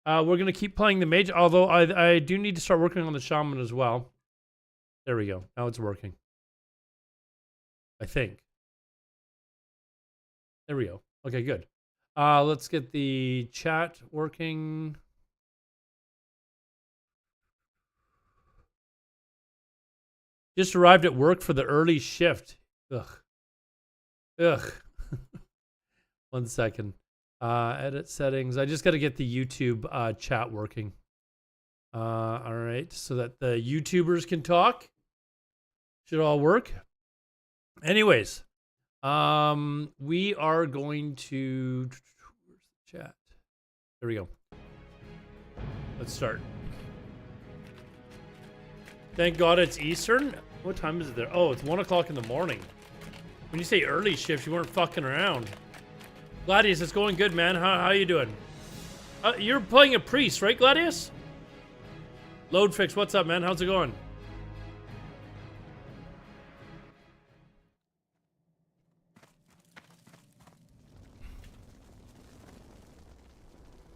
We're gonna keep playing the mage, although I do need to start working on the shaman as well. There we go. Now it's working. I think. There we go. Okay, good. Let's get the chat working. Just arrived at work for the early shift. Ugh. Ugh. 1 second. Edit settings. I just got to get the YouTube chat working. All right, so that the YouTubers can talk. Should all work. Anyways, we are going to chat. There we go. Let's start. Thank God it's Eastern. What time is it there? Oh, it's 1 o'clock in the morning. When you say early shift, you weren't fucking around. Gladius, it's going good, man. How you doing? You're playing a priest, right, Gladius? Load fix, what's up, man? How's it going?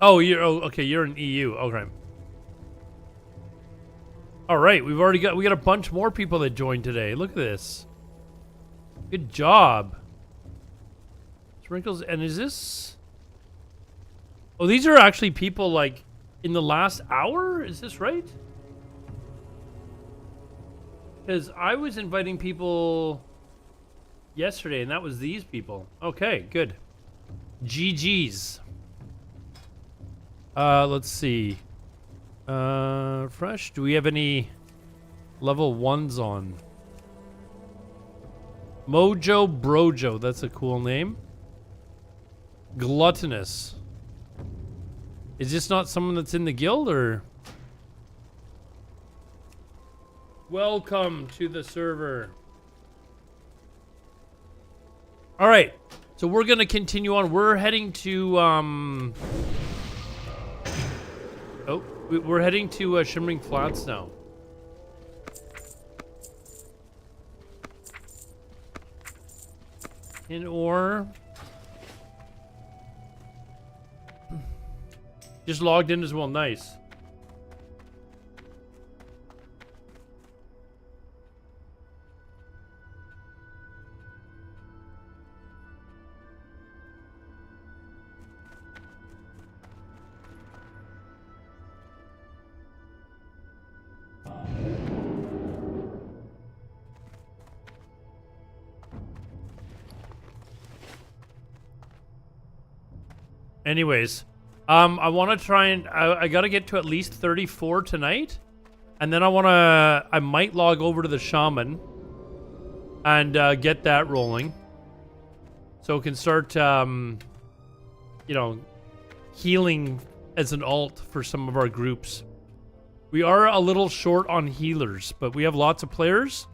Oh, okay. You're in EU. Okay. All right, we got a bunch more people that joined today. Look at this. Good job. Sprinkles, and is this? Oh, these are actually people like in the last hour. Is this right? Because I was inviting people yesterday, and that was these people. Okay, good. GG's. Let's see. Fresh. Do we have any level 1s on? Mojo Brojo. That's a cool name. Gluttonous. Is this not someone that's in the guild, or? Welcome to the server. All right. So we're going to continue on. We're heading to, Oh, we're heading to Shimmering Flats now. In ore. Just logged in as well. Nice. Anyways, I want to try and I got to get to at least 34 tonight, and then I might log over to the shaman and get that rolling, so we can start you know, healing as an alt for some of our groups. We are a little short on healers, but we have lots of players,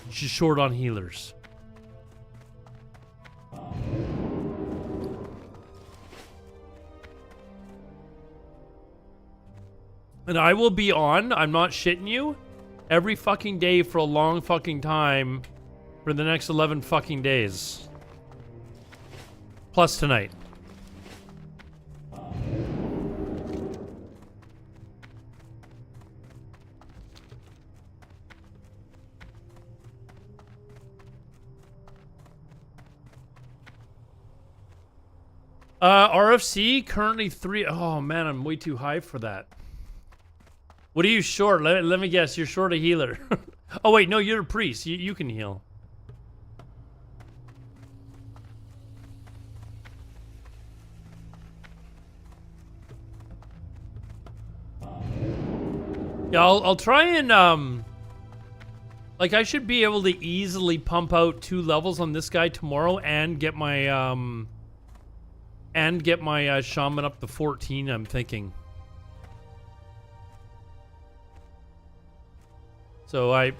just short on healers. And I will be on, I'm not shitting you, every fucking day for a long fucking time for the next 11 fucking days. Plus tonight. RFC, currently 3. Oh man, I'm way too high for that. What are you short? Let me guess, you're short a healer. Oh wait, no, you're a priest. You can heal. Yeah, I'll try and like I should be able to easily pump out 2 levels on this guy tomorrow and get my shaman up to 14, I'm thinking. So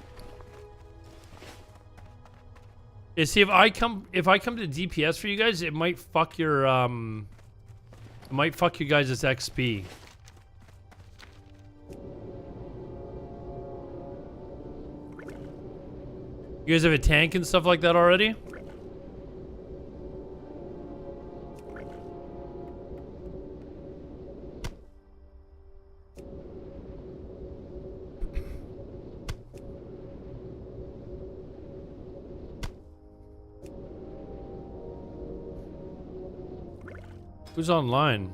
you see, if I come to DPS for you guys, it might fuck your guys' XP. You guys have a tank and stuff like that already? Who's online?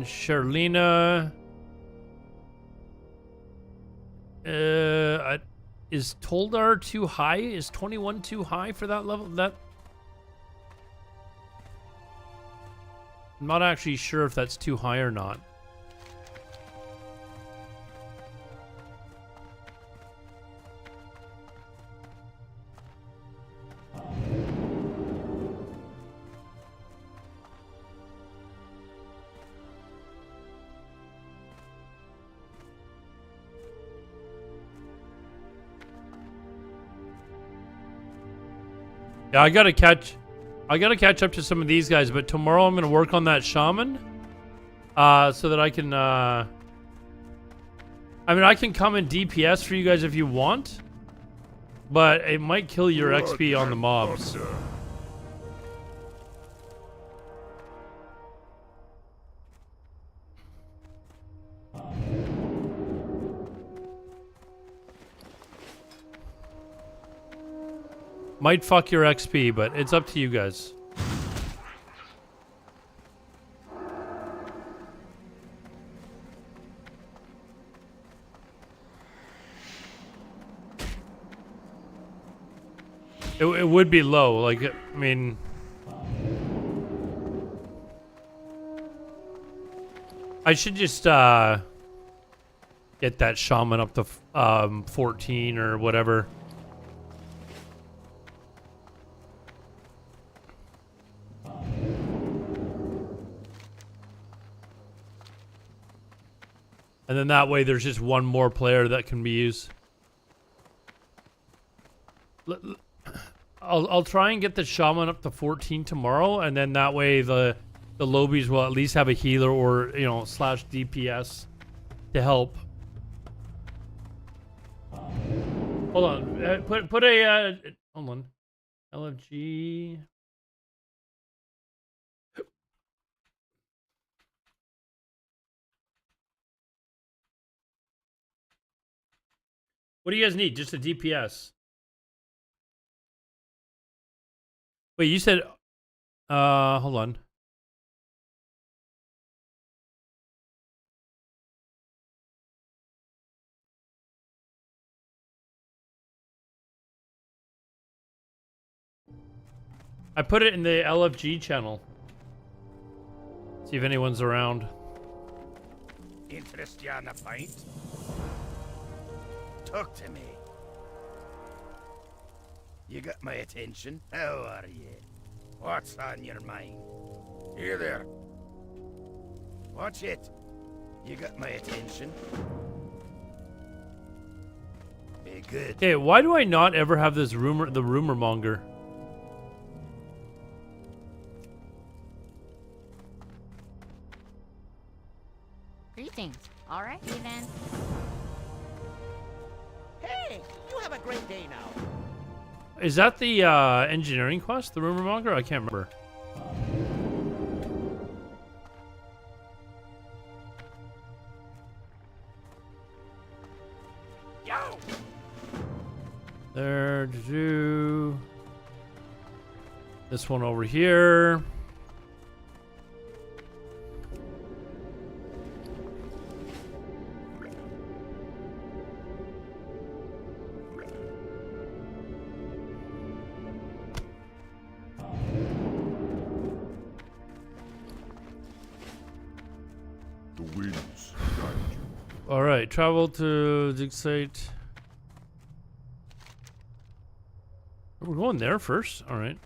Charlena. Is Toldar too high? Is 21 too high for that level? I'm not actually sure if that's too high or not. Yeah, I gotta catch up to some of these guys, but tomorrow I'm gonna work on that shaman, so that I can. I mean, I can come in DPS for you guys if you want, but it might kill your XP on the mobs. Might fuck your XP, but it's up to you guys. It would be low, like, I mean... I should just, get that shaman up to, 14 or whatever. And then that way there's just one more player that can be used. I'll try and get the shaman up to 14 tomorrow, and then that way the lobies will at least have a healer or, you know, slash DPS to help. Hold on. Put a hold on. LFG. What do you guys need? Just a DPS. Wait, you said hold on. I put it in the LFG channel. See if anyone's around. Interest you on a pint? Talk to me. You got my attention. How are you? What's on your mind? Here there. Watch it. You got my attention. Be good. Okay, why do I not ever have this the rumor monger? Greetings. All right, then. Hey, you have a great day now. Is that the engineering quest, the rumor monger? I can't remember. Yo! There, do this one over here. All right, travel to Deviate. We're going there first. All right.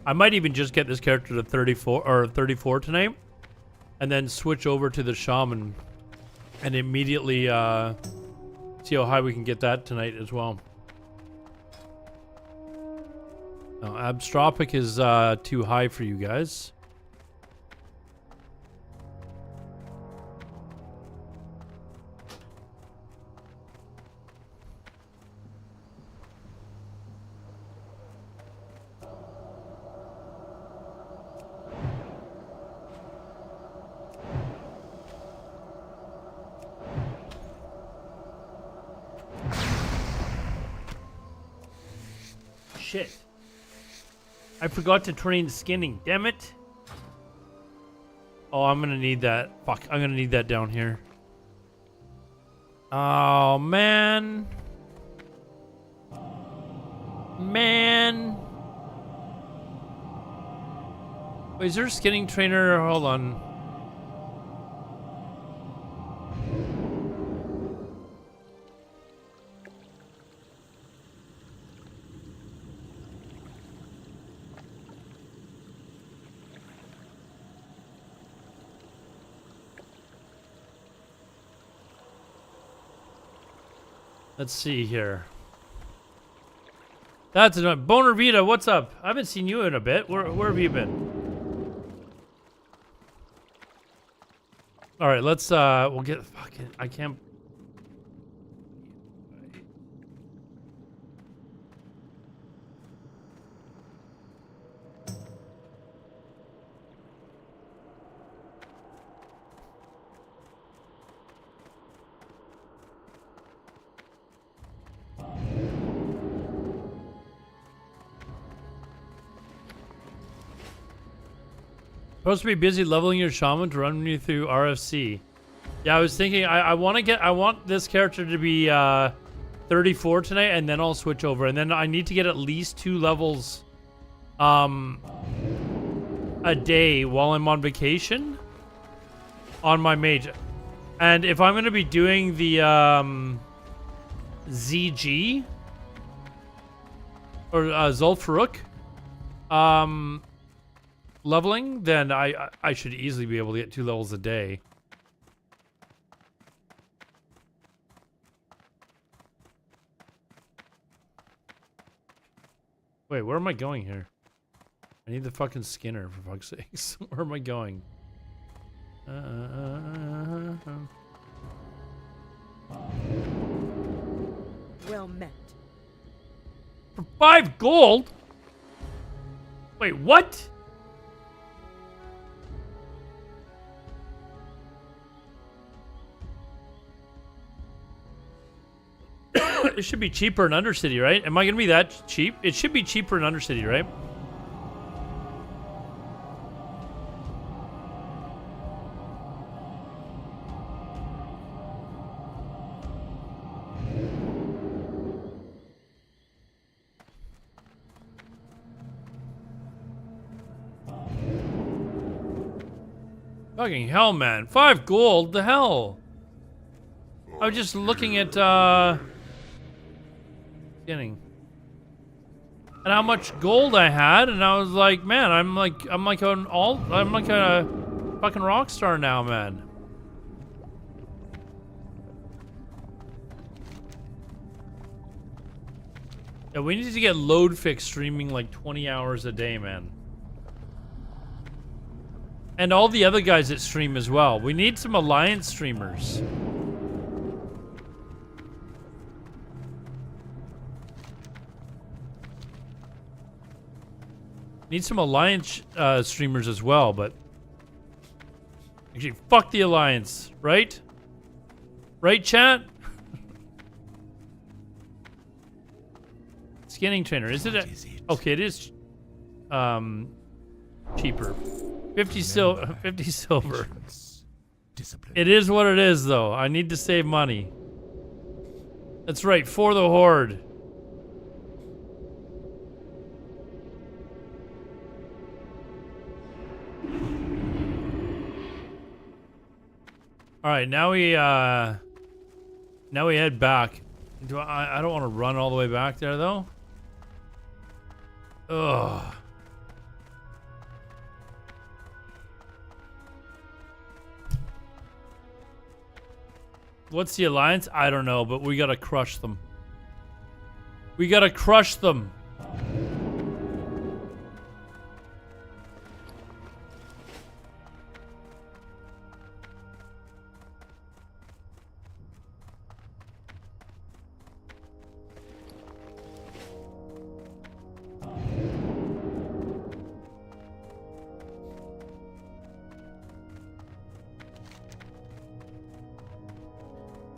I might even just get this character to 34 or 34 tonight, and then switch over to the shaman. And immediately see how high we can get that tonight as well. No, Abstropic is too high for you guys. shit. I forgot to train skinning. Damn it. Oh, I'm gonna need that. Fuck, I'm gonna need that down here. Oh, man. Man. Wait, is there a skinning trainer? Hold on. Let's see here. That's enough. Boner Vita, what's up? I haven't seen you in a bit. Where have you been? All right, let's we'll get fucking. I can't. Supposed to be busy leveling your shaman to run you through RFC. Yeah, I was thinking I want this character to be 34 tonight, and then I'll switch over, and then I need to get at least 2 levels a day while I'm on vacation on my mage. And if I'm gonna be doing the ZG or Zulfaruk leveling, then I should easily be able to get 2 levels a day. Wait, where am I going here? I need the fucking Skinner, for fuck's sakes. Where am I going? Well met. For 5 gold? Wait, what? It should be cheaper in Undercity, right? Am I gonna be that cheap? It should be cheaper in Undercity, right? Fucking hell, man. 5 gold? The hell? I was just looking at, beginning. And how much gold I had, and I was like, man, I'm like a fucking rock star now, man. Yeah, we need to get load fix streaming like 20 hours a day, man. And all the other guys that stream as well. We need some alliance streamers. Need some alliance streamers as well, but actually, fuck the alliance, right? Right, chat? Skinning trainer, is it? Okay, it is cheaper. 50 silver. It is what it is, though. I need to save money. That's right, for the horde. All right, now we head back. I don't want to run all the way back there though. Ugh. What's the alliance? I don't know, but we gotta crush them. We gotta crush them.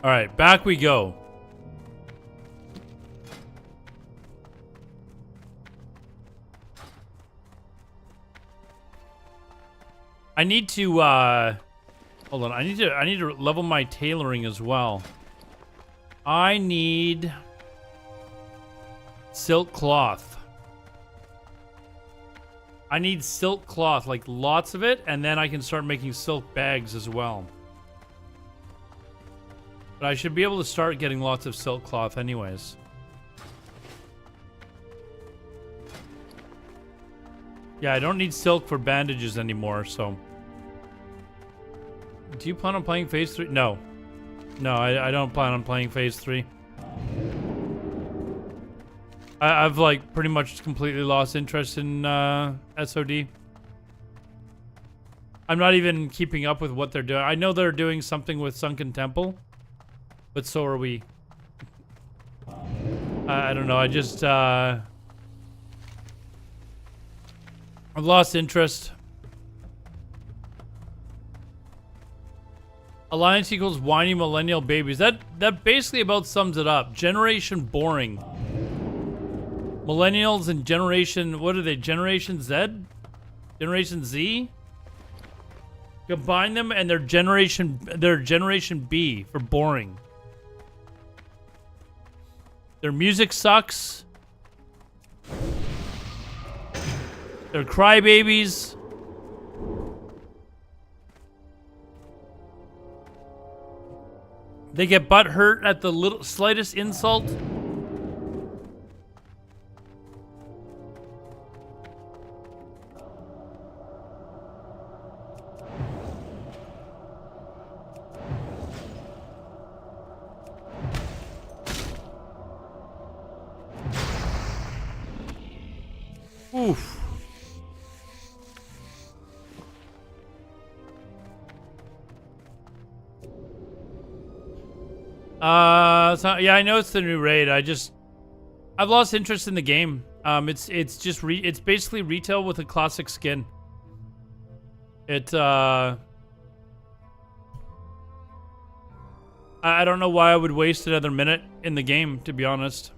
All right, back we go. I need to hold on. I need to level my tailoring as well. I need silk cloth. I need silk cloth, like lots of it, and then I can start making silk bags as well. But I should be able to start getting lots of silk cloth anyways. Yeah, I don't need silk for bandages anymore, so. Do you plan on playing Phase 3? No. No, I don't plan on playing Phase 3. I've like pretty much completely lost interest in SOD. I'm not even keeping up with what they're doing. I know they're doing something with Sunken Temple, but so are we. I don't know. I just I've lost interest. Alliance equals whiny millennial babies. That basically about sums it up. Generation boring. Millennials and generation, what are they? Generation Z? Generation Z? Combine them and they're generation B for boring. Their music sucks. They're crybabies. They get butt hurt at the slightest insult. Oof. So, yeah, I know it's the new raid. I've lost interest in the game. It's basically retail with a classic skin. I don't know why I would waste another minute in the game, to be honest.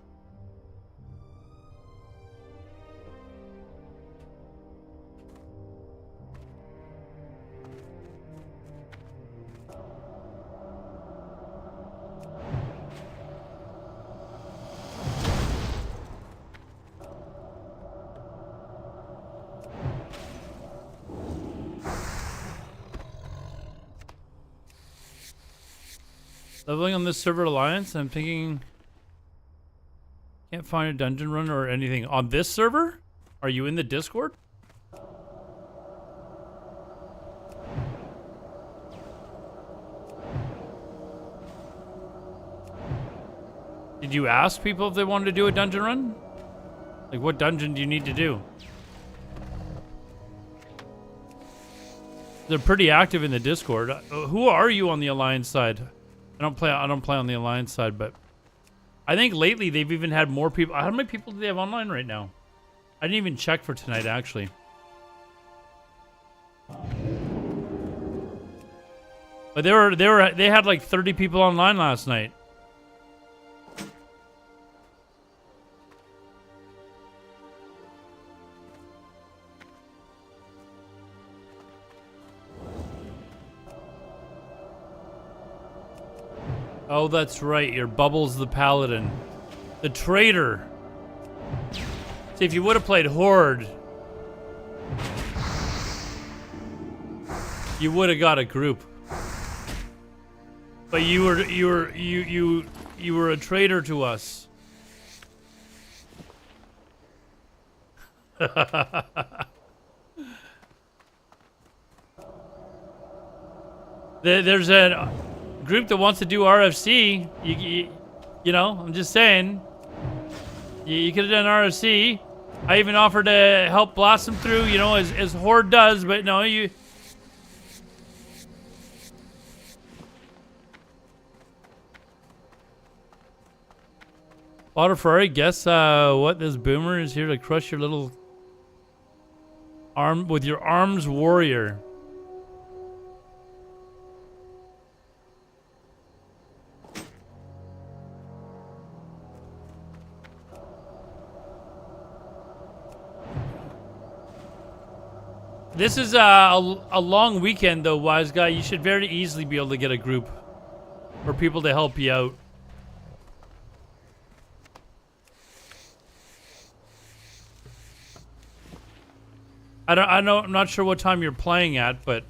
Leveling on this server alliance, I'm thinking can't find a dungeon run or anything on this server. Are you in the Discord? Did you ask people if they wanted to do a dungeon run? Like, what dungeon do you need to do? They're pretty active in the Discord. Who are you on the alliance side? I don't play on the alliance side, but I think lately they've even had more people. How many people do they have online right now? I didn't even check for tonight, actually. But they had like 30 people online last night. Oh, that's right. You're Bubbles the Paladin. The traitor. See, if you would have played Horde, you would have got a group. But you were a traitor to us. There's a group that wants to do RFC. You know, I'm just saying. You could have done RFC. I even offered to help blast them through, you know, as Horde does, but no, you... Otter Ferrari, guess what? This boomer is here to crush your little arm with your arms warrior. This is a long weekend, though, wise guy. You should very easily be able to get a group or people to help you out. I'm not sure what time you're playing at, but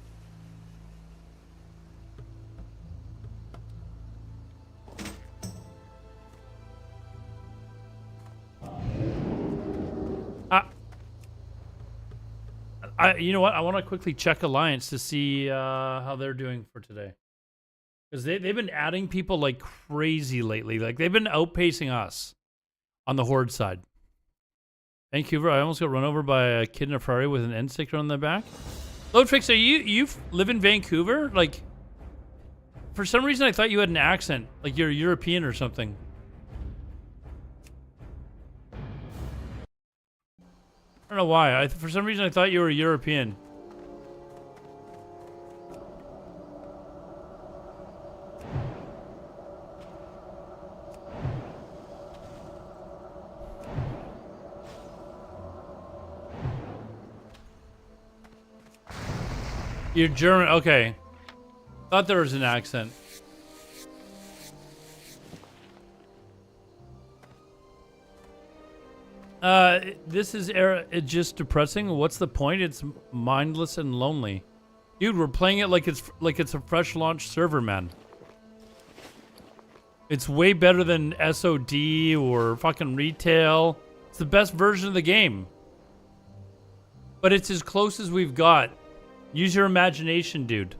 you know what? I want to quickly check Alliance to see how they're doing for today. Because they've been adding people like crazy lately. Like, they've been outpacing us on the Horde side. Vancouver, I almost got run over by a kid in a Ferrari with an end sticker on the back. Loadfix, you live in Vancouver? Like, for some reason I thought you had an accent. Like you're European or something. I don't know why. For some reason I thought you were European. You're German. Okay. Thought there was an accent. This is era. It's just depressing. What's the point? It's mindless and lonely. Dude, we're playing it like it's a fresh launch server, man. It's way better than SOD or fucking retail. It's the best version of the game. But it's as close as we've got. Use your imagination, dude.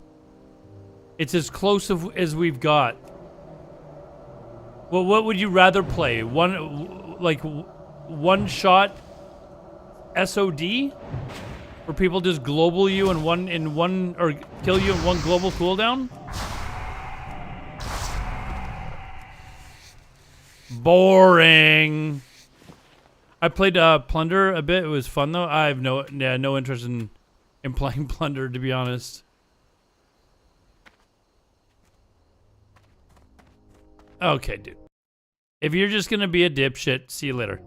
It's as close as we've got. Well, what would you rather play? One shot SOD? Where people just global you in one or kill you in one global cooldown? Boring. I played Plunder a bit. It was fun though. I have no interest in playing Plunder, to be honest. Okay, dude. If you're just gonna be a dipshit, see you later.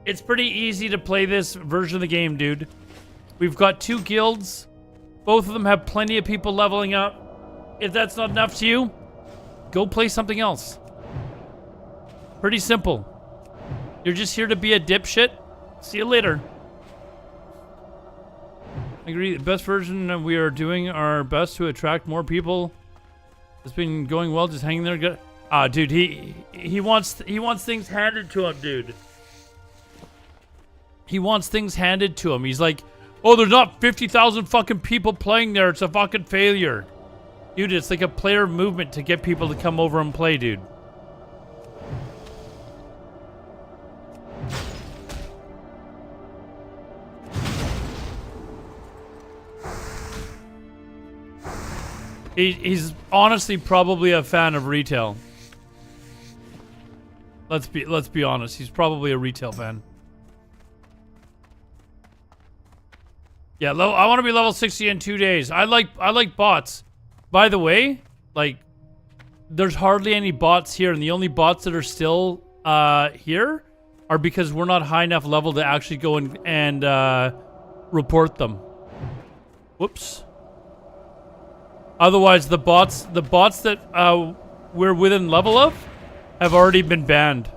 It's pretty easy to play this version of the game, dude. We've got 2 guilds. Both of them have plenty of people leveling up. If that's not enough to you, go play something else. Pretty simple. You're just here to be a dipshit. See you later. I agree. The best version, we are doing our best to attract more people. It's been going well, just hanging there. Dude, he wants things handed to him, dude. He wants things handed to him. He's like, oh, there's not 50,000 fucking people playing there. It's a fucking failure. Dude, it's like a player movement to get people to come over and play, dude. He's honestly probably a fan of retail. Let's be honest. He's probably a retail fan. Yeah, I want to be level 60 in 2 days. I like bots. By the way, like, there's hardly any bots here, and the only bots that are still here are because we're not high enough level to actually go and report them. Whoops. Otherwise, the bots that we're within level of have already been banned.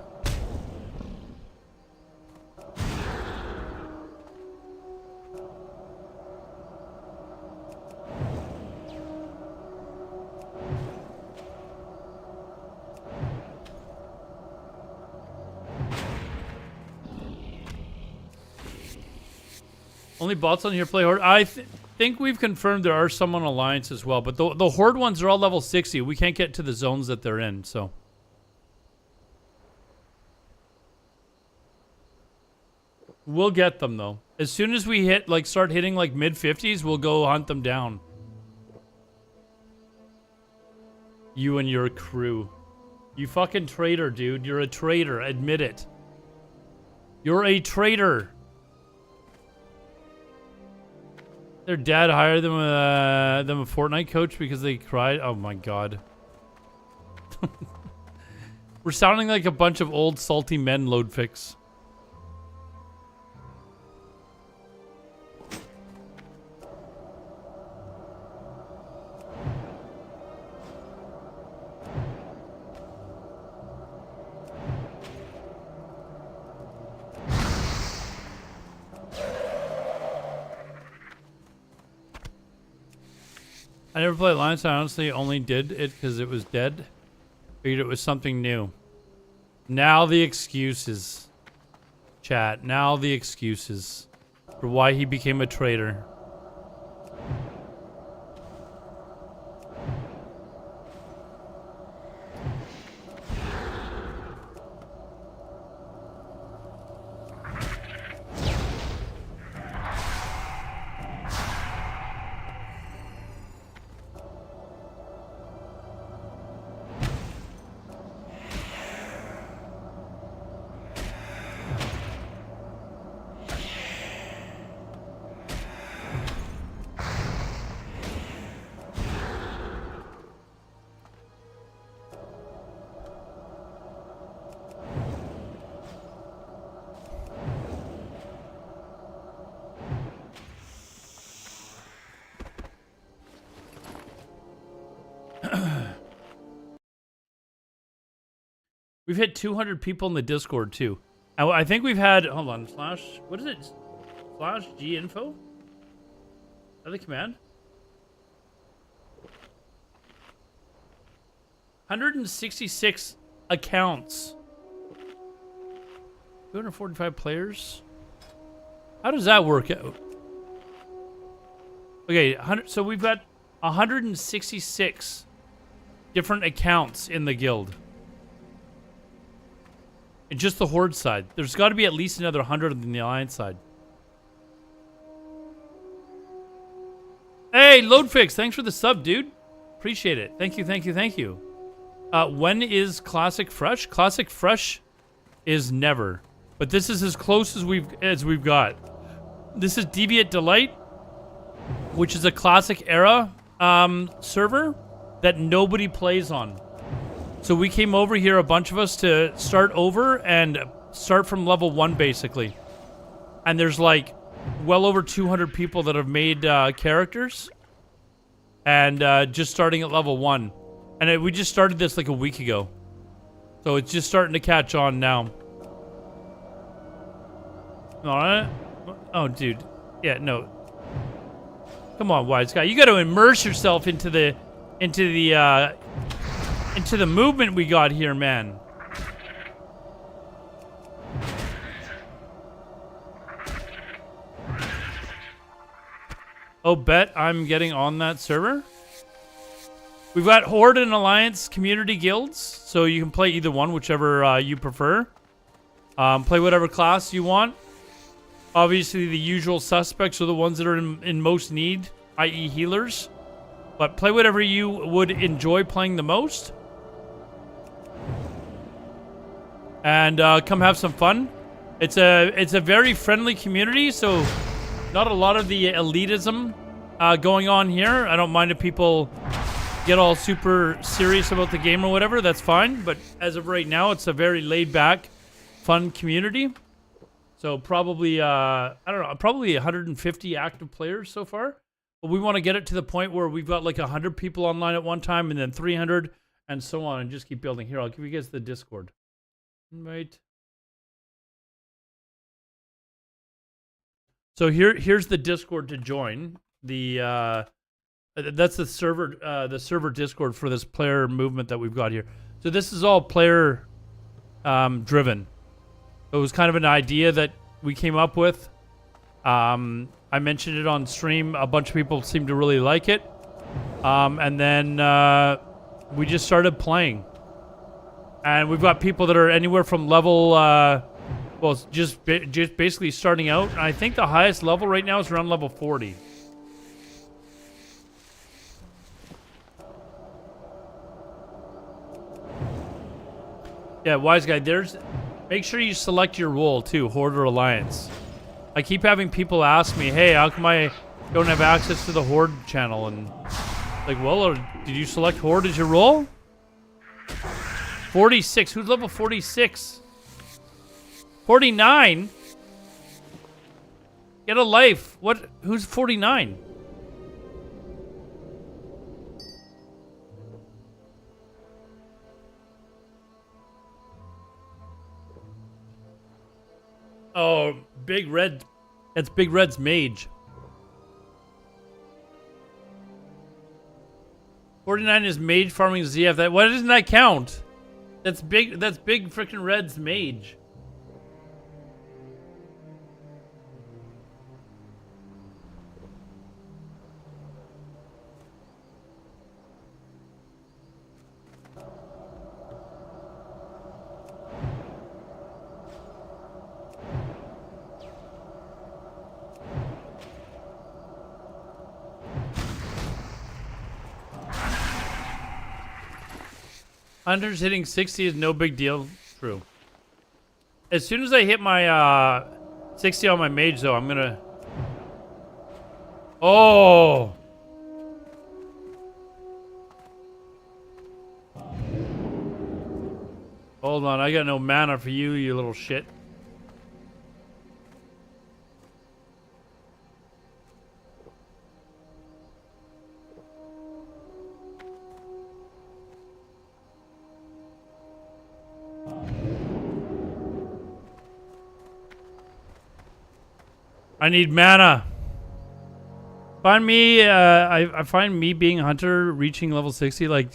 Only bots on here play Horde. I think we've confirmed there are some on Alliance as well, but the Horde ones are all level 60. We can't get to the zones that they're in, so. We'll get them, though. As soon as we start hitting, like, mid-50s, we'll go hunt them down. You and your crew. You fucking traitor, dude. You're a traitor. Admit it. You're a traitor. Their dad hired them a Fortnite coach because they cried. Oh my god. We're sounding like a bunch of old salty men, Loadfix. I never played Alliance. I honestly only did it because it was dead. Figured it was something new. Now the excuses. Chat. Now the excuses for why he became a traitor. We've hit 200 people in the Discord too. I think we've had, hold on, what is it? /G info? Is that the command? 166 accounts. 245 players. How does that work out? Okay, so we've got 166 different accounts in the guild. And just the Horde side. There's got to be at least another 100 on the Alliance side. Hey, Loadfix, thanks for the sub, dude. Appreciate it. Thank you, thank you, thank you. When is Classic Fresh? Classic Fresh is never. But this is as close as we've got. This is Deviate Delight, which is a Classic Era server that nobody plays on. So we came over here, a bunch of us, to start over and start from level 1, basically. And there's like well over 200 people that have made characters. And just starting at level 1. And we just started this like a week ago. So it's just starting to catch on now. Alright. Oh, dude. Yeah, no. Come on, wise guy. You got to immerse yourself into the movement we got here, man. Oh, bet I'm getting on that server. We've got Horde and Alliance community guilds, so you can play either one, whichever you prefer. Play whatever class you want. Obviously, the usual suspects are the ones that are in most need, i.e. healers. But play whatever you would enjoy playing the most. And come have some fun. It's a very friendly community, so not a lot of the elitism going on here. I don't mind if people get all super serious about the game or whatever. That's fine. But as of right now, it's a very laid-back, fun community. So probably, I don't know, probably 150 active players so far. But we want to get it to the point where we've got like 100 people online at one time and then 300 and so on and just keep building. Here, I'll give you guys the Discord. Right. So here's the Discord to join. That's the server Discord for this player movement that we've got here. So this is all player driven. It was kind of an idea that we came up with. I mentioned it on stream. A bunch of people seemed to really like it. And then we just started playing. And we've got people that are anywhere from level, well, just basically starting out. And I think the highest level right now is around level 40. Yeah, wise guy, make sure you select your role too, Horde or Alliance. I keep having people ask me, hey, how come I don't have access to the Horde channel? And like, well, did you select Horde as your role? 46. Who's level 46? 49? Get a life. What? Who's 49? Oh, Big Red. That's Big Red's mage. 49 is mage farming ZF. That why doesn't that count? That's big. That's big freaking red's mage. Hunters hitting 60 is no big deal. True. As soon as I hit my 60 on my mage, though, I'm gonna. Oh. Hold on, I got no mana for you, you little shit. I need mana. Find me, I find me being a hunter, reaching level 60, like,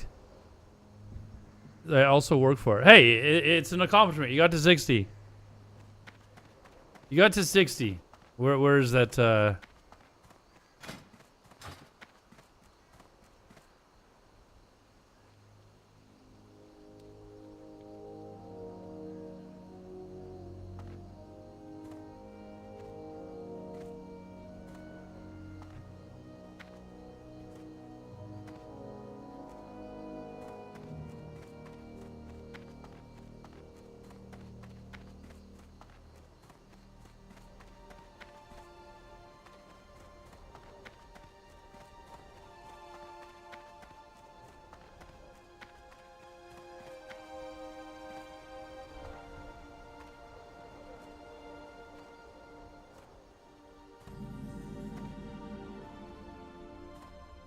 I also work for it. Hey, it's an accomplishment. You got to 60. You got to 60. Where is that,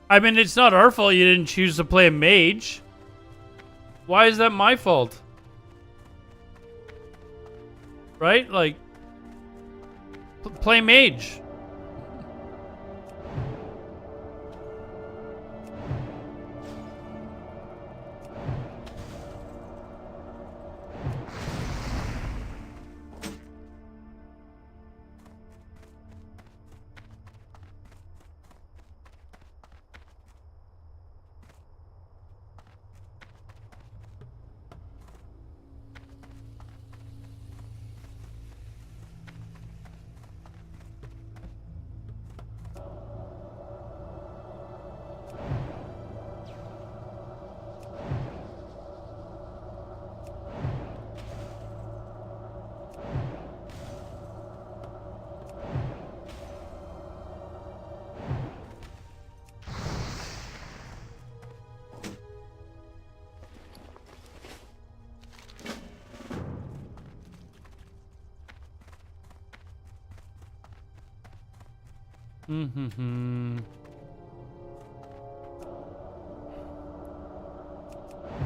I mean, it's not our fault you didn't choose to play a mage. Why is that my fault? Right? Like, play mage.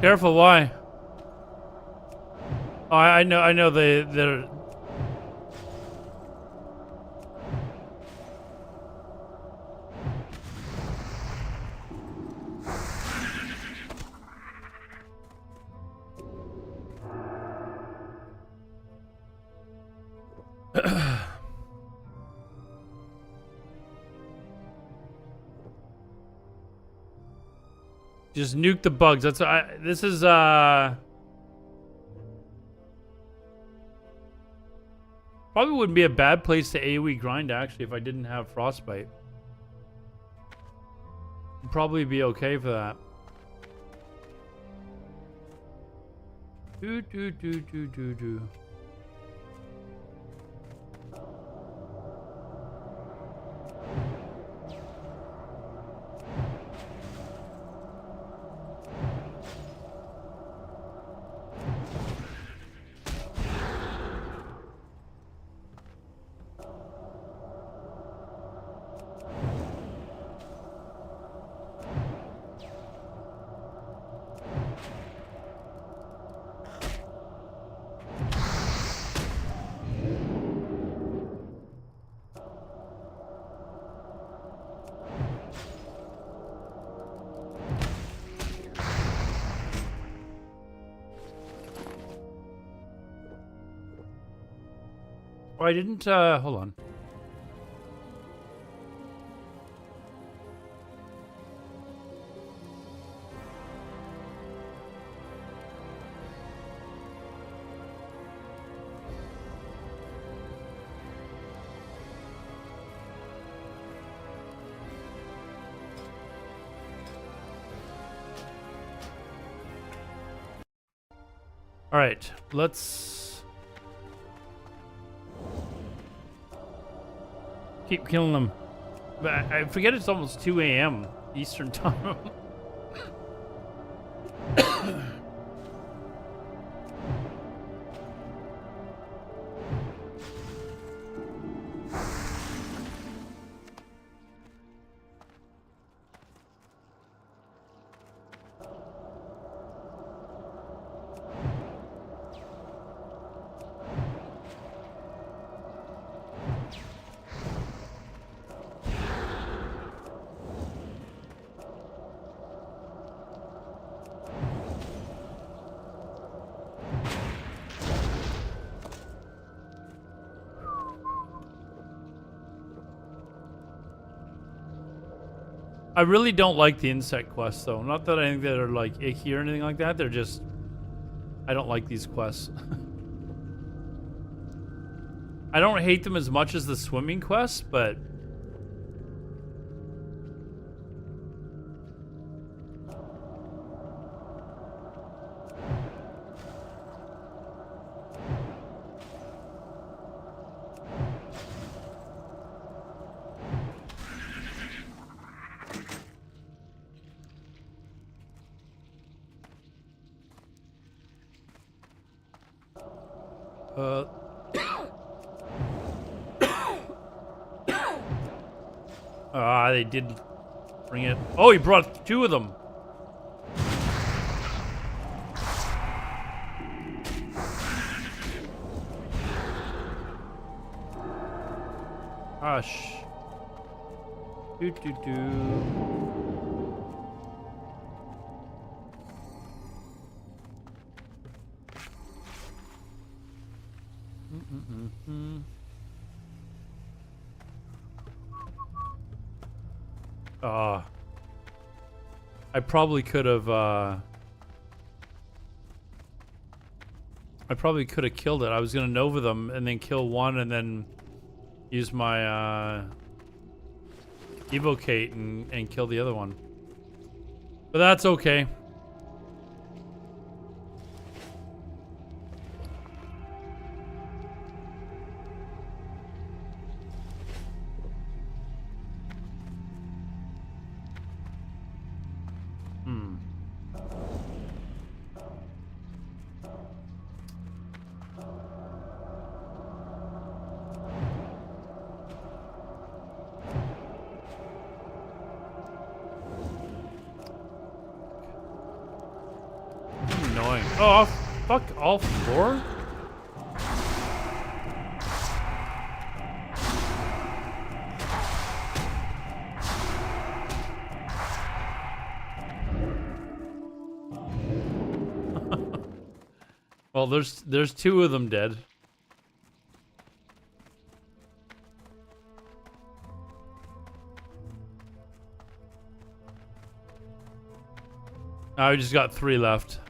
Careful, why? Oh, I know they're just nuke the bugs. That's this is probably wouldn't be a bad place to AoE grind actually if I didn't have frostbite. I'd probably be okay for that. Do. Oh, I didn't, hold on. All right, let's keep killing them. But I forget it's almost 2 a.m. Eastern time. I really don't like the insect quests, though. Not that I think they're like icky or anything like that. They're just, I don't like these quests. I don't hate them as much as the swimming quests, but they did bring it. Oh, he brought 2 of them. Hush. Do do do. I probably could have killed it. I was gonna Nova them and then kill one and then use my evocate and kill the other one. But that's okay. Annoying. Oh, fuck all 4? Well, there's 2 of them dead. Now we just got 3 left.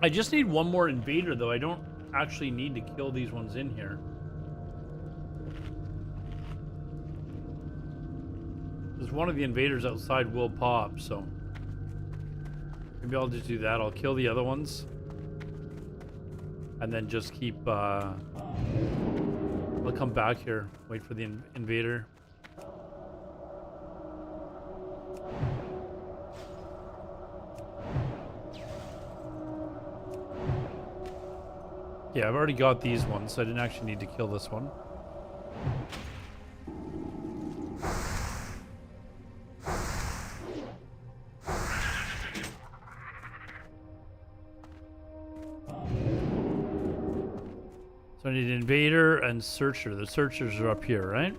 I just need one more invader, though. I don't actually need to kill these ones in here. Because one of the invaders outside will pop, so... maybe I'll just do that. I'll kill the other ones. And then just keep, I'll come back here. Wait for the invader. Yeah, I've already got these ones, so I didn't actually need to kill this one. So I need Invader and Searcher. The Searchers are up here, right?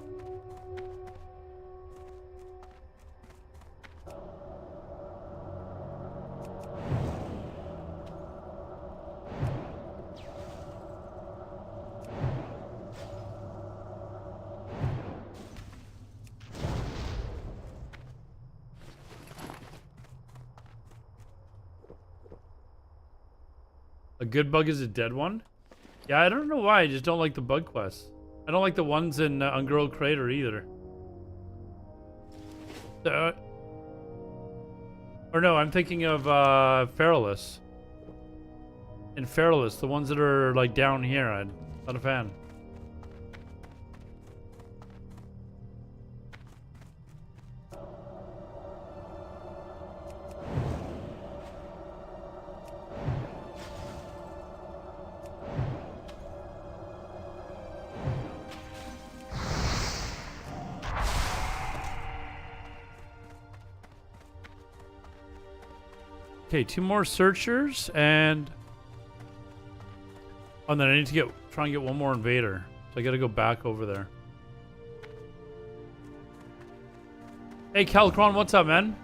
A good bug is a dead one? Yeah, I don't know why. I just don't like the bug quests. I don't like the ones in Ungirl Crater either. Or no, I'm thinking of Feralus. In Feralus, the ones that are like down here, I'm not a fan. Okay, 2 more searchers and oh, then I need to try and get 1 more invader. So I gotta go back over there. Hey Calcron, what's up, man?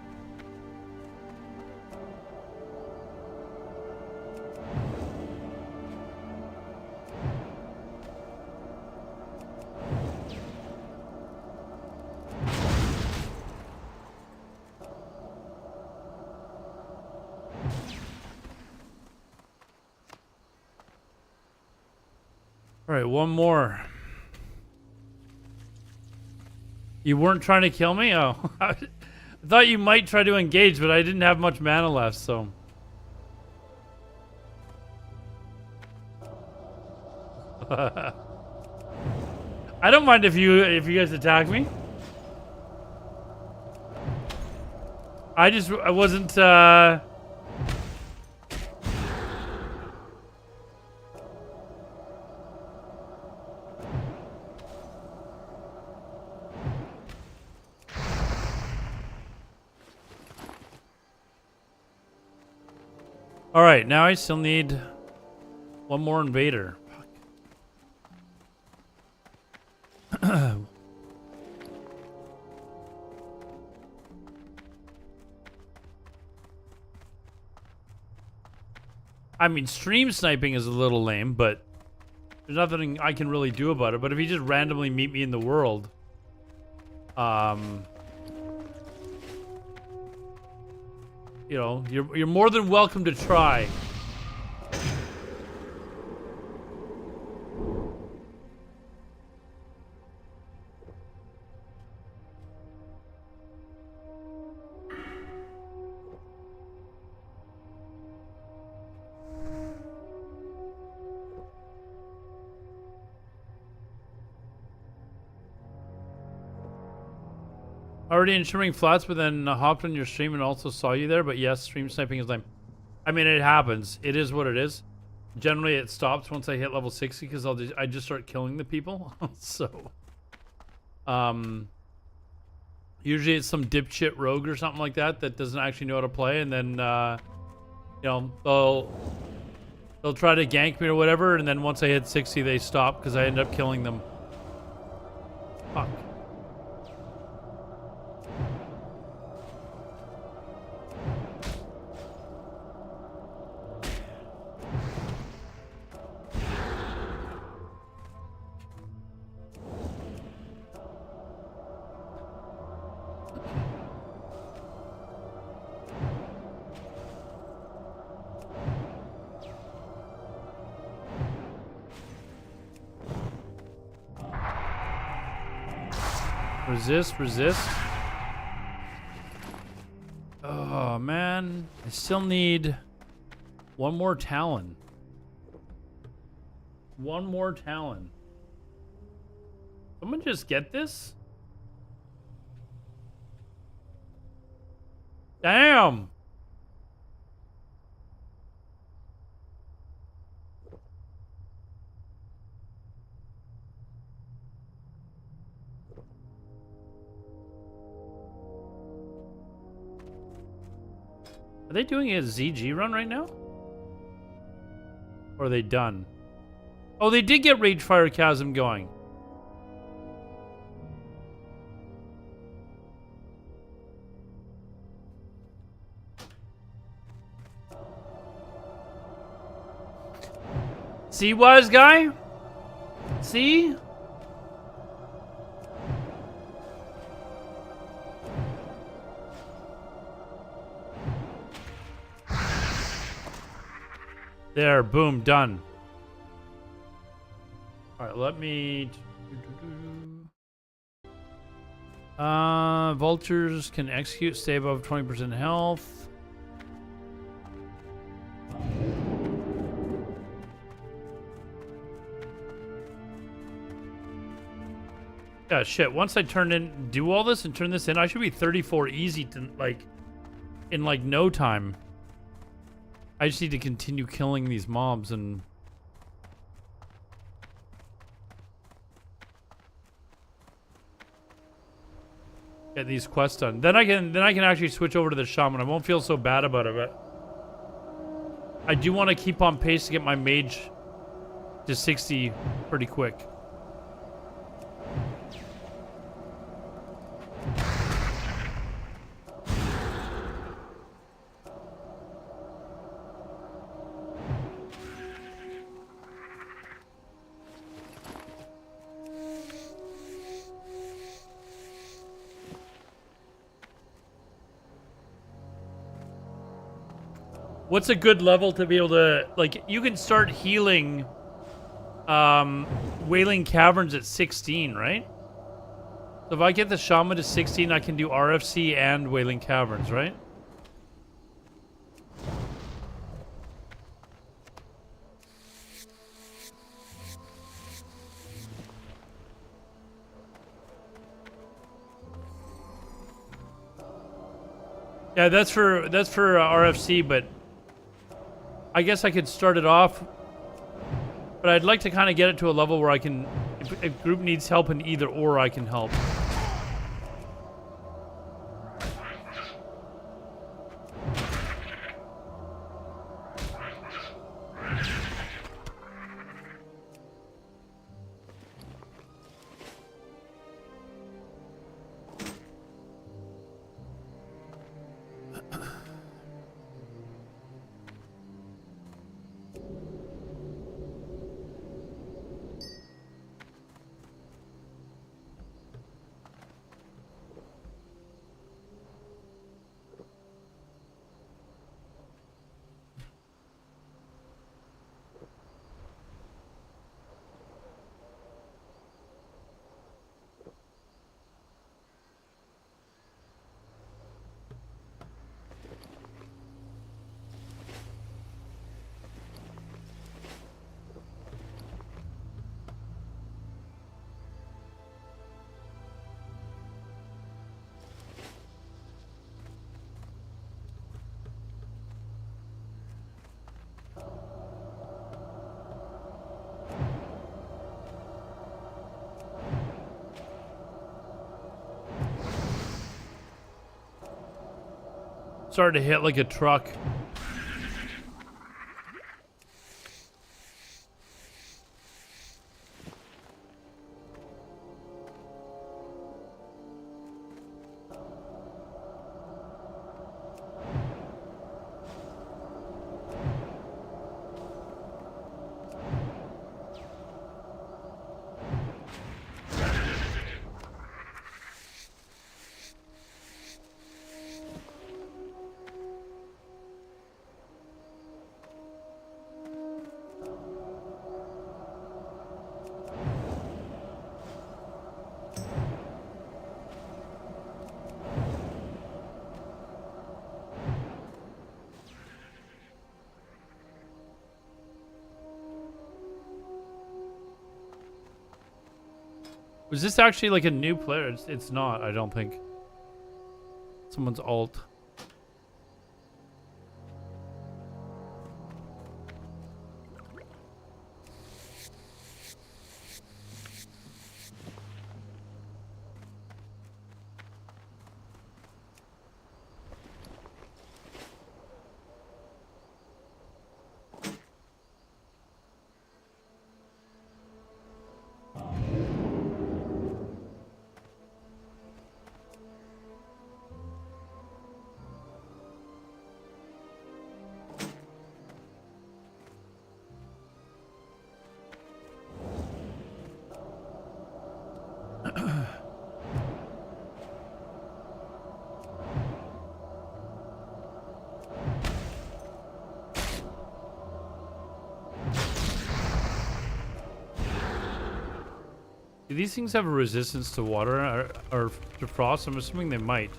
All right, 1 more. You weren't trying to kill me? Oh, I thought you might try to engage, but I didn't have much mana left, so. I don't mind if you guys attack me. I wasn't All right, now I still need 1 more invader. Fuck. I mean, stream sniping is a little lame, but there's nothing I can really do about it. But if you just randomly meet me in the world, you know, you're more than welcome to try. Already in Shimmering Flats, but then hopped on your stream and also saw you there. But yes, stream sniping is lame. I mean, it happens. It is what it is. Generally, it stops once I hit level 60 because I just start killing the people. So, usually it's some dipshit rogue or something like that that doesn't actually know how to play, and then you know, they'll try to gank me or whatever, and then once I hit 60, they stop because I end up killing them. Fuck. Resist, resist. Oh, man. I still need 1 more Talon. 1 more Talon. Someone just get this? Damn! Are they doing a ZG run right now? Or are they done? Oh, they did get Ragefire Chasm going. See, wise guy? See? There, boom, done. All right, let me... vultures can execute, stay above 20% health. Yeah, shit. Once I do all this and turn this in, I should be 34 easy to, like, in, like, no time. I just need to continue killing these mobs and... get these quests done. Then I can actually switch over to the shaman. I won't feel so bad about it, but I do want to keep on pace to get my mage to 60 pretty quick. What's a good level to be able to, like, you can start healing Wailing Caverns at 16, right? So if I get the Shaman to 16, I can do RFC and Wailing Caverns, right? Yeah, that's for RFC, but I guess I could start it off, but I'd like to kind of get it to a level where I can, if group needs help in either or, I can help. Started to hit like a truck. Was this actually like a new player? It's not, I don't think. Someone's alt. Do these things have a resistance to water or to frost? I'm assuming they might.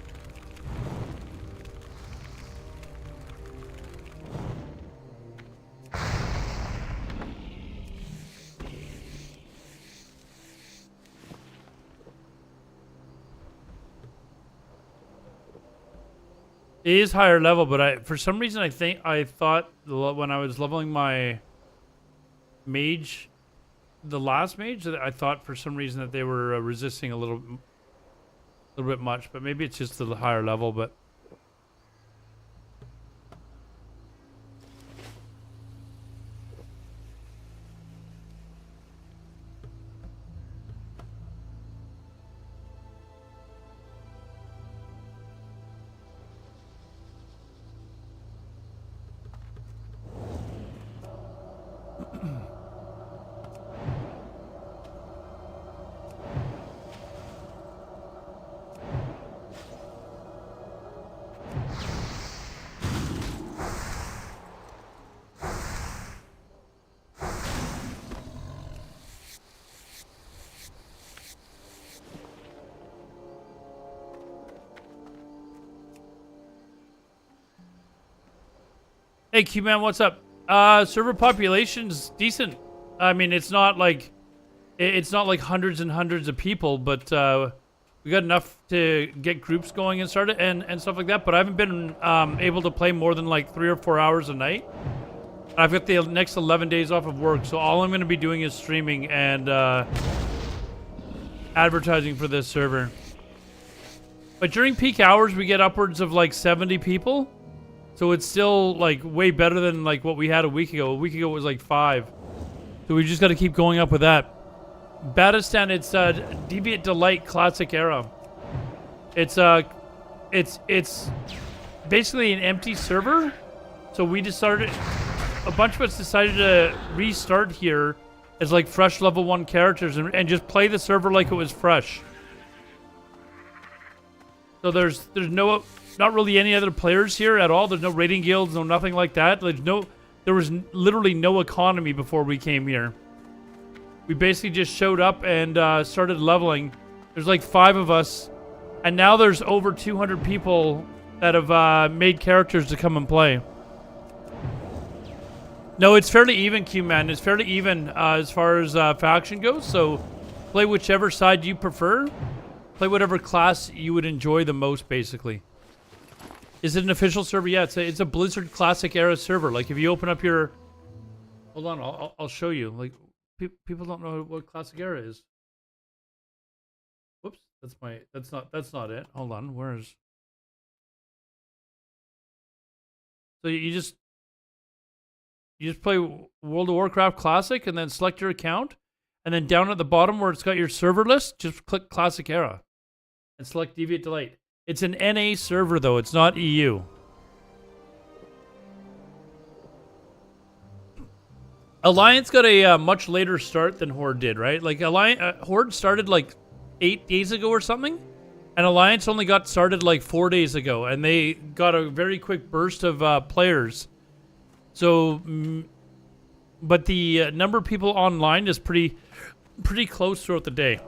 It is higher level, but for some reason I thought when I was leveling my mage, the last mage, that I thought for some reason that they were resisting a little bit much, but maybe it's just the higher level. But hey, Q-Man, what's up? Server population's decent. I mean, it's not like hundreds and hundreds of people, but we got enough to get groups going and started and stuff like that. But I haven't been able to play more than like 3 or 4 hours a night. I've got the next 11 days off of work, so all I'm going to be doing is streaming and advertising for this server. But during peak hours, we get upwards of like 70 people. So it's still like way better than like what we had a week ago. A week ago it was like 5. So we just got to keep going up with that. Batistan, it's Deviate Delight Classic Era. It's basically an empty server. So we decided, a bunch of us decided to restart here as like fresh level 1 characters and just play the server like it was fresh. So there's not really any other players here at all. There's no raiding guilds, no nothing like that. There was literally no economy before we came here. We basically just showed up and started leveling. There's like 5 of us, and now there's over 200 people that have made characters to come and play. No, it's fairly even, Q-Man. It's fairly even as far as faction goes, so play whichever side you prefer. Play whatever class you would enjoy the most, basically. Is it an official server? Yeah, it's a Blizzard Classic Era server. Like, if you open up your... Hold on, I'll show you. Like, people don't know what Classic Era is. Whoops, that's not it. Hold on, where's... So you just play World of Warcraft Classic and then select your account, and then down at the bottom where it's got your server list, just click Classic Era and select Deviate Delight. It's an NA server though, it's not EU. Alliance got a much later start than Horde did, right? Like Horde started like 8 days ago or something, and Alliance only got started like 4 days ago, and they got a very quick burst of players. So, but the number of people online is pretty close throughout the day.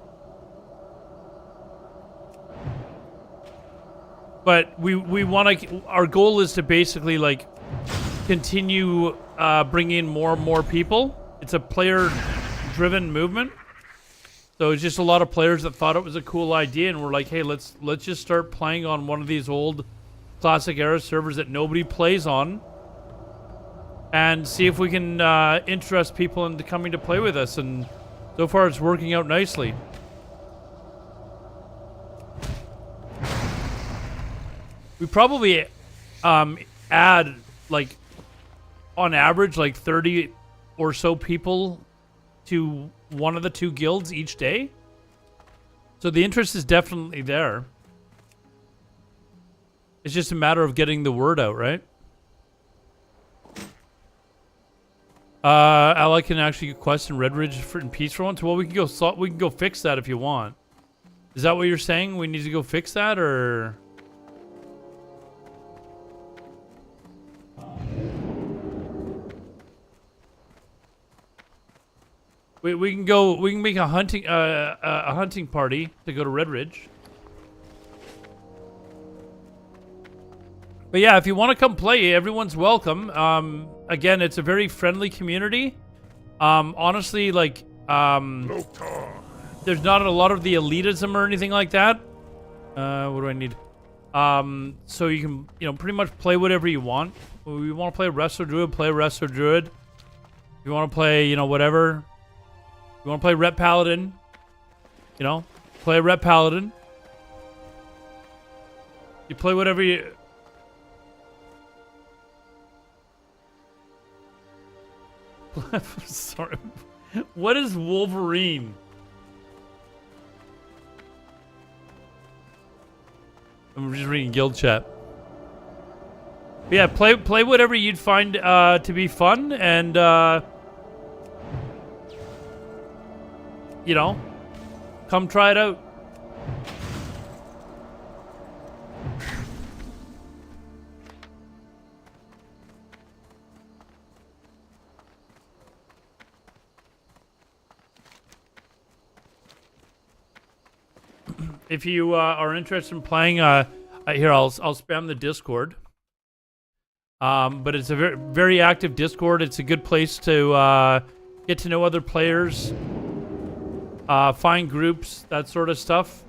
But we want to. Our goal is to basically like continue bringing in more and more people. It's a player-driven movement. So it's just a lot of players that thought it was a cool idea, and we're like, hey, let's just start playing on one of these old Classic Era servers that nobody plays on, and see if we can interest people into coming to play with us. And so far, it's working out nicely. We probably add, like, on average, like 30 or so people to one of the 2 guilds each day. So the interest is definitely there. It's just a matter of getting the word out, right? Ally can actually quest in Red Ridge in peace for once. Well, we can go fix that if you want. Is that what you're saying? We need to go fix that, or... We can go. We can make a hunting party to go to Red Ridge. But yeah, if you want to come play, everyone's welcome. Again, it's a very friendly community. Honestly, like, there's not a lot of the elitism or anything like that. What do I need? So you can, pretty much play whatever you want. If you want to play Wrestler Druid, play Wrestler Druid. If you want to play, whatever. If you want to play Ret Paladin, play Ret Paladin. You play whatever you... Sorry. What is Wolverine? I'm just reading guild chat. But yeah, play whatever you'd find to be fun, and come try it out. If you are interested in playing, here I'll spam the Discord. But it's a very, very active Discord. It's a good place to get to know other players, find groups, that sort of stuff.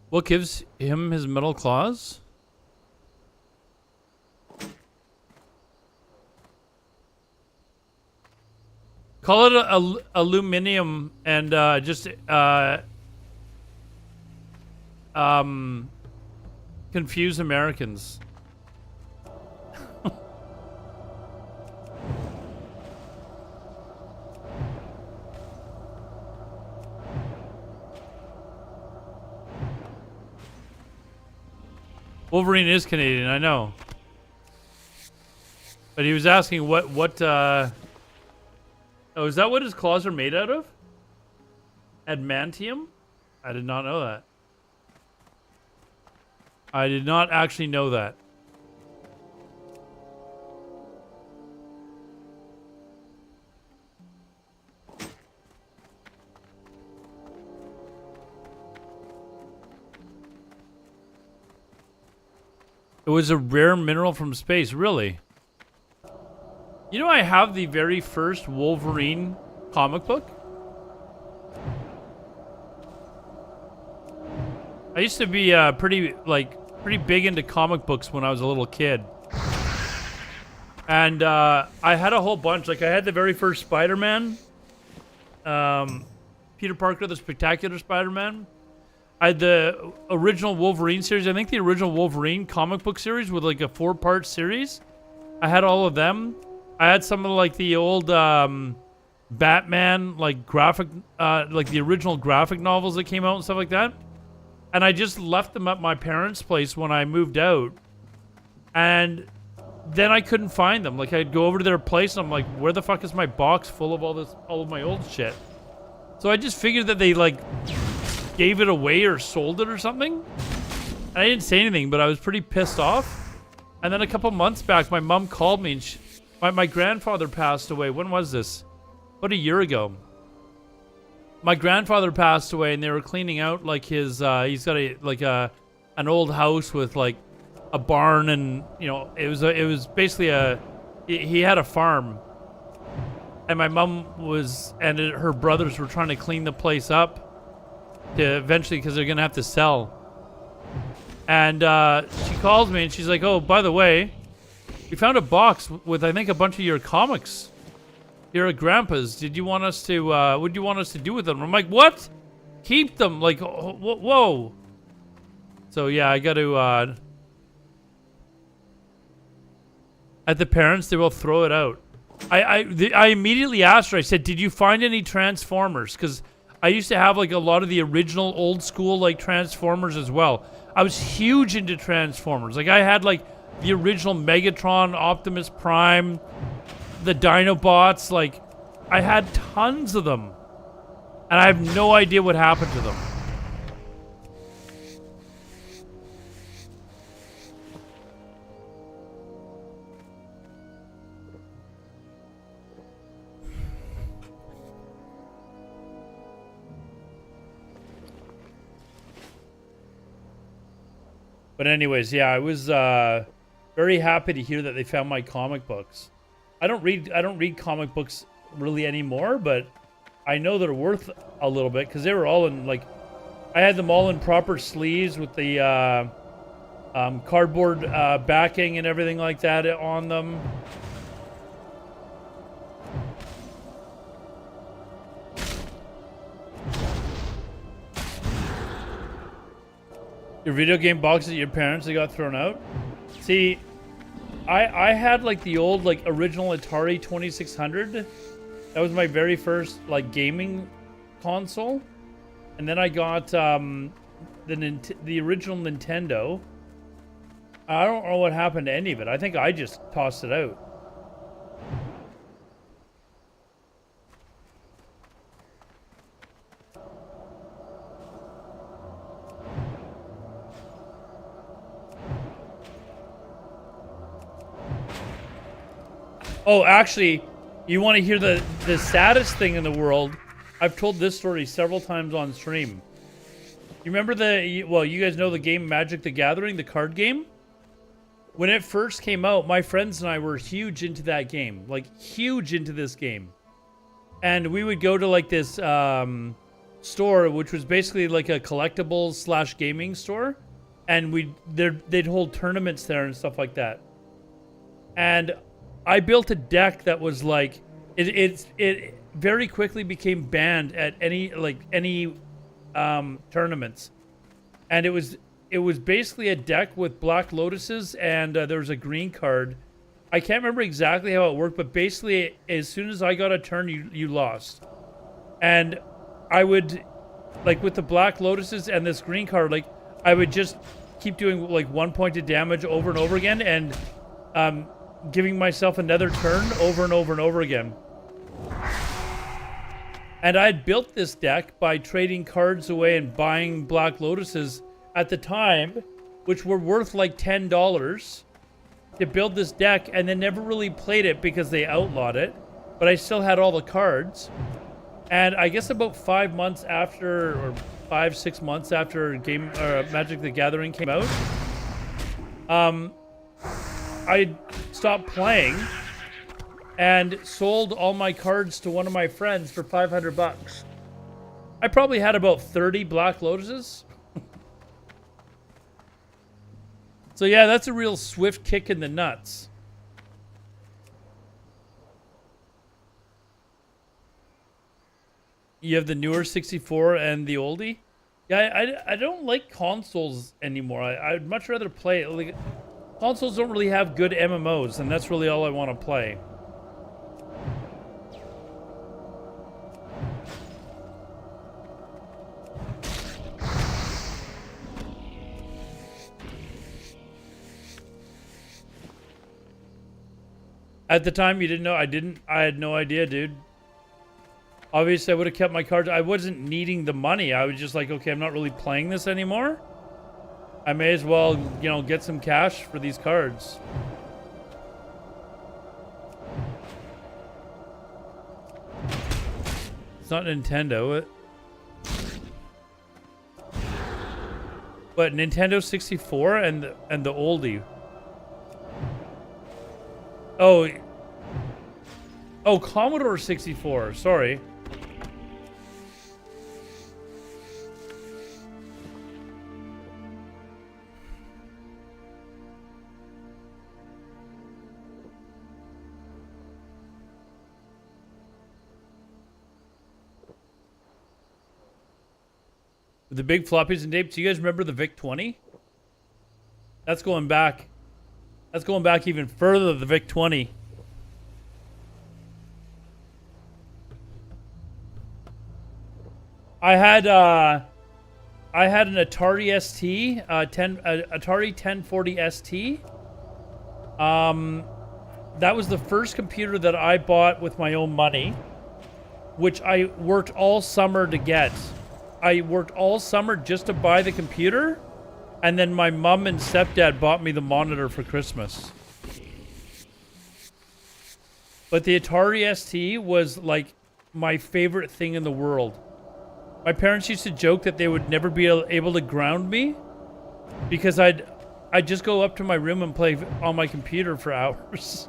What gives him his metal claws? Call it aluminum and just confuse Americans. Wolverine is Canadian, I know. But he was asking what oh, is that what his claws are made out of? Adamantium? I did not know that. I did not actually know that. It was a rare mineral from space, really? I have the very first Wolverine comic book. I used to be pretty big into comic books when I was a little kid. And I had a whole bunch. Like, I had the very first Spider-Man. Peter Parker, the Spectacular Spider-Man. I had the original Wolverine series. I think the original Wolverine comic book series with like a 4-part series. I had all of them. I had some of like the old Batman like graphic, like the original graphic novels that came out and stuff like that. And I just left them at my parents' place when I moved out. And then I couldn't find them. Like, I'd go over to their place and I'm like, where the fuck is my box full of all of my old shit? So I just figured that they like gave it away or sold it or something. And I didn't say anything, but I was pretty pissed off. And then a couple months back, my mom called me and my grandfather passed away. When was this? About a year ago. My grandfather passed away and they were cleaning out like his, he's got an old house with like a barn and, it was basically he had a farm. And my mom and her brothers were trying to clean the place up to eventually, because they're gonna have to sell. And she calls me and she's like, "Oh, by the way, we found a box with I think a bunch of your comics here at Grandpa's. Did you want us to? What do you want us to do with them?" I'm like, "What? Keep them? Like, whoa." So yeah, I got to. At the parents, they will throw it out. I immediately asked her. I said, "Did you find any Transformers?" Because I used to have like a lot of the original old school like Transformers as well. I was huge into Transformers. Like I had like the original Megatron, Optimus Prime, the Dinobots. Like I had tons of them, and I have no idea what happened to them. But anyways, yeah, I was very happy to hear that they found my comic books. I don't read comic books really anymore, but I know they're worth a little bit because they were all in like, I had them all in proper sleeves with the cardboard backing and everything like that on them. Your video game boxes at your parents that got thrown out? See, I had like the old like original Atari 2600. That was my very first like gaming console. And then I got the original Nintendo. I don't know what happened to any of it. I think I just tossed it out. Oh, actually, you want to hear the saddest thing in the world? I've told this story several times on stream. You remember well, you guys know the game Magic the Gathering, the card game? When it first came out, my friends and I were huge into that game. Like, huge into this game. And we would go to, like, this store, which was basically like a collectibles / gaming store. And they'd hold tournaments there and stuff like that. And I built a deck that was like, it very quickly became banned at any tournaments, and it was basically a deck with black lotuses and there was a green card. I can't remember exactly how it worked, but basically as soon as I got a turn, you lost. And I would, like with the black lotuses and this green card, like I would just keep doing like 1 point of damage over and over again, and giving myself another turn over and over and over again. And I had built this deck by trading cards away and buying Black Lotuses at the time, which were worth like $10 to build this deck, and then never really played it because they outlawed it. But I still had all the cards. And I guess about 5 months after, or 5-6 months after Magic the Gathering came out, I stopped playing and sold all my cards to one of my friends for $500. I probably had about 30 Black Lotuses. So yeah, that's a real swift kick in the nuts. You have the newer 64 and the oldie? Yeah, I don't like consoles anymore. I'd much rather play like, consoles don't really have good MMOs, and that's really all I want to play. At the time, you didn't know? I had no idea, dude. Obviously, I would have kept my cards. I wasn't needing the money. I was just like, okay, I'm not really playing this anymore. I may as well, you know, get some cash for these cards. It's not Nintendo. But Nintendo 64 and the oldie. Oh, Commodore 64. Sorry. The big floppies and tapes. Do you guys remember the VIC-20? That's going back. That's going back even further, the VIC-20. I had an Atari ST, Atari 1040 ST. That was the first computer that I bought with my own money, which I worked all summer to get. I worked all summer just to buy the computer, and then my mom and stepdad bought me the monitor for Christmas. But the Atari ST was like my favorite thing in the world. My parents used to joke that they would never be able to ground me because I'd just go up to my room and play on my computer for hours.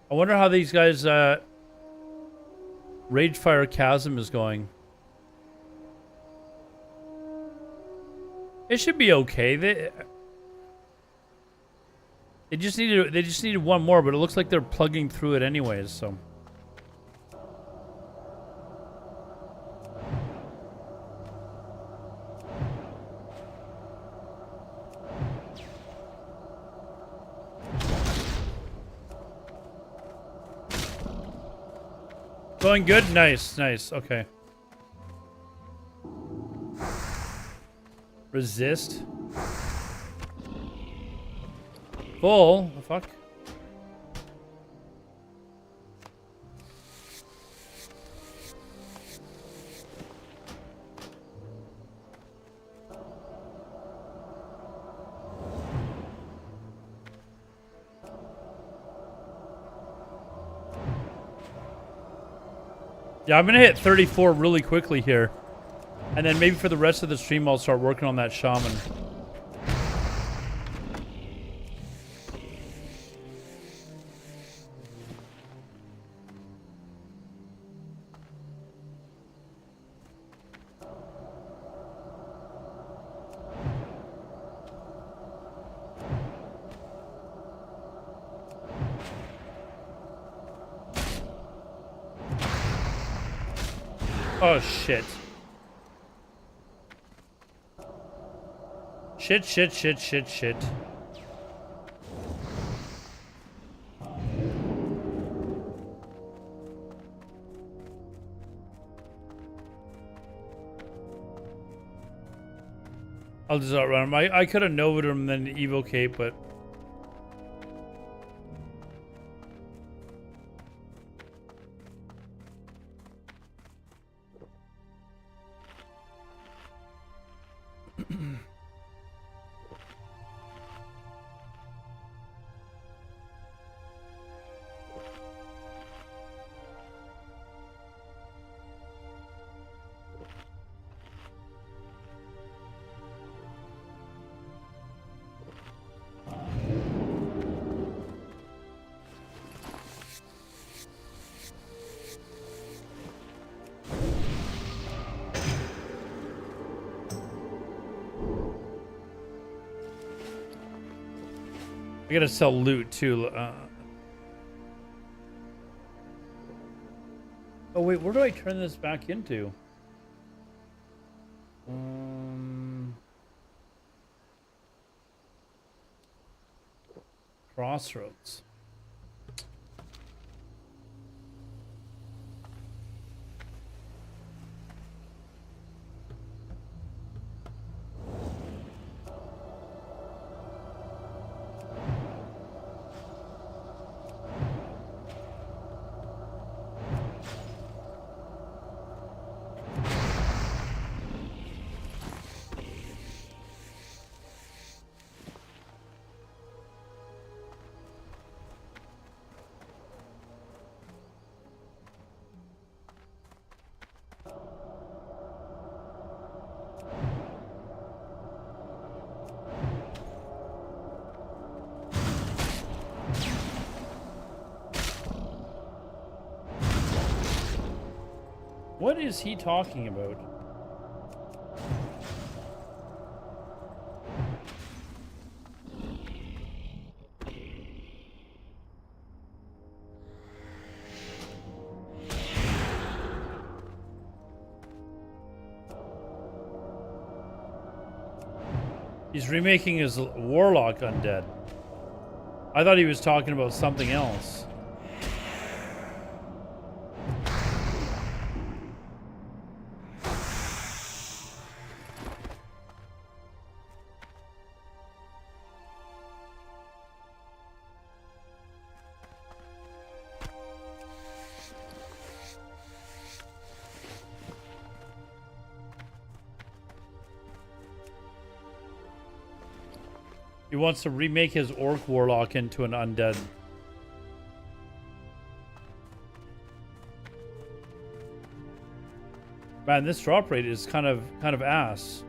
I wonder how these guys, Ragefire Chasm is going. It should be okay. They just needed one more, but it looks like they're plugging through it anyways, so. Going good? Nice, nice, okay. Resist. Full? The fuck? Yeah, I'm gonna hit 34 really quickly here. And then maybe for the rest of the stream, I'll start working on that shaman. Oh, shit. Shit. I'll just outrun him. I could have Nova'd him and then evocate, but... I gotta sell loot too. Oh wait, where do I turn this back into? Crossroads. What is he talking about? He's remaking his warlock undead. I thought he was talking about something else. He wants to remake his orc warlock into an undead. Man, this drop rate is kind of ass.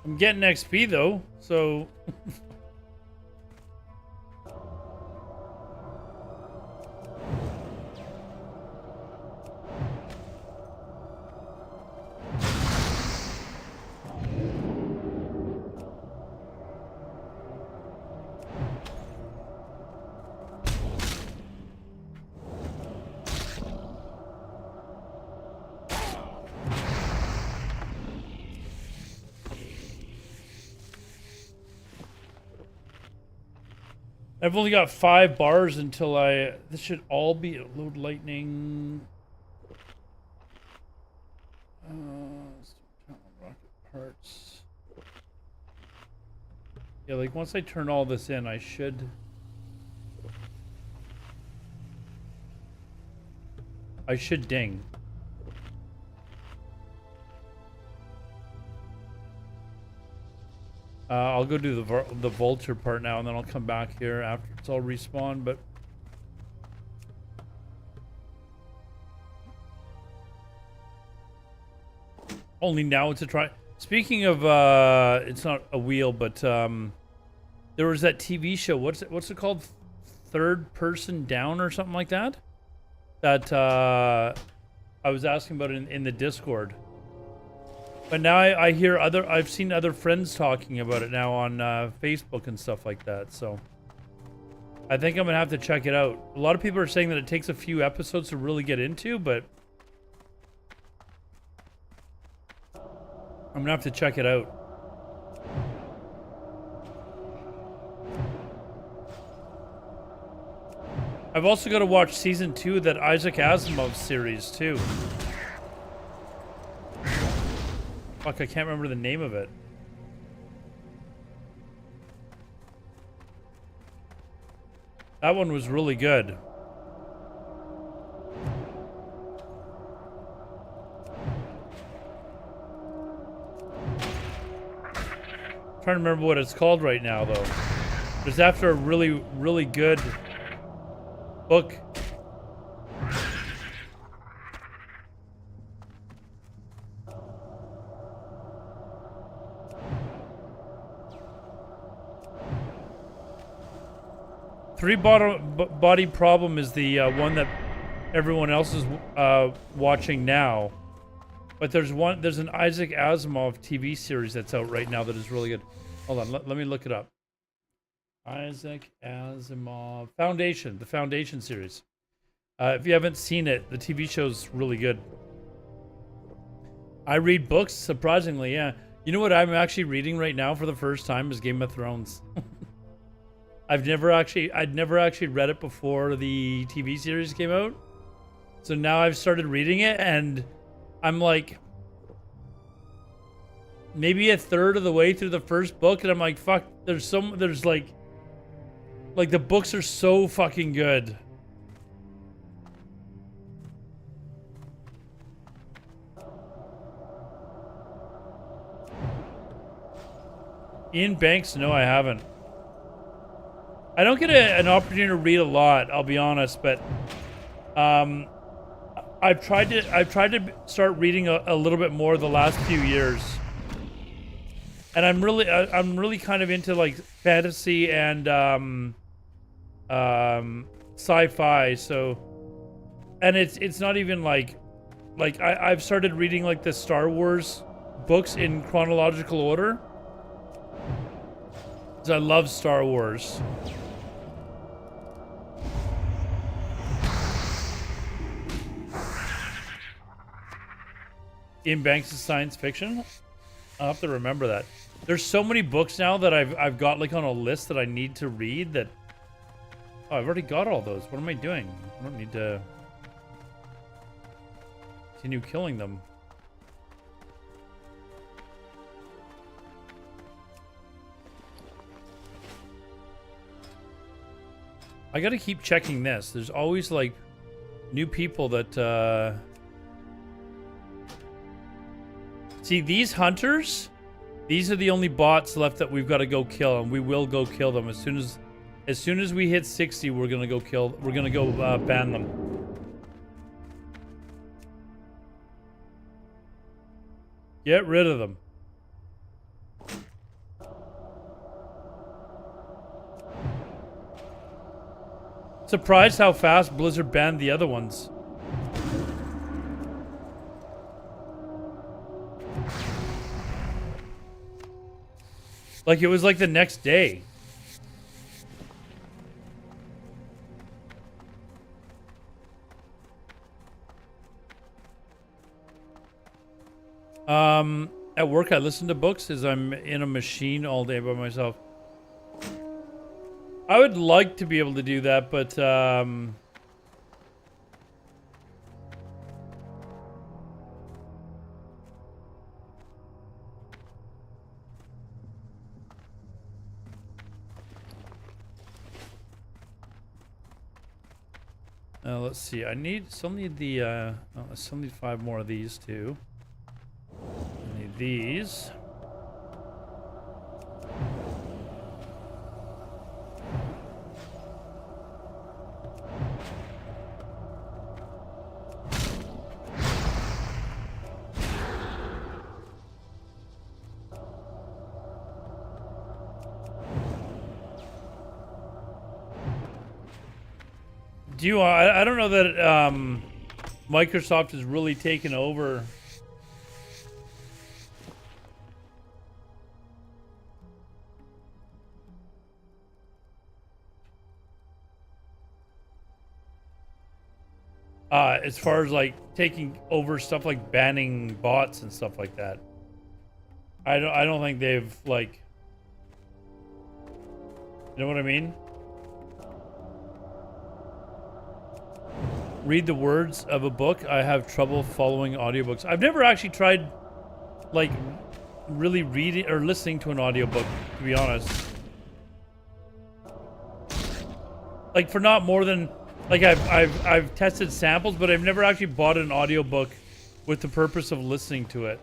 I'm getting XP though, so I've only got 5 bars until this should all be load lightning. Rocket parts. Yeah, like once I turn all this in, I should ding. I'll go do the vulture part now, and then I'll come back here after it's all respawned. But only now it's a try. Speaking of, it's not a wheel, but there was that TV show. What's it called? Third Person Down or something like that. That I was asking about in the Discord. But now I hear I've seen other friends talking about it now on Facebook and stuff like that. So I think I'm gonna have to check it out. A lot of people are saying that it takes a few episodes to really get into, but I'm gonna have to check it out. I've also got to watch season 2 of that Isaac Asimov series too. Fuck, I can't remember the name of it. That one was really good. I'm trying to remember what it's called right now, though. It's after a really, really good book. Body Problem is the one that everyone else is watching now, but there's an Isaac Asimov TV series that's out right now that is really good. Hold on, let me look it up. Isaac Asimov Foundation, the Foundation series. If you haven't seen it, the TV show's really good. I read books, surprisingly, yeah. You know what I'm actually reading right now for the first time is Game of Thrones. I'd never actually read it before the TV series came out. So now I've started reading it, and I'm like maybe a third of the way through the first book, and I'm like, fuck, there's like the books are so fucking good. Ian Banks? No, I haven't. I don't get an opportunity to read a lot, I'll be honest, but I've tried to start reading a little bit more the last few years. And I'm really kind of into like fantasy and sci-fi, so, and it's not even like I've started reading like the Star Wars books in chronological order. 'Cause I love Star Wars. Ian Banks is science fiction? I'll have to remember that. There's so many books now that I've got like on a list that I need to read that... Oh, I've already got all those. What am I doing? I don't need to continue killing them. I gotta keep checking this. There's always like new people that see, these hunters, these are the only bots left that we've got to go kill, and we will go kill them as soon as we hit 60. We're gonna go kill. We're gonna go ban them. Get rid of them. Surprised how fast Blizzard banned the other ones. Like, it was like the next day. At work, I listen to books as I'm in a machine all day by myself. I would like to be able to do that, but let's see. I still need the I still need 5 more of these too. I need these. I don't know that Microsoft has really taken over. As far as like taking over stuff like banning bots and stuff like that. I don't think they've like, you know what I mean? Read the words of a book. I have trouble following audiobooks. I've never actually tried like really reading or listening to an audiobook, to be honest. Like for not more than like I've tested samples, but I've never actually bought an audiobook with the purpose of listening to it.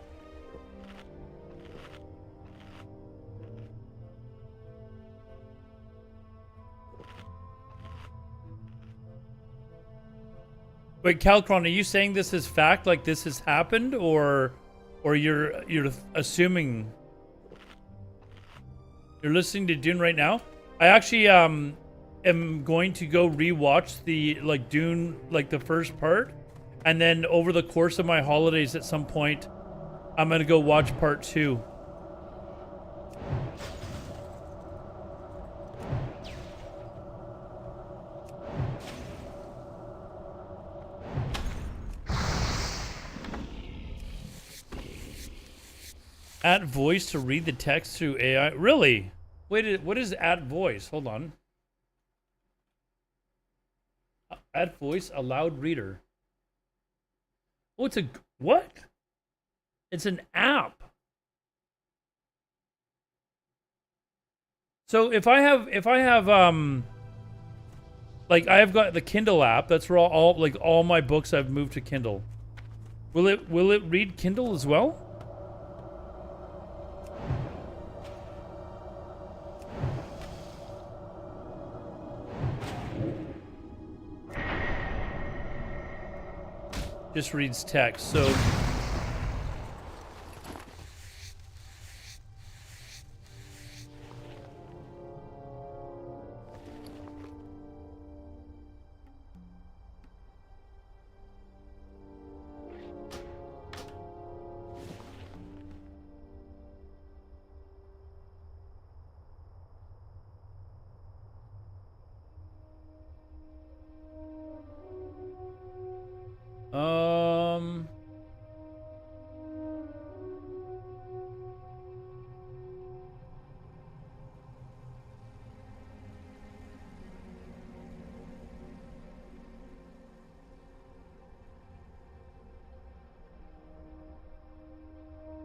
Wait, Calcron, are you saying this is fact, like this has happened, or you're assuming? You're listening to Dune right now? I actually am going to go rewatch the like Dune, like the first part, and then over the course of my holidays at some point, I'm gonna go watch part 2. At voice to read the text through AI. Really? Wait, what is at voice? Hold on. At voice, allowed reader. Oh, it's a what? It's an app. So if I have like I have got the Kindle app, that's where all my books I've moved to Kindle. Will it read Kindle as well? just reads text. So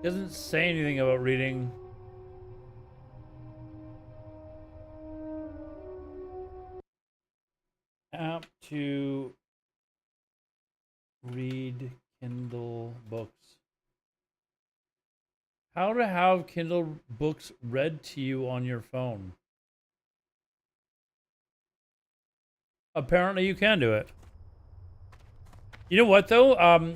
doesn't say anything about reading. App to read Kindle books. How to have Kindle books read to you on your phone. Apparently you can do it. You know what though?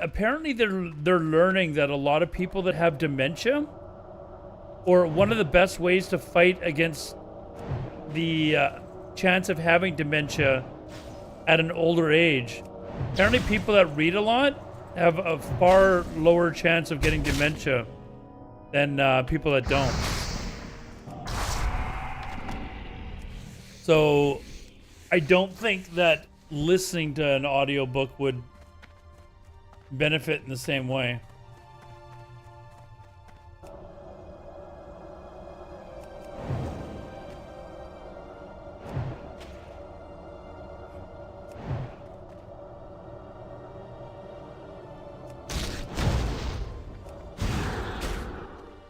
Apparently they're learning that a lot of people that have dementia, or one of the best ways to fight against the chance of having dementia at an older age, apparently people that read a lot have a far lower chance of getting dementia than people that don't. So I don't think that listening to an audiobook would benefit in the same way.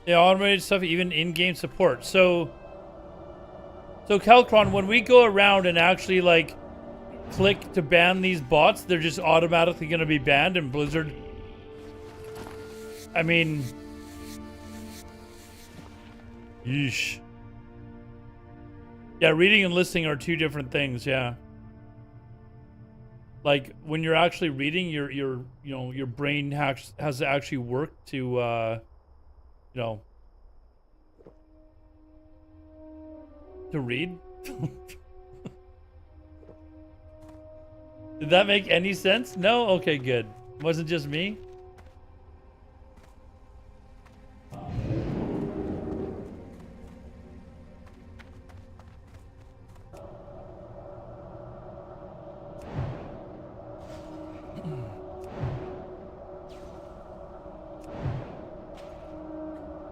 Yeah, automated stuff, even in-game support. So Calcron, when we go around and actually like click to ban these bots, they're just automatically going to be banned in Blizzard. I mean, yeesh. Yeah, reading and listening are two different things. Yeah. Like when you're actually reading, your brain has to actually work to to read. Did that make any sense? No? Okay, good. Wasn't just me?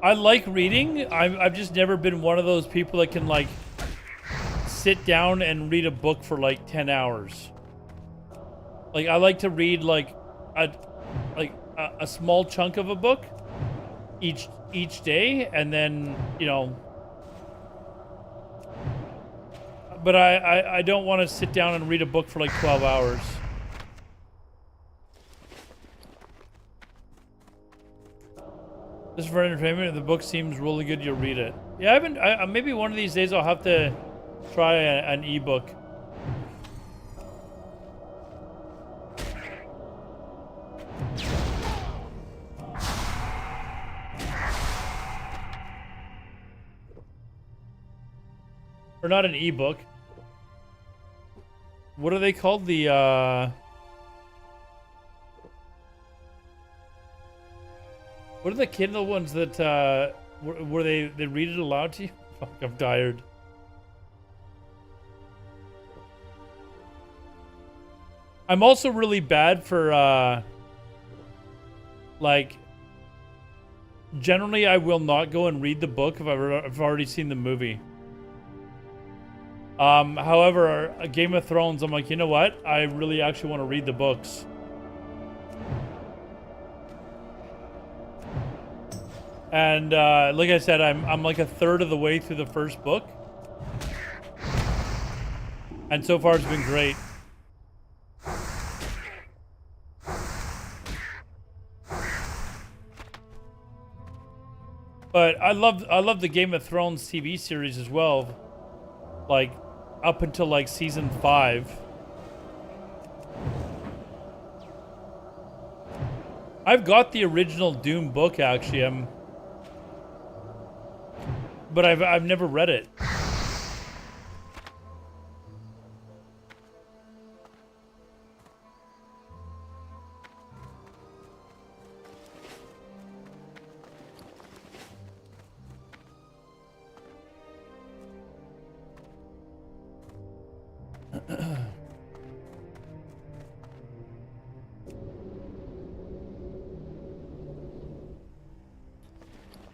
I like reading. I've just never been one of those people that can like sit down and read a book for like 10 hours. Like I like to read like a small chunk of a book each day, and then but I don't want to sit down and read a book for like 12 hours. Just for entertainment, if the book seems really good, you'll read it. Yeah, maybe one of these days I'll have to try an ebook. Or not an ebook. What are they called? The what are the Kindle ones that where they read it aloud to you? Fuck, I'm tired. I'm also really bad for like generally I will not go and read the book if I've already seen the movie. However, a Game of Thrones, I'm like, you know what? I really actually want to read the books. And like I said, I'm like a third of the way through the first book, and so far it's been great. But I love the Game of Thrones TV series as well, like up until like season 5. I've got the original Doom book actually. But I've never read it.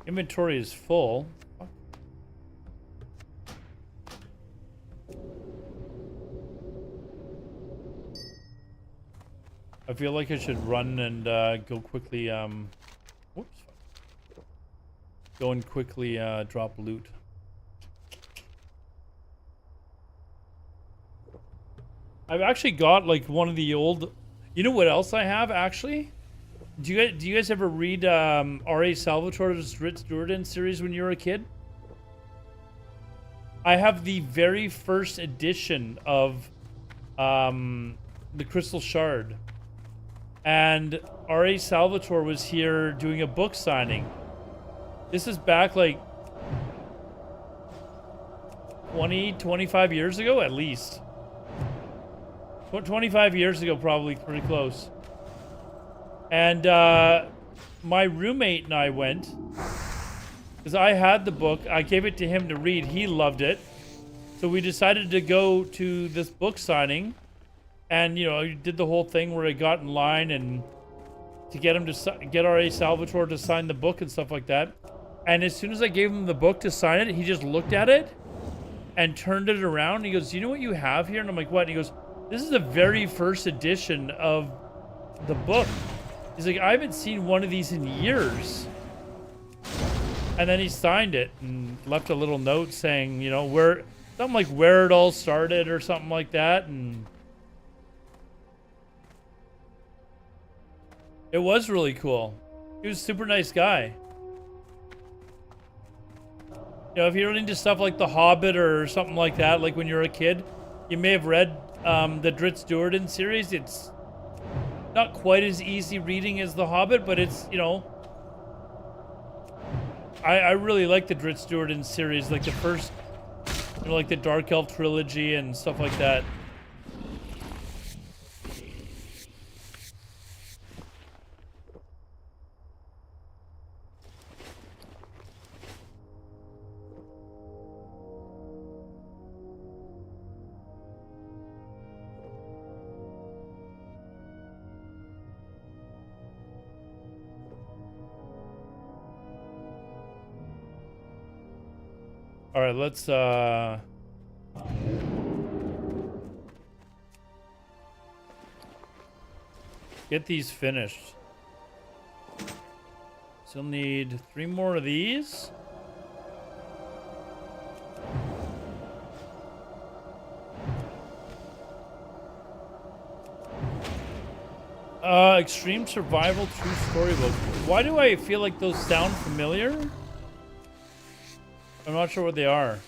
Inventory is full. I feel like I should run and go quickly. Whoops. Go and quickly drop loot. I've actually got like one of the old. You know what else I have actually? Do you guys ever read R.A. Salvatore's Ritz Durden series when you were a kid? I have the very first edition of the Crystal Shard. And R.A. Salvatore was here doing a book signing. This is back like 25 years ago at least. 25 years ago, probably, pretty close. And my roommate and I went, because I had the book. I gave it to him to read. He loved it. So we decided to go to this book signing. And, you know, I did the whole thing where I got in line and to get him to get R.A. Salvatore to sign the book and stuff like that. And as soon as I gave him the book to sign it, he just looked at it and turned it around. And he goes, "You know what you have here?" And I'm like, "What?" And he goes, "This is the very first edition of the book." He's like, "I haven't seen one of these in years." And then he signed it and left a little note saying, you know, something like where it all started or something like that. And it was really cool. He was a super nice guy. You know, if you're into stuff like The Hobbit or something like that, like when you're a kid, you may have read the Dritz Durden series. It's not quite as easy reading as The Hobbit, but it's, you know, I really like the Dritz Durden series, like the first, you know, like the Dark Elf trilogy and stuff like that. All right, let's get these finished. Still need 3 more of these. Extreme Survival True Story book. Why do I feel like those sound familiar? I'm not sure what they are.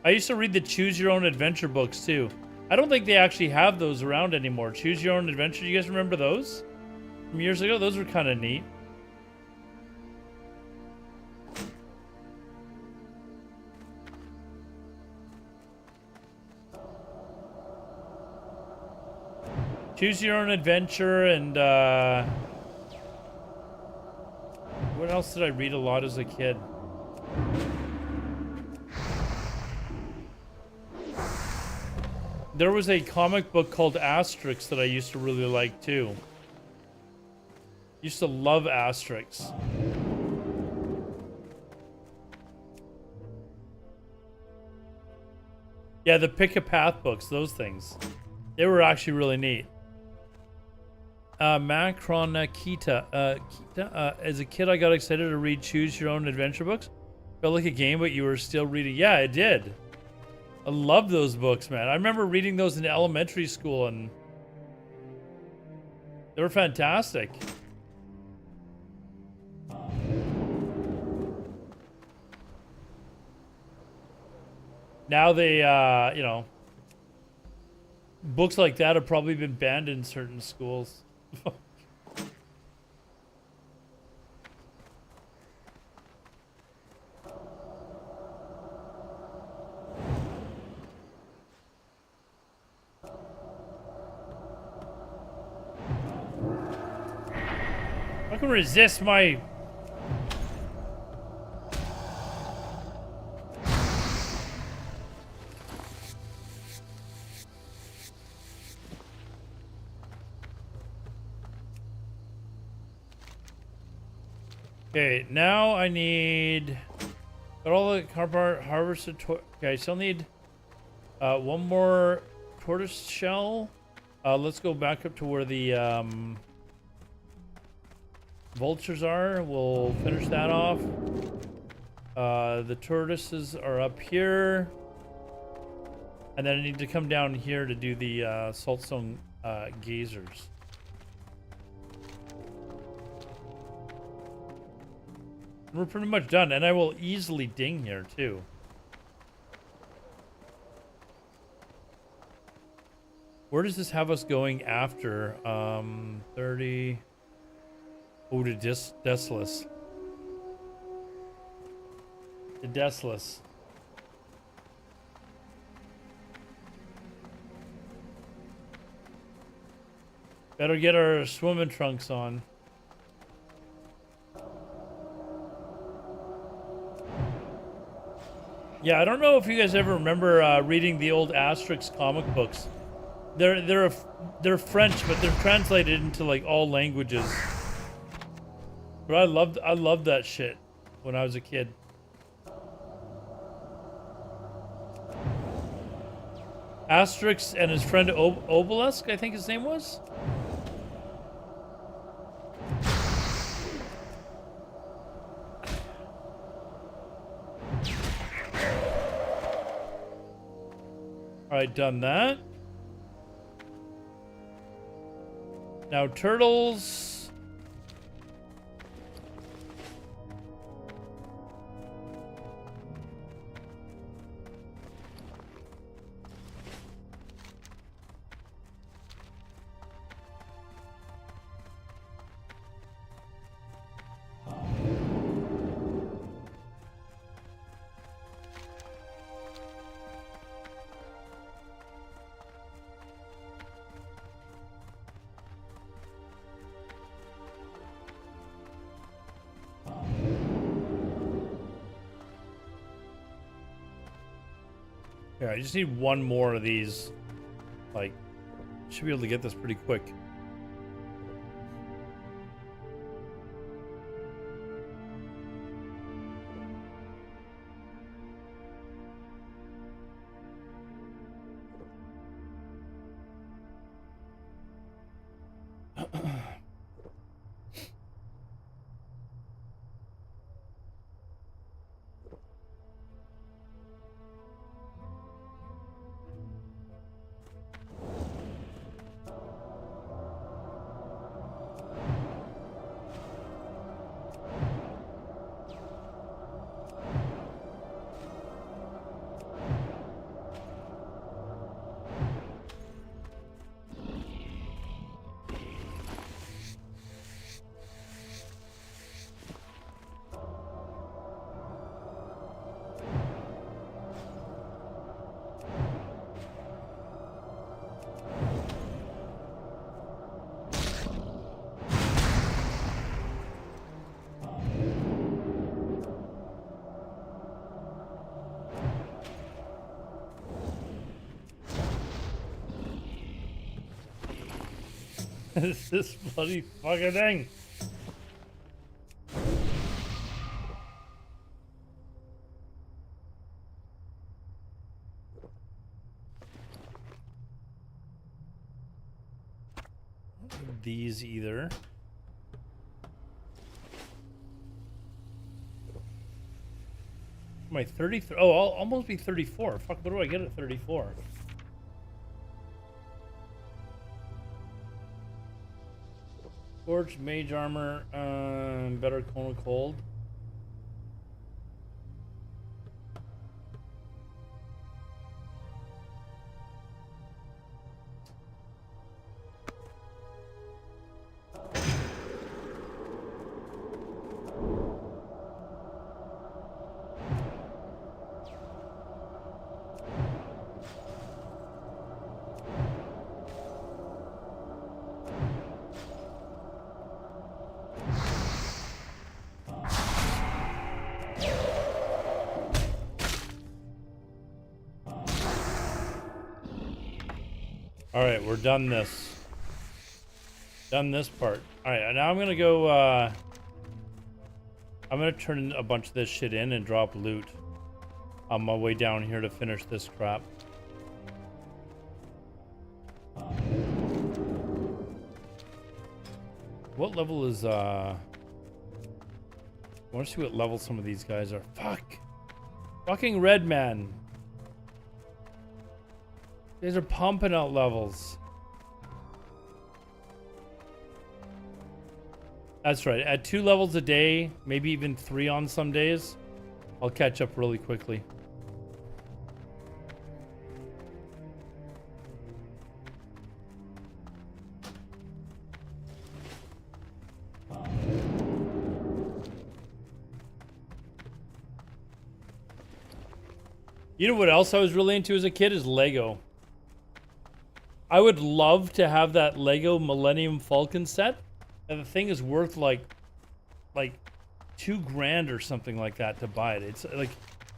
I used to read the Choose Your Own Adventure books too. I don't think they actually have those around anymore. Choose Your Own Adventure. You guys remember those from years ago? Those were kind of neat. Choose Your Own Adventure and what else did I read a lot as a kid? There was a comic book called Asterix that I used to really like too. Used to love Asterix. Yeah, the Pick a Path books, those things. They were actually really neat. Macronakita. As a kid, I got excited to read Choose Your Own Adventure books. Felt like a game, but you were still reading. Yeah, I did. I love those books, man. I remember reading those in elementary school, and they were fantastic. Now they, you know, books like that have probably been banned in certain schools. I can resist my... Okay, now I need... Got all the cardboard harvested... Okay, I still need one more tortoise shell. Let's go back up to where the vultures are. We'll finish that off. The tortoises are up here. And then I need to come down here to do the saltstone gazers. We're pretty much done, and I will easily ding here too. Where does this have us going after 30? Oh, to Desolus. The Desolus. Better get our swimming trunks on. Yeah, I don't know if you guys ever remember reading the old Asterix comic books. They're French, but they're translated into like all languages. But I loved that shit when I was a kid. Asterix and his friend Obelisk, I think his name was. Alright, done that. Now turtles. Yeah, I just need one more of these. Like, should be able to get this pretty quick. This bloody fucking thing. These either. Am I 33? Oh, I'll almost be 34. Fuck, what do I get at 34? Scorch, mage armor, better cone of cold. All right, we're done this. Done this part. All right, now I'm gonna go. I'm gonna turn a bunch of this shit in and drop loot on my way down here to finish this crap. What level is I want to see what level some of these guys are. Fuck. Fucking red man. These are pumping out levels. That's right. At 2 levels a day, maybe even 3 on some days, I'll catch up really quickly. You know what else I was really into as a kid is Lego. I would love to have that Lego Millennium Falcon set. And the thing is worth like $2,000 or something like that to buy it. It's like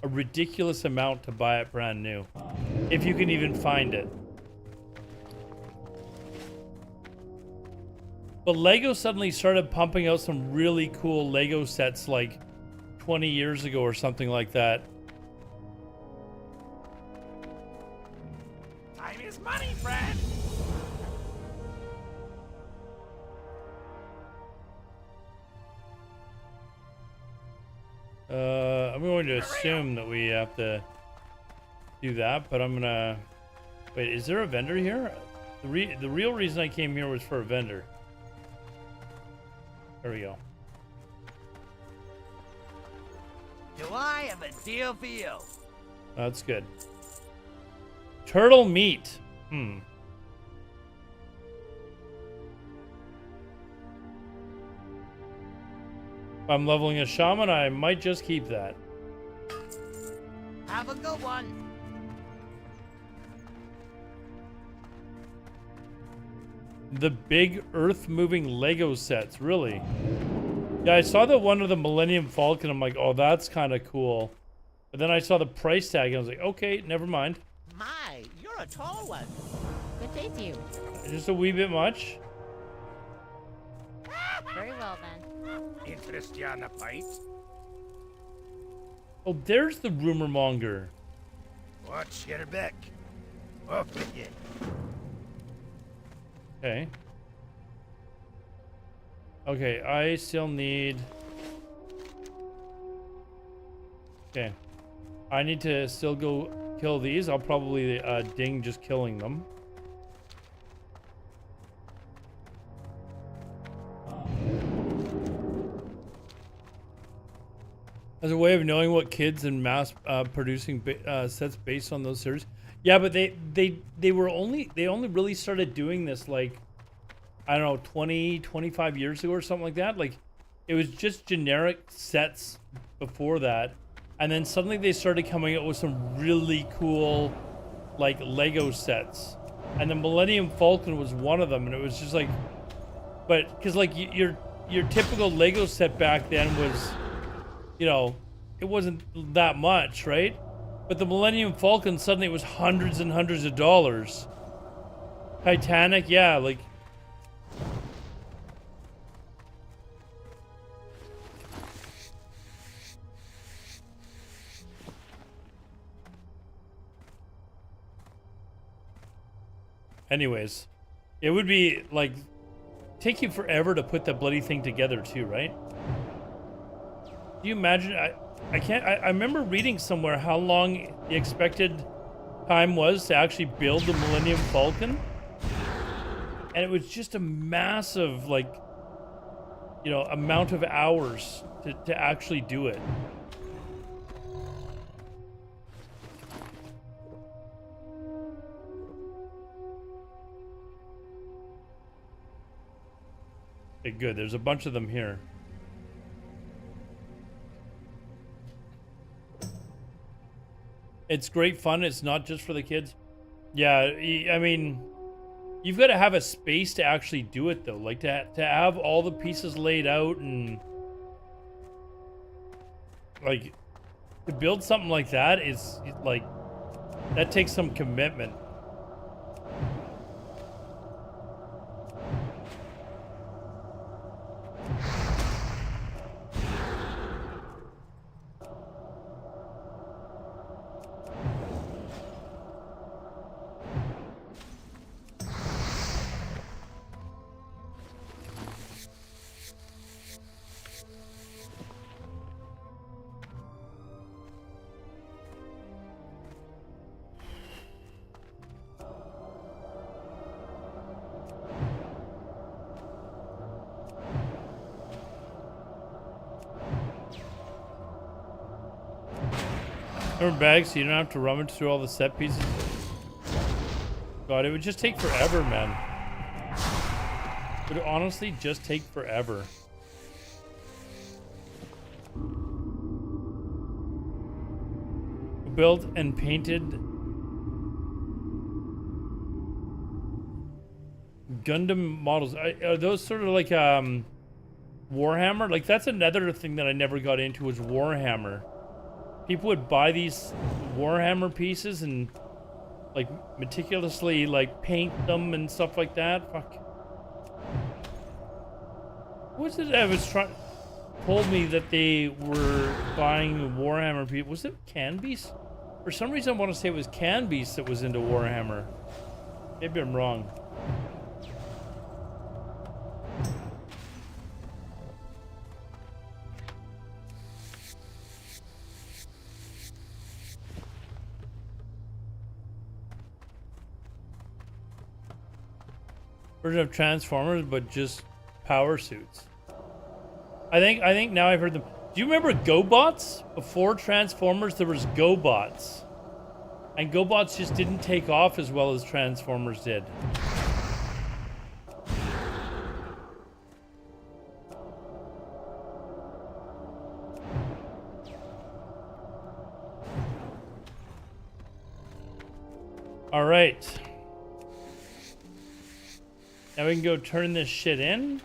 a ridiculous amount to buy it brand new. If you can even find it. But Lego suddenly started pumping out some really cool Lego sets like 20 years ago or something like that. Time is money, friend. I'm going to assume that we have to do that, but I'm gonna... Wait, is there a vendor here? The real reason I came here was for a vendor. There we go. Do I have a deal for you? That's good. Turtle meat. If I'm leveling a shaman, I might just keep that. Have a good one. The big earth-moving Lego sets, really. Yeah, I saw the one of the Millennium Falcon. I'm like, oh, that's kind of cool. But then I saw the price tag, and I was like, okay, never mind. My, you're a tall one. Good day to you. Just a wee bit much. Very well then. Interest you on a pint? Oh, there's the rumor monger. Watch your back. Off with you. Okay. Okay, I still need... Okay. I need to still go kill these. I'll probably ding just killing them. As a way of knowing what kids and mass producing sets based on those series. Yeah, but they only really started doing this like, I don't know, 20, 25 years ago or something like that. Like, it was just generic sets before that. And then suddenly they started coming out with some really cool, like, Lego sets. And the Millennium Falcon was one of them. And it was just like, but, because like, your typical Lego set back then was, you know, it wasn't that much, right? But the Millennium Falcon, suddenly it was hundreds and hundreds of dollars. Titanic, yeah, like... Anyways, it would be, like, take you forever to put that bloody thing together too, right? Do you imagine... I remember reading somewhere how long the expected time was to actually build the Millennium Falcon. And it was just a massive, like, you know, amount of hours to actually do it. Okay, good. There's a bunch of them here. It's great fun. It's not just for the kids. Yeah, I mean, you've got to have a space to actually do it, though. Like, to have all the pieces laid out and... Like, to build something like that is, like... That takes some commitment. Remember bags so you don't have to rummage through all the set pieces? God, it would just take forever, man. It would honestly just take forever. Built and painted Gundam models. Are those sort of like Warhammer? Like that's another thing that I never got into was Warhammer. People would buy these Warhammer pieces and like meticulously like paint them and stuff like that. Fuck. What was it I was trying? Told me that they were buying Warhammer people. Was it Canbeast? For some reason I want to say it was Canbeast that was into Warhammer. Maybe I'm wrong. Version of Transformers, but just power suits. I think now I've heard them. Do you remember GoBots? Before Transformers, there was GoBots, and GoBots just didn't take off as well as Transformers did. All right. Now we can go turn this shit in.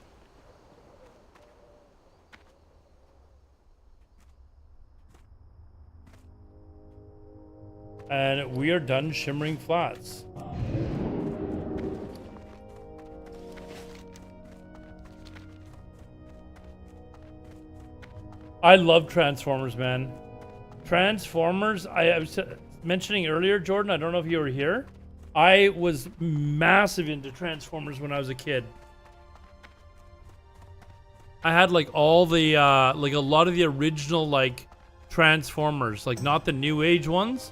And we are done shimmering flats. I love Transformers, man. Transformers, I was mentioning earlier, Jordan, I don't know if you were here. I was massive into Transformers when I was a kid. I had like all the, like a lot of the original like Transformers, like not the new age ones,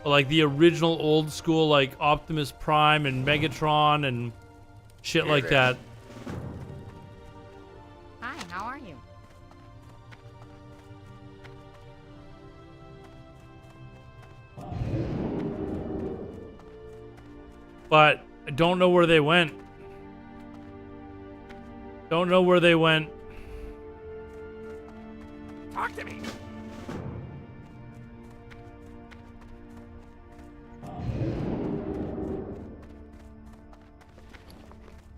but like the original old school like Optimus Prime and Megatron and shit like that. Hi, how are you? But I don't know where they went. Don't know where they went. Talk to me.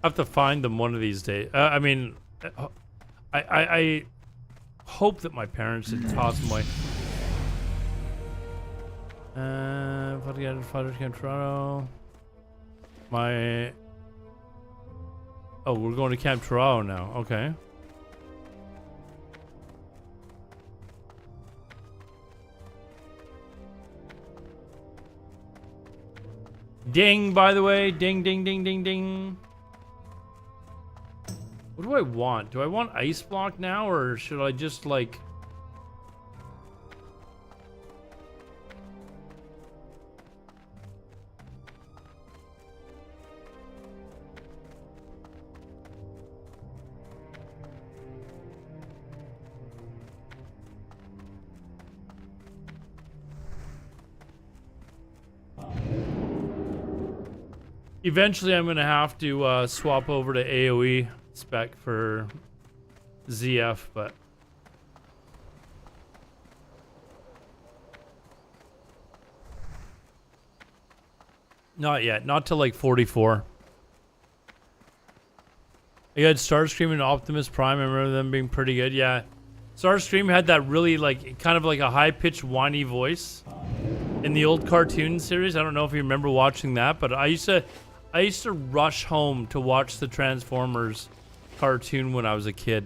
I have to find them one of these days. I mean, I hope that my parents didn't toss them away. Father Camp Toronto. Oh, we're going to Camp Toronto now. Okay. Ding, by the way. Ding, ding, ding, ding, ding. What do I want? Do I want ice block now, or should I just like... Eventually, I'm going to have to swap over to AoE spec for ZF, but... Not yet. Not till like 44. You had Starscream and Optimus Prime. I remember them being pretty good. Yeah. Starscream had that really like, kind of like a high-pitched whiny voice in the old cartoon series. I don't know if you remember watching that, but I used to rush home to watch the Transformers cartoon when I was a kid.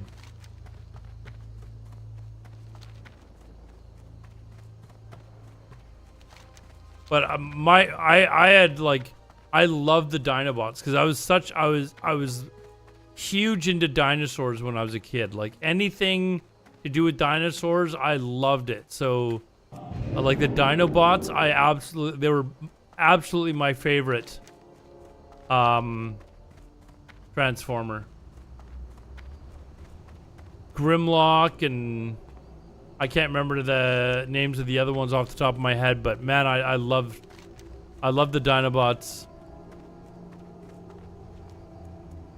But I had like, I loved the Dinobots because I was huge into dinosaurs when I was a kid. Like anything to do with dinosaurs, I loved it. So like the Dinobots, they were absolutely my favorite Transformer. Grimlock, and I can't remember the names of the other ones off the top of my head, but man, I love the Dinobots.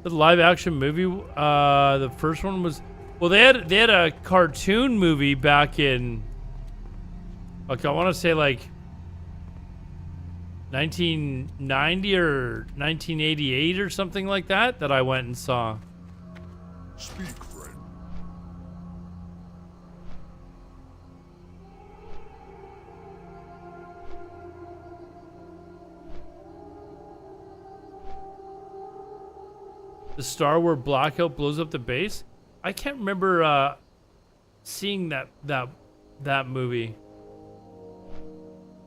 The live action movie, the first one was, well, they had a cartoon movie back in, like, I want to say like 1990 or 1988 or something like that I went and saw. Speak, friend. The star where Blackout blows up the base? I can't remember seeing that movie.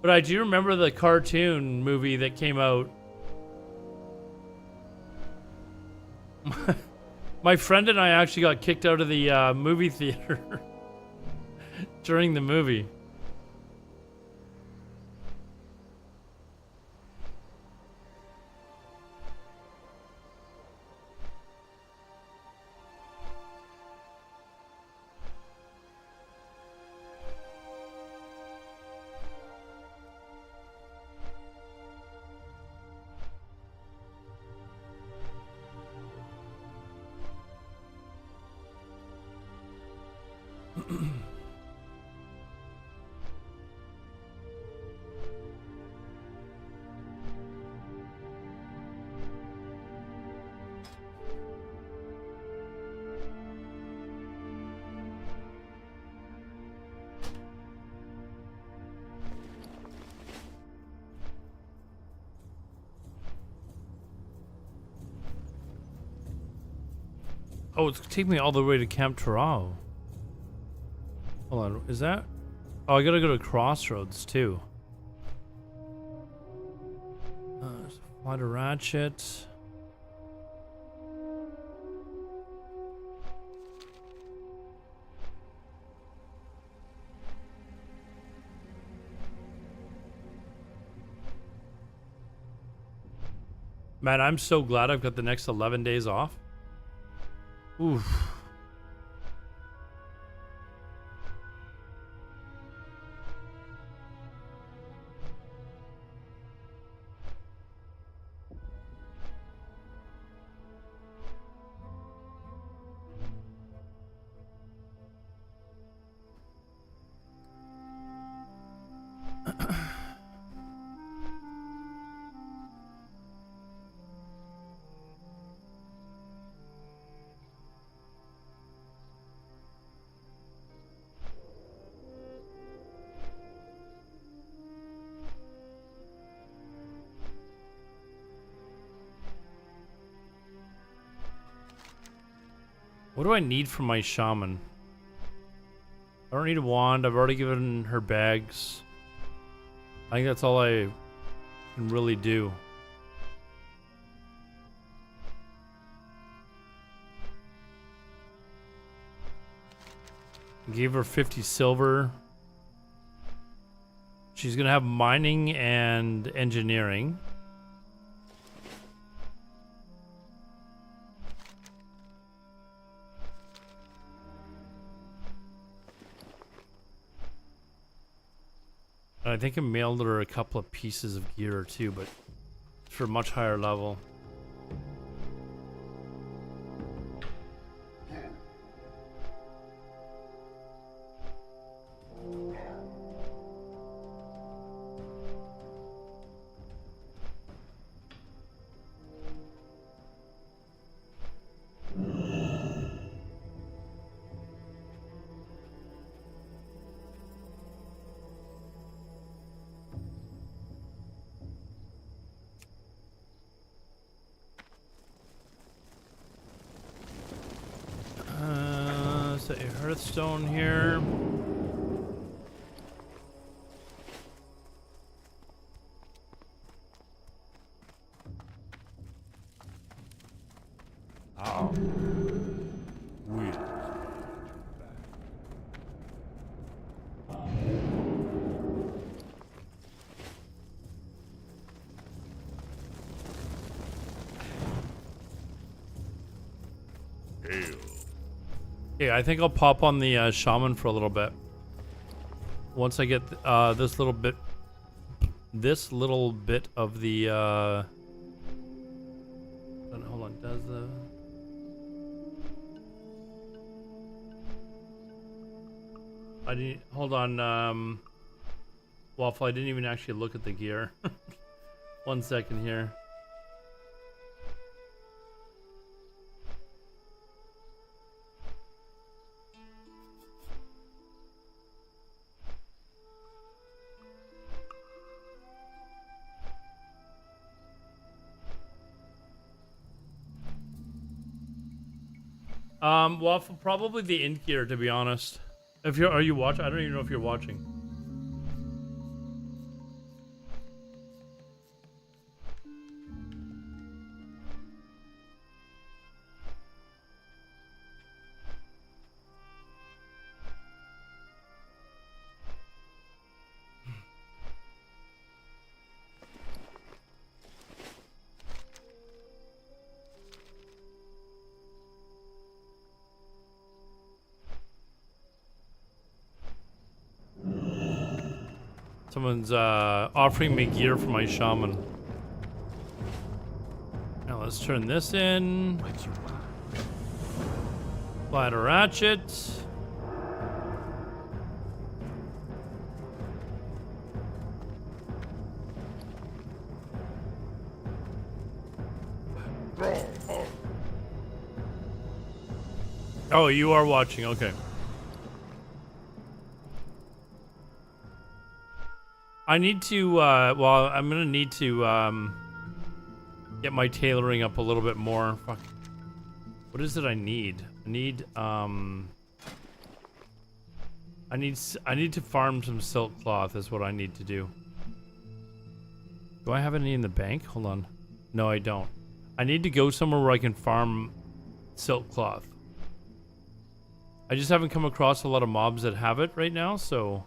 But I do remember the cartoon movie that came out. My friend and I actually got kicked out of the movie theater during the movie. Oh, it's taking me all the way to Camp Tarao. Hold on, is that? Oh, I gotta go to Crossroads too. Fly to Ratchet. Man, I'm so glad I've got the next 11 days off. Oof. What do I need from my shaman? I don't need a wand. I've already given her bags. I think that's all I can really do. Gave her 50 silver. She's gonna have mining and engineering. I think I mailed her a couple of pieces of gear too, but for a much higher level. Set your hearthstone here. How? Will. Hail. Yeah, I think I'll pop on the shaman for a little bit. once I get this little bit of the hold on, does the I didn't hold on Waffle, I didn't even actually look at the gear. 1 second here. Waffle, probably the int gear, to be honest. Are you watching? I don't even know if you're watching. Someone's offering me gear for my shaman. Now let's turn this in. Ladder ratchet. Oh, you are watching, okay. I need to, well, I'm gonna need to, get my tailoring up a little bit more. Fuck. What is it I need? I need to farm some silk cloth is what I need to do. Do I have any in the bank? Hold on. No, I don't. I need to go somewhere where I can farm silk cloth. I just haven't come across a lot of mobs that have it right now, so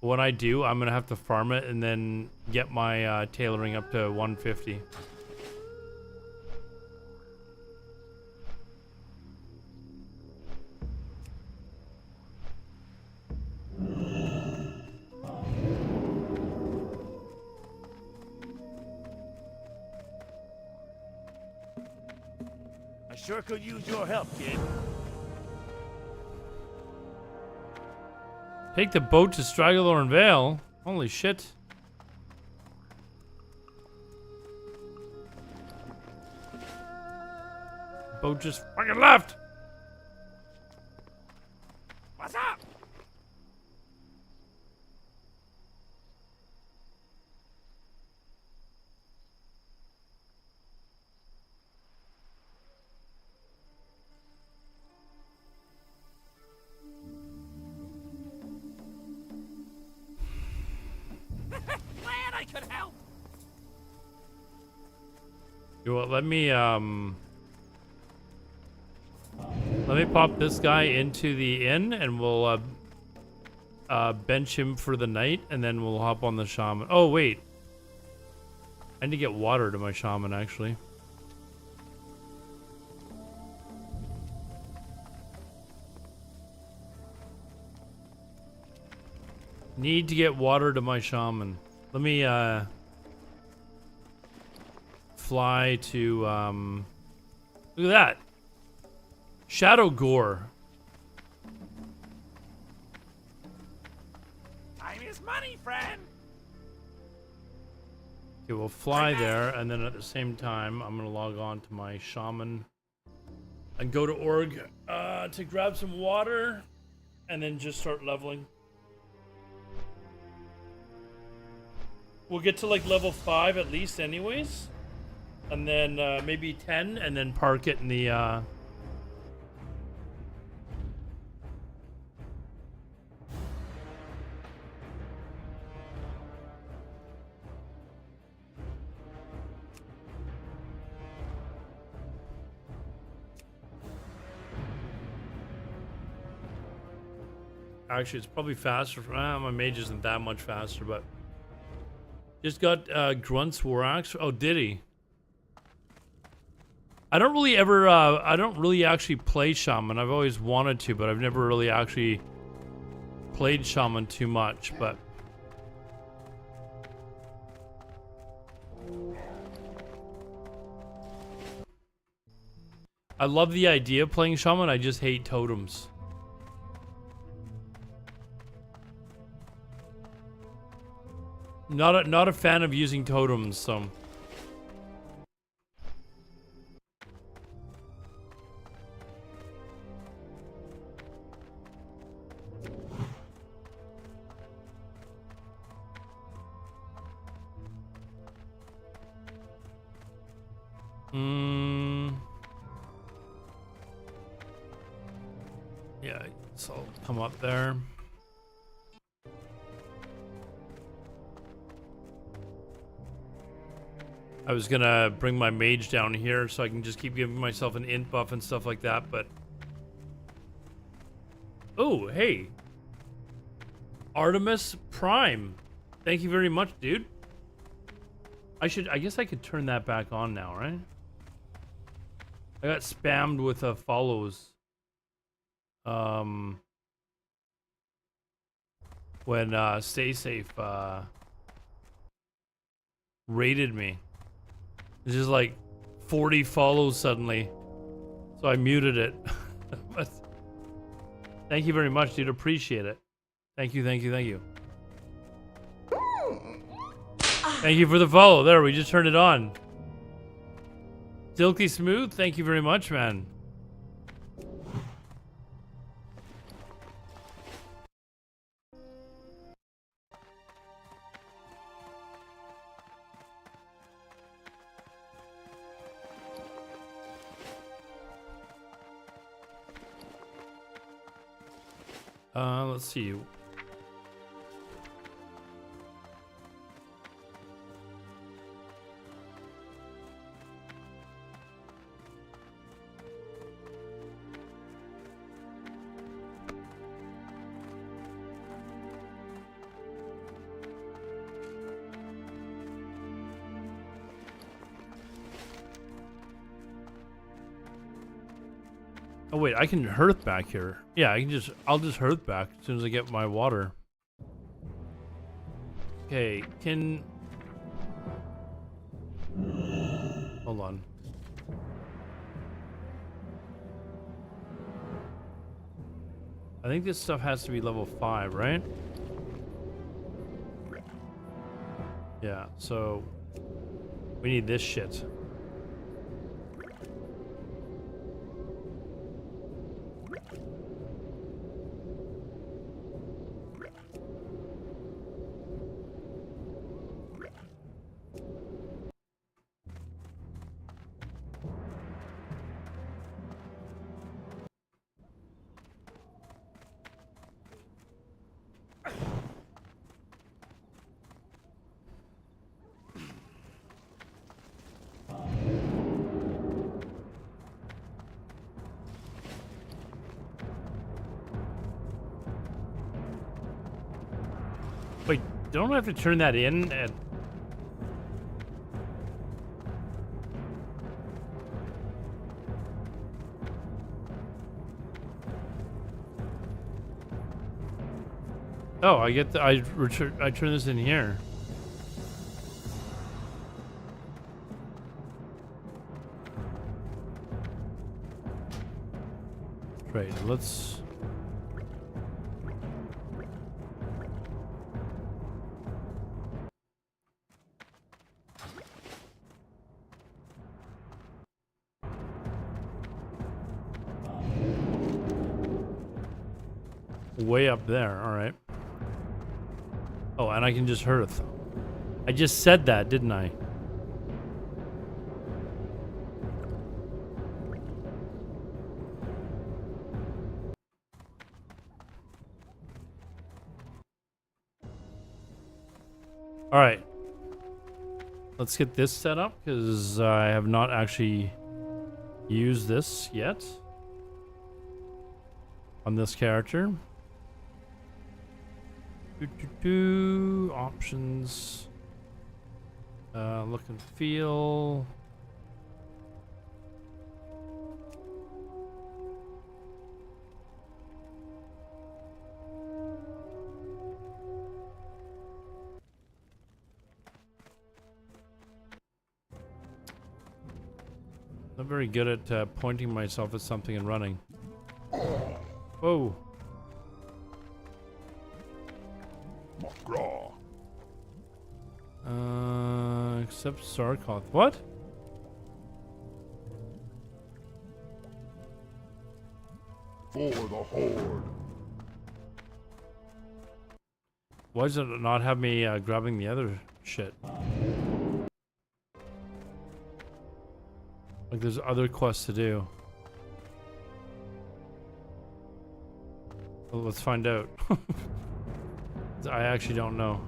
when I do, I'm gonna have to farm it and then get my tailoring up to 150. I sure could use your help, kid. Take the boat to Stragglethorn Vale. Holy shit. Boat just fucking left. What's up? Glad I could help. You know what, let me pop this guy into the inn and we'll bench him for the night and then we'll hop on the shaman. Oh wait. I need to get water to my shaman actually. Need to get water to my shaman. Let me fly to look at that. Shadow Gore. Time is money, friend. Okay, we'll fly there and then at the same time I'm gonna log on to my shaman and go to org to grab some water and then just start leveling. We'll get to like level 5 at least anyways. And then maybe 10 and then park it in the actually it's probably faster for my mage isn't that much faster, but just got Grunt's War Axe. Oh, did he? I don't really actually play Shaman. I've always wanted to, but I've never really actually played Shaman too much, but I love the idea of playing Shaman. I just hate totems. Not a fan of using totems, so. Yeah, so I'll come up there. I was gonna bring my mage down here so I can just keep giving myself an int buff and stuff like that, but... Oh, hey! Artemis Prime! Thank you very much, dude. I guess I could turn that back on now, right? I got spammed with follows. When Stay Safe raided me. It's just like 40 follows suddenly. So I muted it. But thank you very much, dude. Appreciate it. Thank you, thank you, thank you. Thank you for the follow. There, we just turned it on. Silky Smooth, thank you very much, man. Let's see. Oh wait, I can hearth back here. Yeah, I'll just hearth back as soon as I get my water. Okay, hold on. I think this stuff has to be level 5, right? Yeah, so we need this shit. Wait, don't I have to turn that in? Oh, I get the I turn this in here. Right, let's way up there, alright. Oh, and I can just hearth. I just said that, didn't I? Alright. Let's get this set up, because I have not actually used this yet on this character. Options. Look and feel. Not very good at pointing myself at something and running. Whoa. Magra. Except Sarkoth. What? For the Horde. Why does it not have me grabbing the other shit? Like there's other quests to do. Well, let's find out. I actually don't know.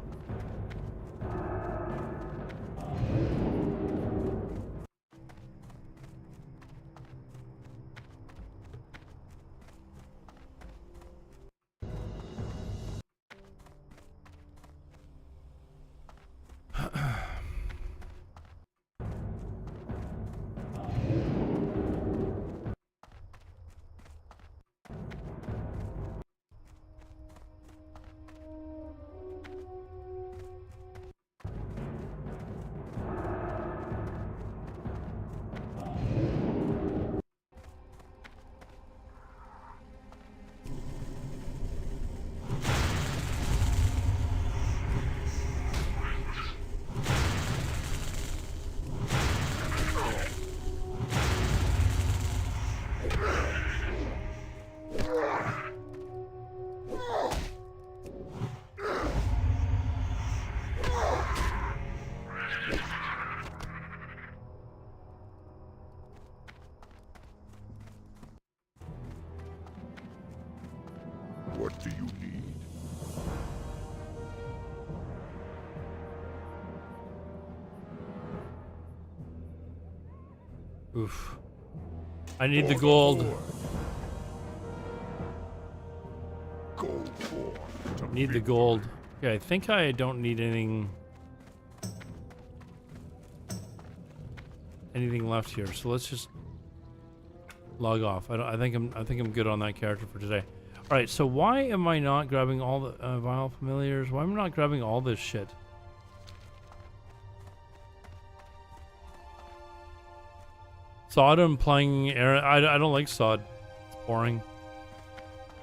What do you need? Oof. I need the gold. Go forth to Need the victory. gold. Okay, I think I don't need anything left here. So let's just log off. I think I'm good on that character for today. All right. So why am I not grabbing all the vile familiars? Why am I not grabbing all this shit? Sod, I'm playing Era. I don't like Sod. It's boring.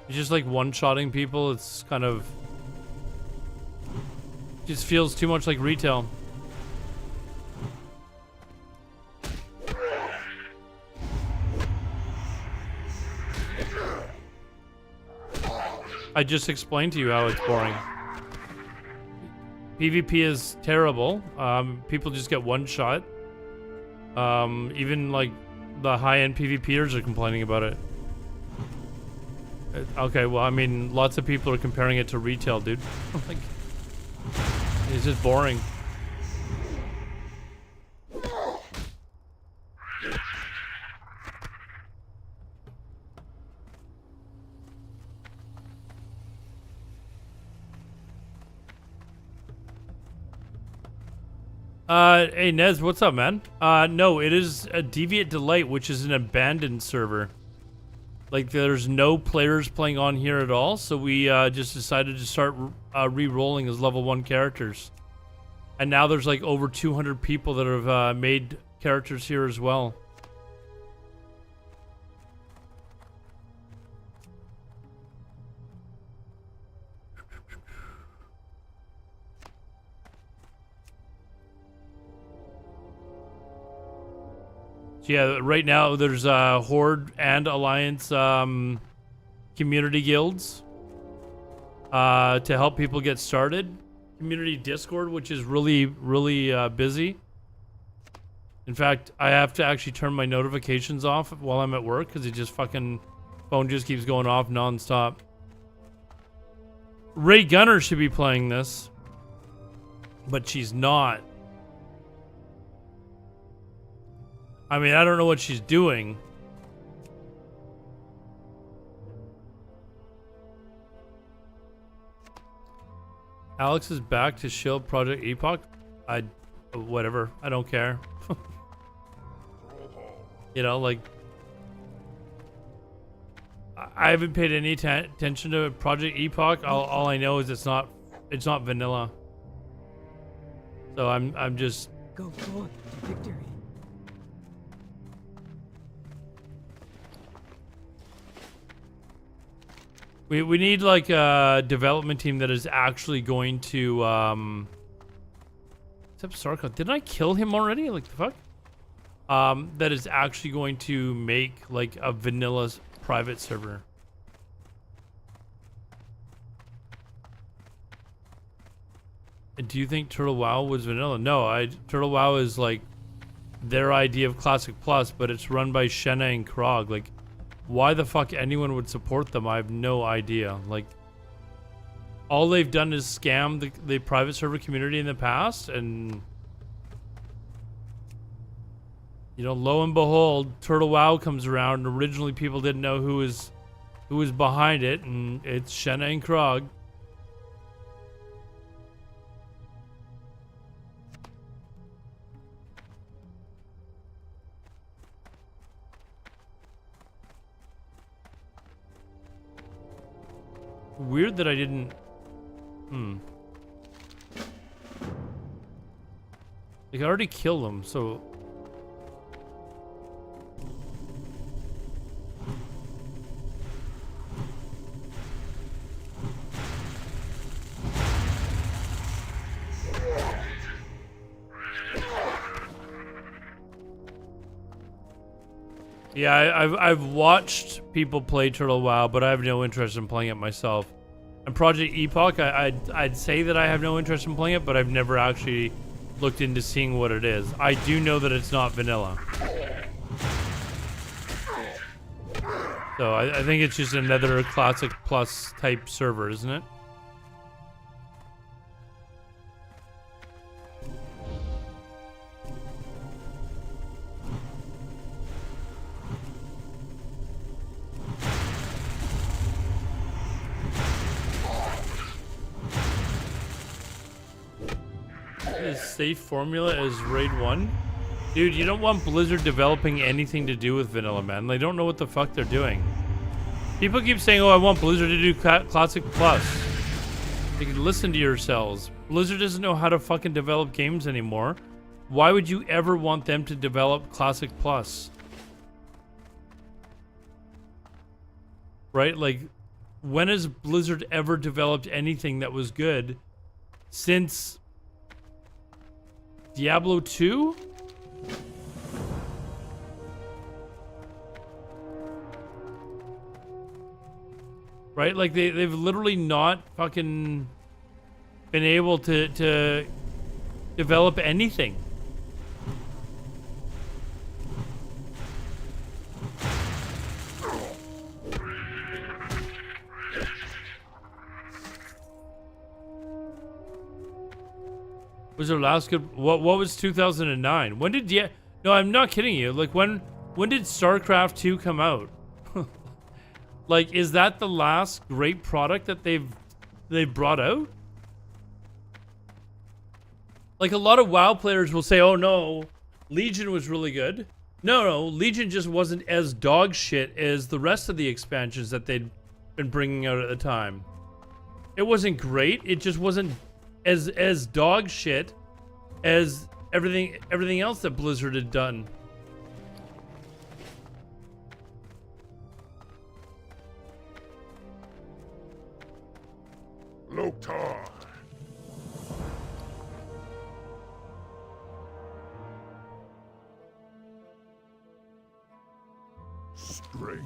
It's just like one-shotting people. It's kind of just feels too much like retail. I just explained to you how it's boring. PvP is terrible. People just get one shot. Even like the high-end PvPers are complaining about it. Okay, well, I mean, lots of people are comparing it to retail, dude. Like, it's just boring. Hey Nez, what's up, man? No, it is a Deviate Delight, which is an abandoned server. Like, there's no players playing on here at all, so we just decided to start re-rolling as level 1 characters. And now there's like over 200 people that have made characters here as well. Yeah, right now there's Horde and Alliance community guilds to help people get started. Community Discord, which is really busy. In fact, I have to actually turn my notifications off while I'm at work because it just fucking phone just keeps going off nonstop. Ray Gunner should be playing this, but she's not. I mean, I don't know what she's doing. Alex is back to shield Project Epoch. Whatever. I don't care. You know, like, I haven't paid any attention to Project Epoch. All I know is it's not vanilla. So I'm just Go forth to victory. We need like a development team that is actually going to except Sarko. Didn't I kill him already? Like the fuck? That is actually going to make like a vanilla private server. And do you think Turtle WoW was vanilla? No, Turtle WoW is like their idea of Classic Plus, but it's run by Shenna and Krog. Like, why the fuck anyone would support them, I have no idea. Like, all they've done is scam the private server community in the past, and you know, lo and behold, Turtle WoW comes around, and originally people didn't know who was behind it, and it's Shenna and Krog. Weird that I didn't. Like, I already killed them, so. Yeah, I've watched people play Turtle WoW, but I have no interest in playing it myself. And Project Epoch, I'd say that I have no interest in playing it, but I've never actually looked into seeing what it is. I do know that it's not vanilla. So I think it's just another Classic Plus type server, isn't it? Is safe formula is raid 1? Dude, you don't want Blizzard developing anything to do with vanilla, man. They don't know what the fuck they're doing. People keep saying, oh, I want Blizzard to do Classic Plus. You can listen to yourselves. Blizzard doesn't know how to fucking develop games anymore. Why would you ever want them to develop Classic Plus? Right? Like, when has Blizzard ever developed anything that was good since Diablo 2? Right? Like, they've literally not fucking been able to develop anything. Was their last good? What was 2009? When did No, I'm not kidding you. Like, when did StarCraft 2 come out? Like, is that the last great product that they've brought out? Like, a lot of WoW players will say, "Oh no, Legion was really good." No, Legion just wasn't as dog shit as the rest of the expansions that they'd been bringing out at the time. It wasn't great. It just wasn't as dog shit as everything else that Blizzard had done. Loktar. Strength.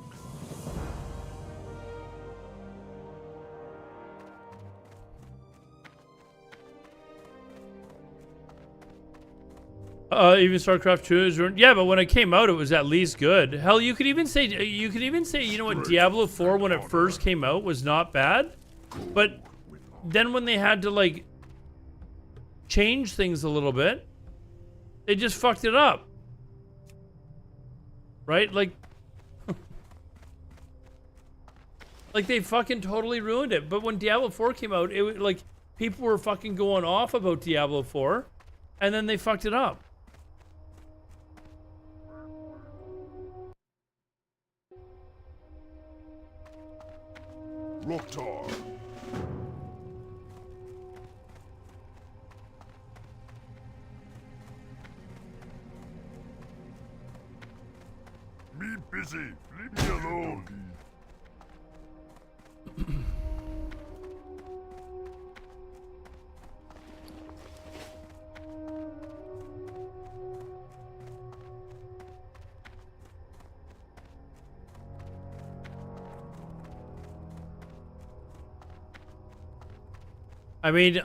Even StarCraft 2 is ruined. Yeah, but when it came out, it was at least good. Hell, you could even say, you know what, Diablo 4 when it first came out was not bad, but then when they had to like change things a little bit, they just fucked it up. Right? Like, like they fucking totally ruined it. But when Diablo 4 came out, it was like people were fucking going off about Diablo 4, and then they fucked it up. Loktar. Me busy. Leave me alone. I mean,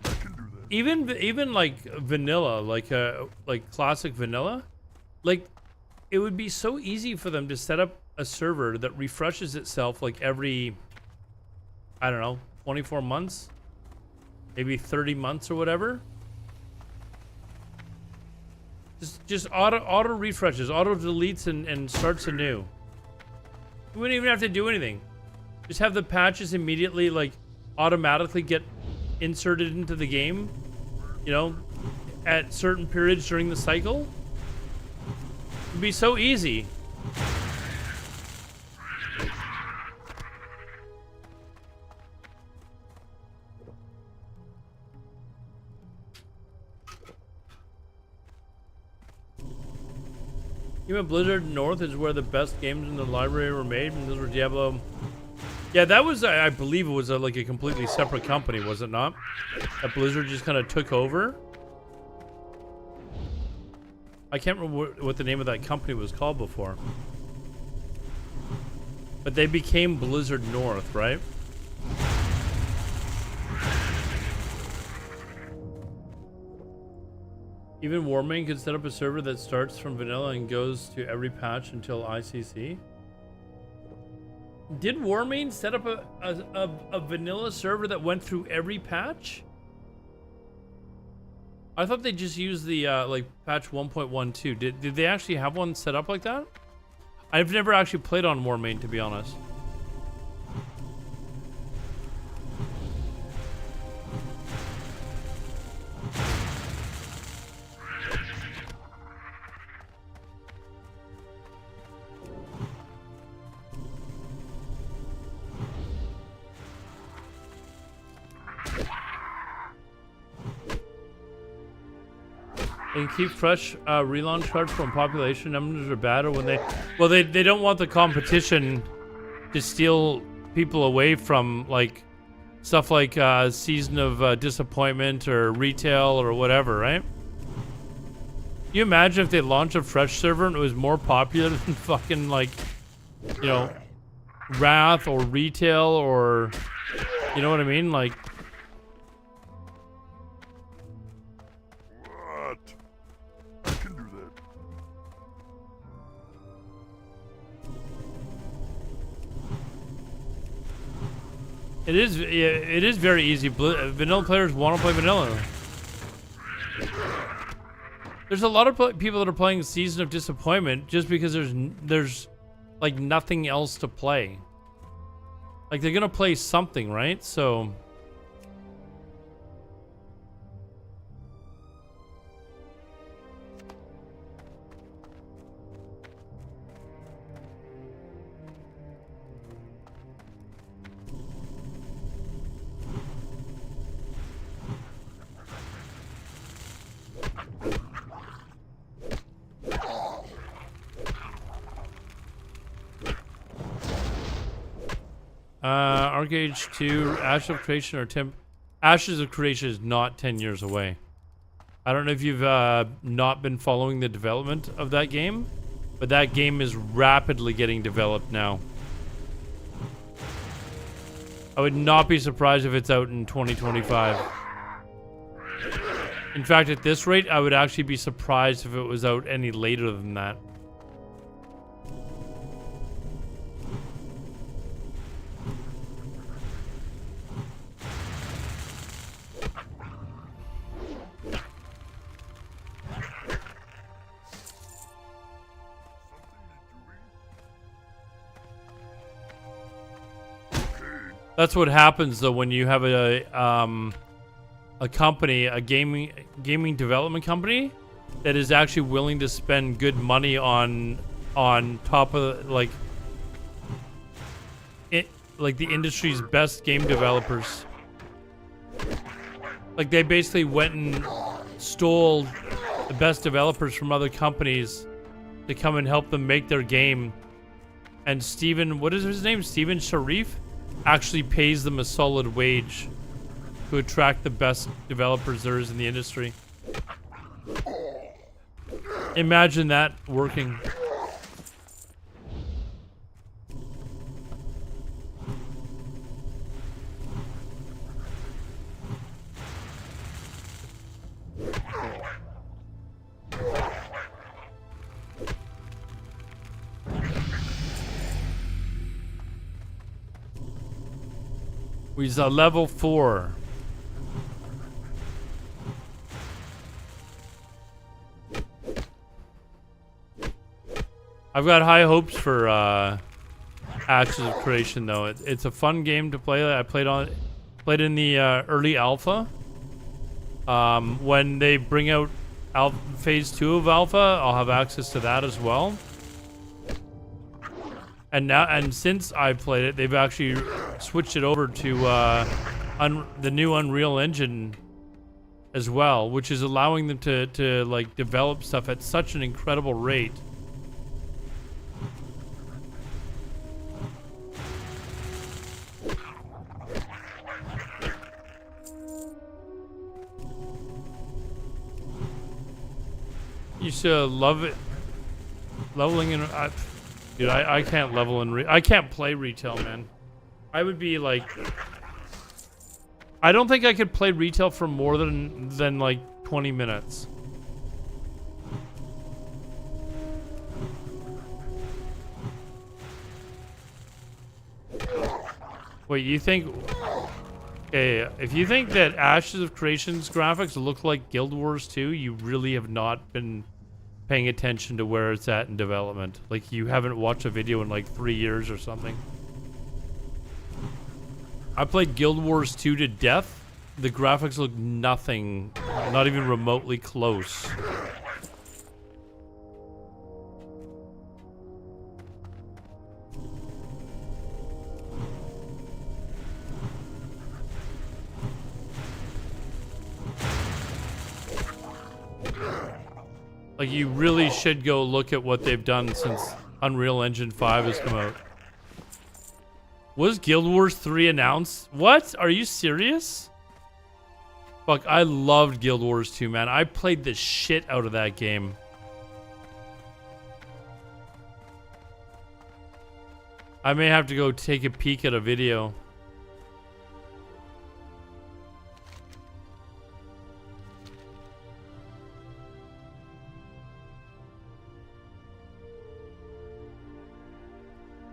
I can do that. even like vanilla, like classic vanilla, like it would be so easy for them to set up a server that refreshes itself like every, I don't know, 24 months, maybe 30 months or whatever. Just auto refreshes, auto deletes and starts anew. You wouldn't even have to do anything. Just have the patches immediately like automatically get inserted into the game, you know, at certain periods during the cycle. It'd be so easy. Even Blizzard North is where the best games in the library were made, and those were Diablo. Yeah, that was, I believe it was like a completely separate company, was it not? That Blizzard just kind of took over. I can't remember what the name of that company was called before. But they became Blizzard North, right? Even Warming could set up a server that starts from vanilla and goes to every patch until ICC. Did Warming set up a vanilla server that went through every patch? I thought they just used the like patch 1.12. Did they actually have one set up like that? I've never actually played on Warming, to be honest. And keep fresh relaunch cards from population numbers are bad, or when they don't want the competition to steal people away from like stuff like Season of Disappointment or retail or whatever, right? Can you imagine if they launched a fresh server and it was more popular than fucking like, you know, Wrath or retail or, you know what I mean? Like, What? I can do that. it is very easy. Vanilla players want to play vanilla. There's a lot of people that are playing Season of Disappointment just because there's like nothing else to play. Like they're gonna play something, right? So Arcade 2, Ashes of Creation or Ashes of Creation is not 10 years away. I don't know if you've not been following the development of that game, but that game is rapidly getting developed now. I would not be surprised if it's out in 2025. In fact, at this rate, I would actually be surprised if it was out any later than that. That's what happens though when you have a company, a gaming development company that is actually willing to spend good money on top of like the industry's best game developers. Like they basically went and stole the best developers from other companies to come and help them make their game. And Steven, what is his name? Steven Sharif actually pays them a solid wage to attract the best developers there is in the industry. Imagine that working. He's a level 4. I've got high hopes for Ashes of Creation, though. It's a fun game to play. I played in the early alpha. When they bring out phase 2 of alpha, I'll have access to that as well. And since I played it, they've actually switched it over to the new Unreal Engine as well, which is allowing them to like develop stuff at such an incredible rate. Used to love it. Leveling in, dude, I can't level in. I can't play retail, man. I would be like, I don't think I could play retail for more than like 20 minutes. Wait, you think? Okay, if you think that Ashes of Creation's graphics look like Guild Wars 2, you really have not been paying attention to where it's at in development. Like, you haven't watched a video in like 3 years or something. I played Guild Wars 2 to death. The graphics look nothing, not even remotely close. Like, you really should go look at what they've done since Unreal Engine 5 has come out. Was Guild Wars 3 announced? What? Are you serious? Fuck, I loved Guild Wars 2, man. I played the shit out of that game. I may have to go take a peek at a video.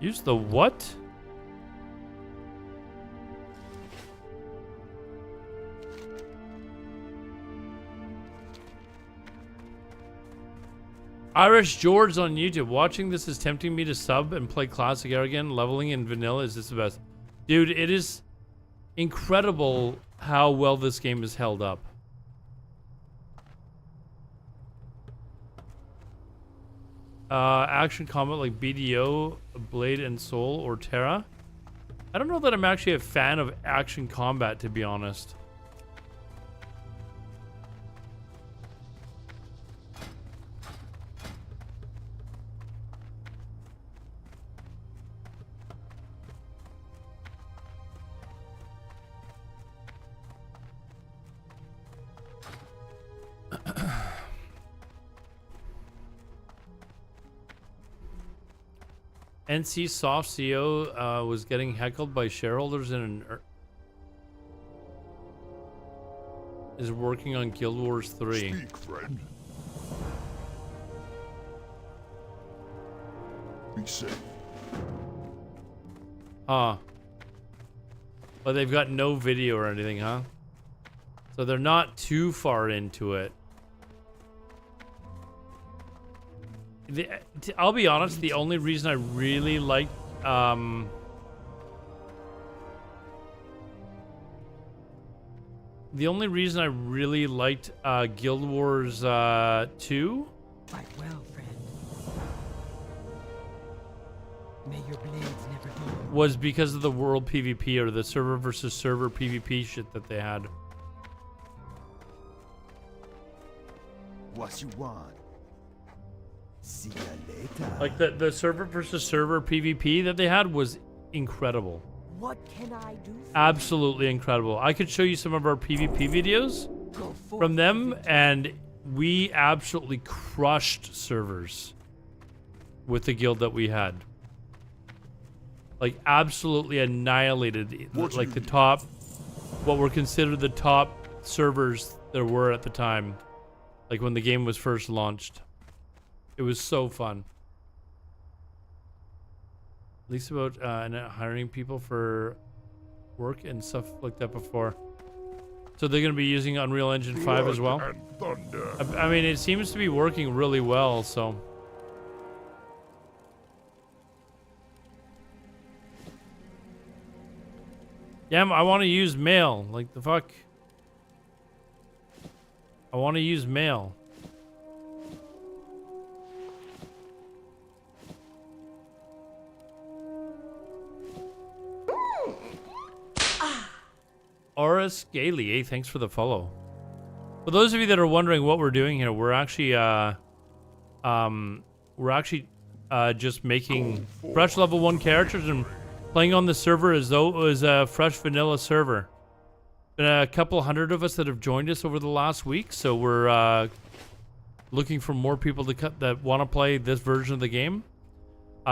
Use the what? Irish George on YouTube. Watching this is tempting me to sub and play Classic Era again. Leveling in vanilla is this the best? Dude, it is incredible how well this game is held up. Action combat like BDO, Blade and Soul, or Terra. I don't know that I'm actually a fan of action combat, to be honest. NC Soft CO was getting heckled by shareholders in an is working on Guild Wars 3. Speak, friend. Be safe. Huh. But they've got no video or anything, huh? So they're not too far into it. I'll be honest, the only reason I really liked Guild Wars 2 Fight well, friend. May your blades never dull. was because of the world PvP, or the server versus server PvP shit that they had. What you want? See ya later. Like the server versus server PvP that they had was incredible. What can I do? Absolutely incredible. I could show you some of our PvP videos Go forth from them, to victory. and we absolutely crushed servers with the guild that we had. Like, absolutely annihilated like the top, what were considered the top servers there were at the time, like when the game was first launched. It was so fun. At least about hiring people for work and stuff like that before. So they're going to be using Unreal Engine 5 as well. Blood and thunder. I mean, it seems to be working really well, so. Yeah, I want to use mail. Like, the fuck? I want to use mail. Aura Scaly, hey, thanks for the follow. For those of you that are wondering what we're doing here, we're actually just making fresh level 1 characters and playing on the server as though it was a fresh vanilla server. Been a couple hundred of us that have joined us over the last week, so we're looking for more people that want to play this version of the game.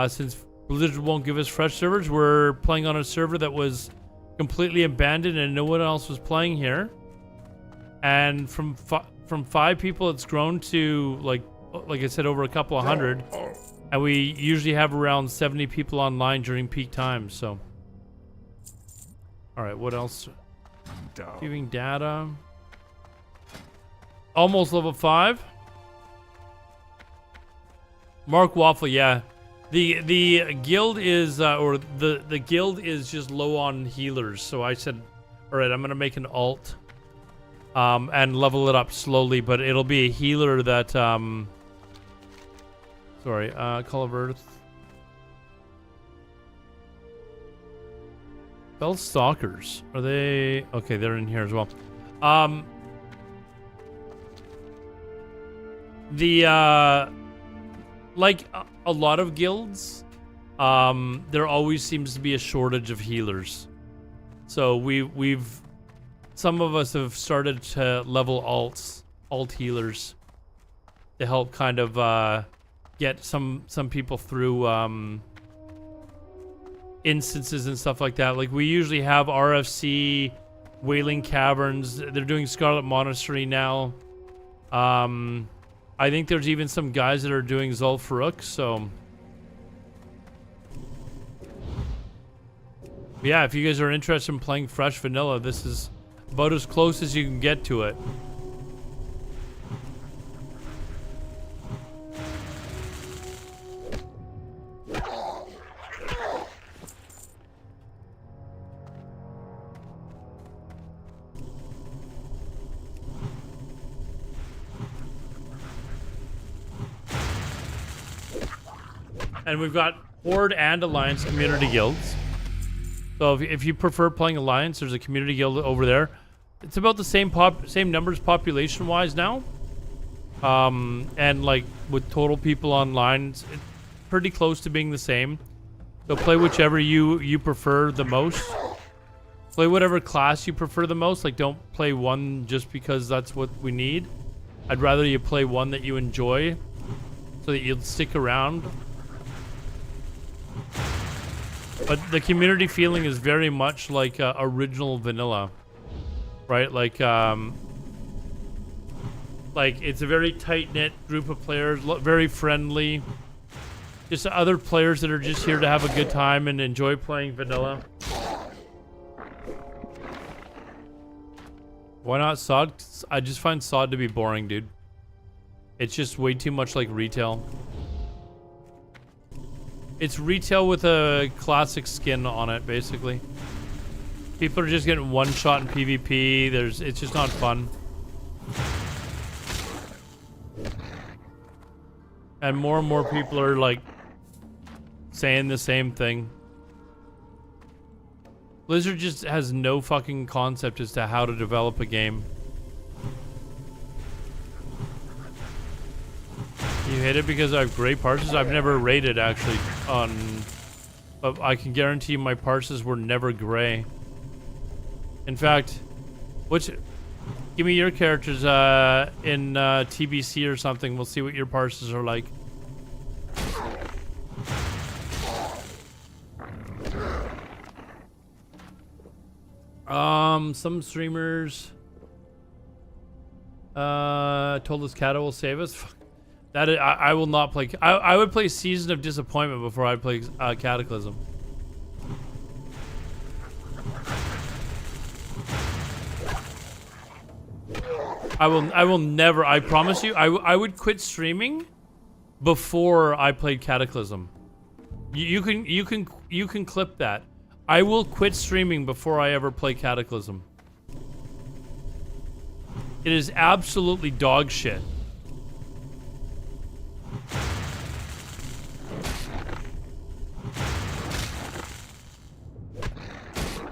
Since Blizzard won't give us fresh servers, we're playing on a server that was completely abandoned and no one else was playing here. And from 5 people, it's grown to like I said, over a couple of hundred. And we usually have around 70 people online during peak times. So, all right, what else? Viewing data. Almost level 5. Mark Waffle, yeah. The guild is the guild is just low on healers, so I said, all right, I'm gonna make an alt, and level it up slowly, but it'll be a healer that Call of Earth. Spell Stalkers, are they okay? They're in here as well. Like a lot of guilds, there always seems to be a shortage of healers. So we've some of us have started to level alt healers to help kind of get some people through instances and stuff like that. Like we usually have RFC, Wailing Caverns. They're doing Scarlet Monastery now. I think there's even some guys that are doing Zul'Faruk, so. Yeah, if you guys are interested in playing fresh vanilla, this is about as close as you can get to it. And we've got Horde and Alliance community guilds. So if you prefer playing Alliance, there's a community guild over there. It's about the same numbers population-wise now. And like with total people online, it's pretty close to being the same. So play whichever you prefer the most. Play whatever class you prefer the most. Like don't play one just because that's what we need. I'd rather you play one that you enjoy so that you'll stick around. But the community feeling is very much like original vanilla, right? Like it's a very tight-knit group of players, very friendly. Just other players that are just here to have a good time and enjoy playing vanilla. Why not SOD? I just find SOD to be boring, dude. It's just way too much like retail. It's retail with a classic skin on it, basically. People are just getting one shot in PvP. It's just not fun. And more people are like saying the same thing. Blizzard just has no fucking concept as to how to develop a game. You hate it because I have great parsers? I've never rated actually but I can guarantee you my parsers were never gray. In fact, give me your characters in TBC or something. We'll see what your parsers are like. Some streamers told us Kato will save us. That I will not play. I would play Season of Disappointment before I'd play Cataclysm. I will never, I promise you, I would quit streaming before I played Cataclysm. You can clip that. I will quit streaming before I ever play Cataclysm. It is absolutely dog shit.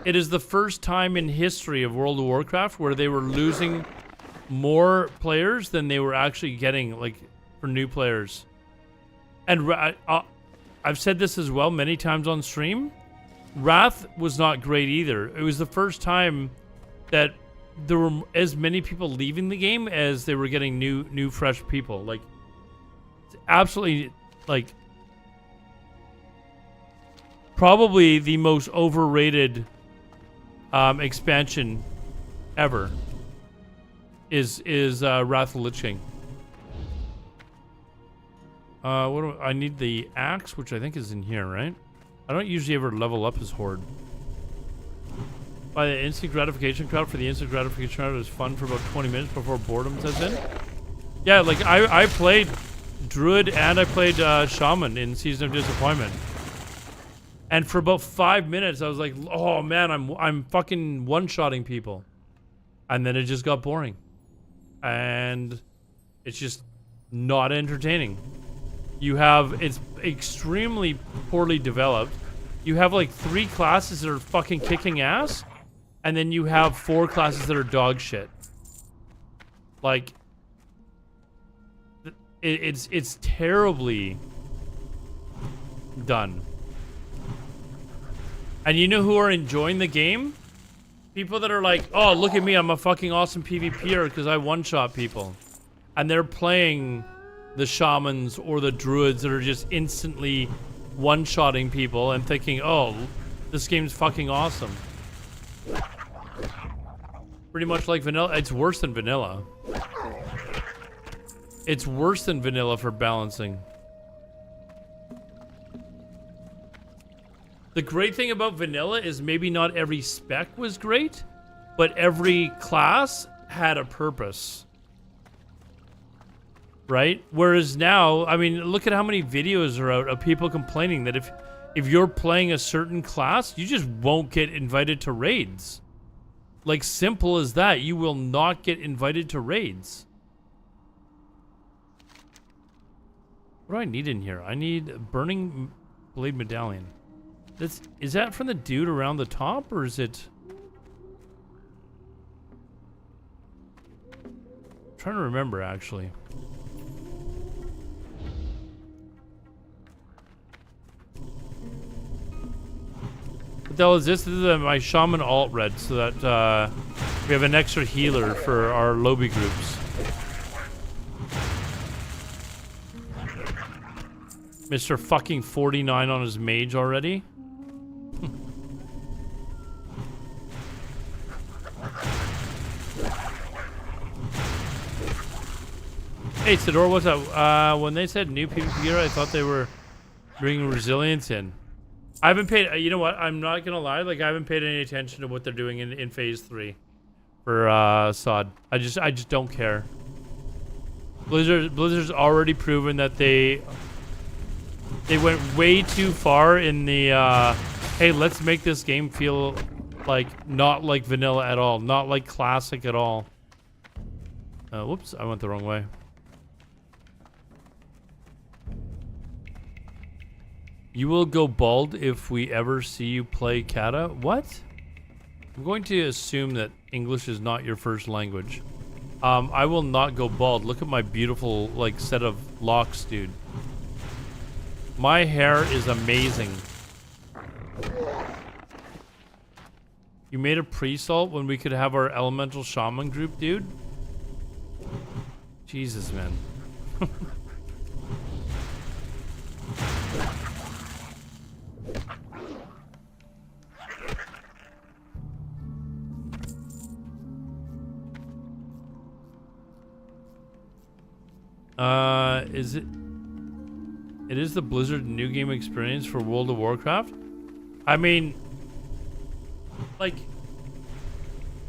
It is the first time in history of World of Warcraft where they were losing more players than they were actually getting, like, for new players. And I've said this as well many times on stream. Wrath was not great either. It was the first time that there were as many people leaving the game as they were getting new fresh people. Like, it's absolutely, like, probably the most overrated expansion ever is Wrath of the Lich King. I need the axe, which I think is in here, right? I don't usually ever level up his horde. By the instant gratification crowd, for the instant gratification crowd, it was fun for about 20 minutes before boredom sets in. Yeah, like I played Druid and I played Shaman in Season of Disappointment. And for about 5 minutes, I was like, "Oh man, I'm fucking one-shotting people," and then it just got boring, and it's just not entertaining. It's extremely poorly developed. You have like 3 classes that are fucking kicking ass, and then you have 4 classes that are dog shit. Like, it's terribly done. And you know who are enjoying the game? People that are like, "Oh, look at me, I'm a fucking awesome PvPer because I one-shot people." And they're playing the shamans or the druids that are just instantly one-shotting people and thinking, "Oh, this game's fucking awesome." Pretty much like vanilla. It's worse than vanilla. It's worse than vanilla for balancing. The great thing about vanilla is maybe not every spec was great, but every class had a purpose. Right? Whereas now, I mean, look at how many videos are out of people complaining that if you're playing a certain class, you just won't get invited to raids. Like, simple as that. You will not get invited to raids. What do I need in here? I need a Burning Blade Medallion. Is that from the dude around the top, or is it... I'm trying to remember, actually. What the hell is this? This is my Shaman alt red, so that we have an extra healer for our lobby groups. Mr. fucking 49 on his mage already. Hey, Sidor, what's up? When they said new PvP, I thought they were bringing resilience in. I haven't paid, you know what, I'm not gonna lie, like, I haven't paid any attention to what they're doing in Phase 3 for SOD. I just don't care. Blizzard's already proven that they went way too far in the, hey, let's make this game feel like, not like vanilla at all, not like classic at all. Whoops, I went the wrong way. You will go bald if we ever see you play Kata? What? I'm going to assume that English is not your first language. I will not go bald. Look at my beautiful, like, set of locks, dude. My hair is amazing. You made a pre-salt when we could have our elemental shaman group, dude? Jesus, man. It is the Blizzard new game experience for World of Warcraft. I mean, like,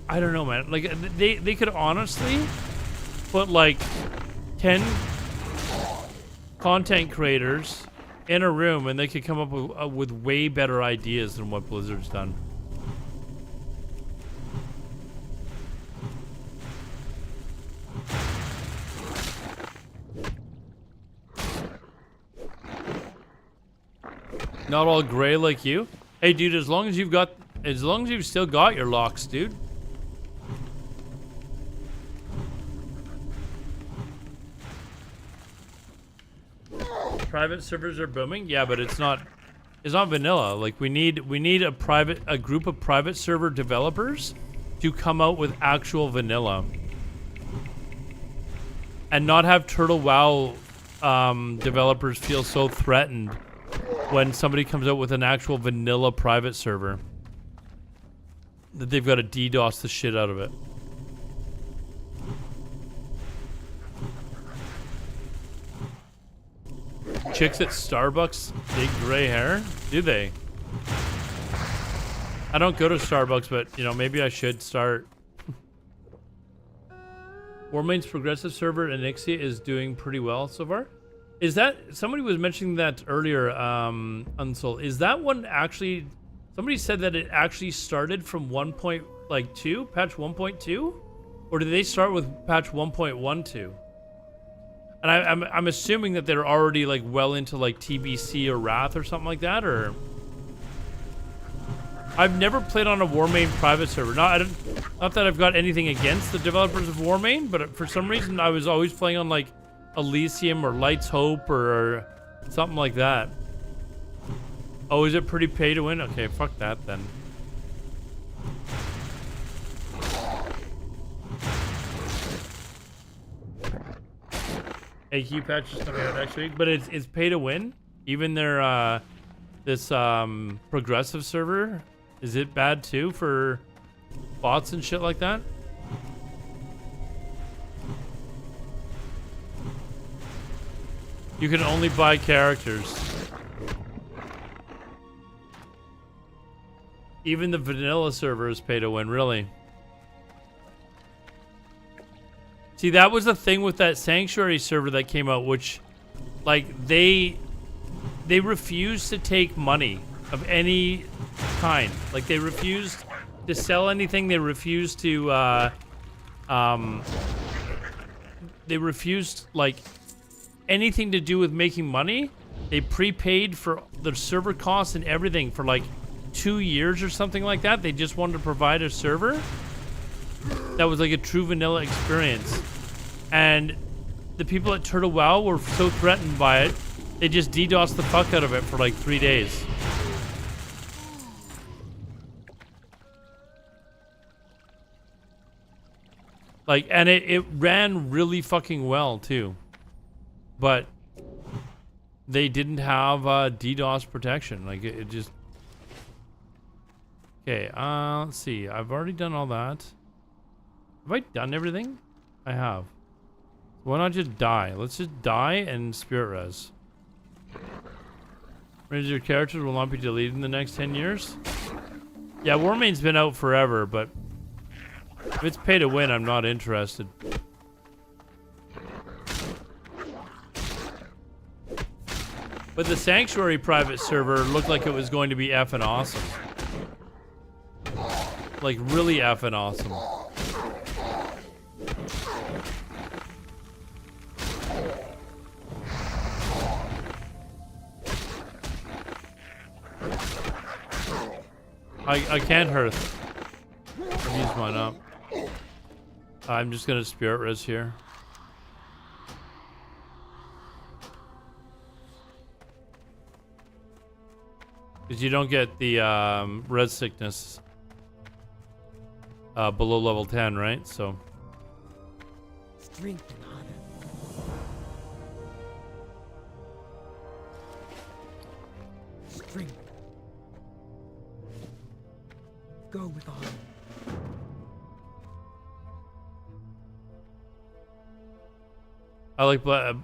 I don't know, man. Like, they could honestly put like 10 content creators in a room and they could come up with way better ideas than what Blizzard's done. Not all gray like you. Hey, dude, as long as you've still got your locks, dude. Private servers are booming. Yeah, but it's not vanilla. Like we need a group of private server developers to come out with actual vanilla. And not have Turtle WoW developers feel so threatened when somebody comes out with an actual vanilla private server that they've got to DDoS the shit out of it. Chicks at Starbucks, big gray hair? Do they? I don't go to Starbucks, but you know, maybe I should start. Warmane's progressive server Anixia is doing pretty well so far. Is that, somebody was mentioning that earlier, Unsol. Is that one actually, somebody said that it actually started from 1.2, patch 1.2? Or did they start with patch 1.12? And I'm assuming that they're already like well into like TBC or Wrath or something like that, or... I've never played on a Warmane private server. Not that I've got anything against the developers of Warmane, but for some reason I was always playing on like Elysium or Light's Hope or something like that. Oh, is it pretty pay to win? Okay, fuck that then. AQ patch is coming out next week, but it's pay to win. Even their this progressive server, is it bad too for bots and shit like that? You can only buy characters. Even the vanilla server is pay to win, really. See, that was the thing with that Sanctuary server that came out, which, like, they refused to take money of any kind. Like, they refused to sell anything. They refused to, they refused, like, anything to do with making money. They prepaid for the server costs and everything for, like, 2 years or something like that. They just wanted to provide a server that was like a true vanilla experience. And the people at Turtle WoW were so threatened by it, they just DDoSed the fuck out of it for like 3 days. Like, and it ran really fucking well too. But they didn't have DDoS protection. Like, it just... Okay, let's see. I've already done all that. Have I done everything? I have. Why not just die? Let's just die and spirit res. Your characters will not be deleted in the next 10 years? Yeah, Warmane's been out forever, but if it's pay to win, I'm not interested. But the Sanctuary private server looked like it was going to be effing awesome. Like, really effing awesome. I can't hearth. I've used mine up. I'm just gonna spirit res here. Because you don't get the res sickness below level 10, right? So. Strength and honor. Strength. Go with honor. I like,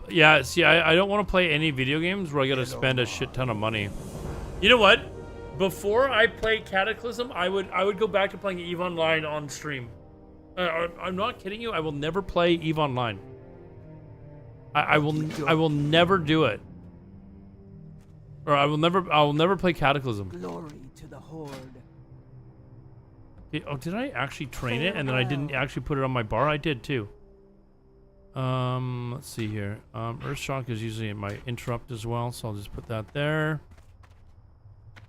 yeah, see, I don't want to play any video games where I gotta spend a shit ton of money. You know what? Before I played Cataclysm, I would go back to playing EVE Online on stream. I'm not kidding you. I will never play EVE Online. I will never do it. Or I will never play Cataclysm. Glory to the Horde. Did I actually train it and then I didn't actually put it on my bar? I did too. Let's see here. Earthshock is usually in my interrupt as well, so I'll just put that there.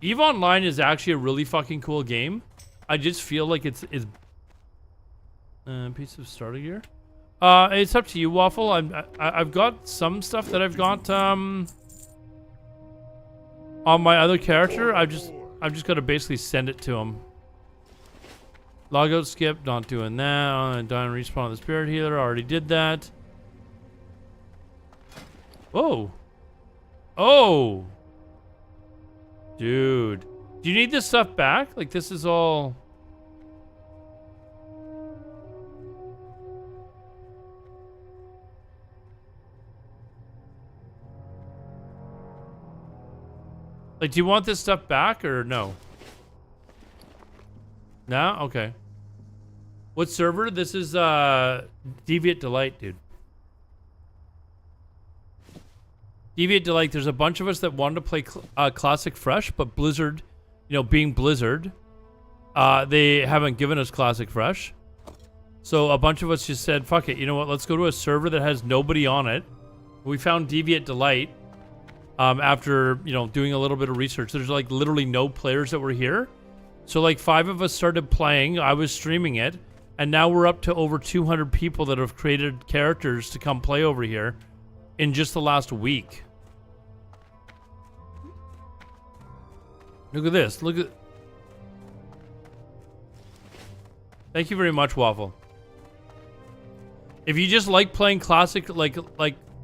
EVE Online is actually a really fucking cool game. I just feel like it's piece of starter gear. It's up to you, Waffle. I've got some stuff that I've got on my other character. I've just got to basically send it to him. Logout skip, not doing that. Die and respawn the spirit healer, already did that. Whoa. Oh. Dude. Do you need this stuff back? Like, this is all... Like, do you want this stuff back or no? No? Okay. What server? This is Deviate Delight, dude. Deviate Delight, there's a bunch of us that wanted to play Classic Fresh, but Blizzard, you know, being Blizzard, they haven't given us Classic Fresh. So a bunch of us just said, fuck it, you know what, let's go to a server that has nobody on it. We found Deviate Delight after, you know, doing a little bit of research. There's like literally no players that were here. So like 5 of us started playing, I was streaming it, and now we're up to over 200 people that have created characters to come play over here in just the last week. Look at this. Look at... Thank you very much, Waffle. If you just like playing classic, like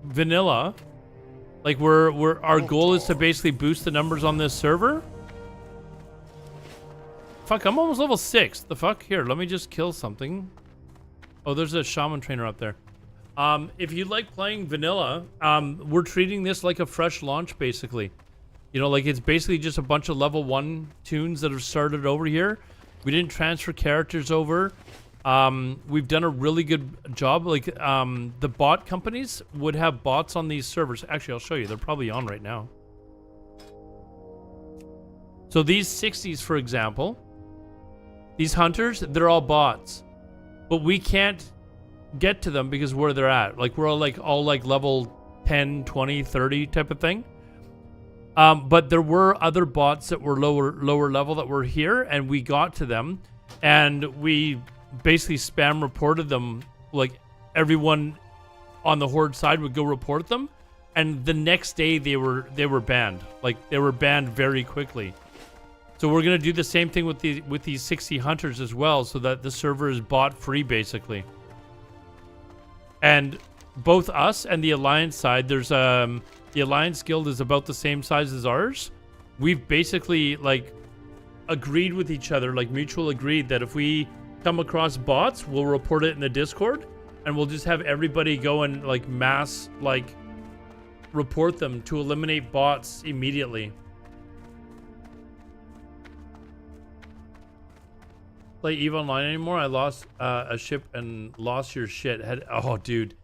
vanilla, like our goal is to basically boost the numbers on this server. Fuck, I'm almost level 6. The fuck? Here, let me just kill something. Oh, there's a shaman trainer up there. If you like playing vanilla, we're treating this like a fresh launch, basically. You know, like it's basically just a bunch of level 1 tunes that have started over here. We didn't transfer characters over. We've done a really good job. Like, the bot companies would have bots on these servers. Actually, I'll show you. They're probably on right now. So these 60s, for example, these hunters, they're all bots. But we can't get to them because where they're at. Like, we're all like level 10, 20, 30 type of thing. But there were other bots that were lower level that were here, and we got to them, and we basically spam reported them. Like, everyone on the Horde side would go report them, and the next day they were banned. Like, they were banned very quickly. So we're gonna do the same thing with these 60 hunters as well, so that the server is bot free, basically. And both us and the Alliance side, there's the Alliance Guild is about the same size as ours. We've basically like agreed with each other, like mutual agreed, that if we come across bots, we'll report it in the Discord, and we'll just have everybody go and like mass like report them to eliminate bots immediately. Play EVE Online anymore? I lost a ship and lost your shit. Oh, dude.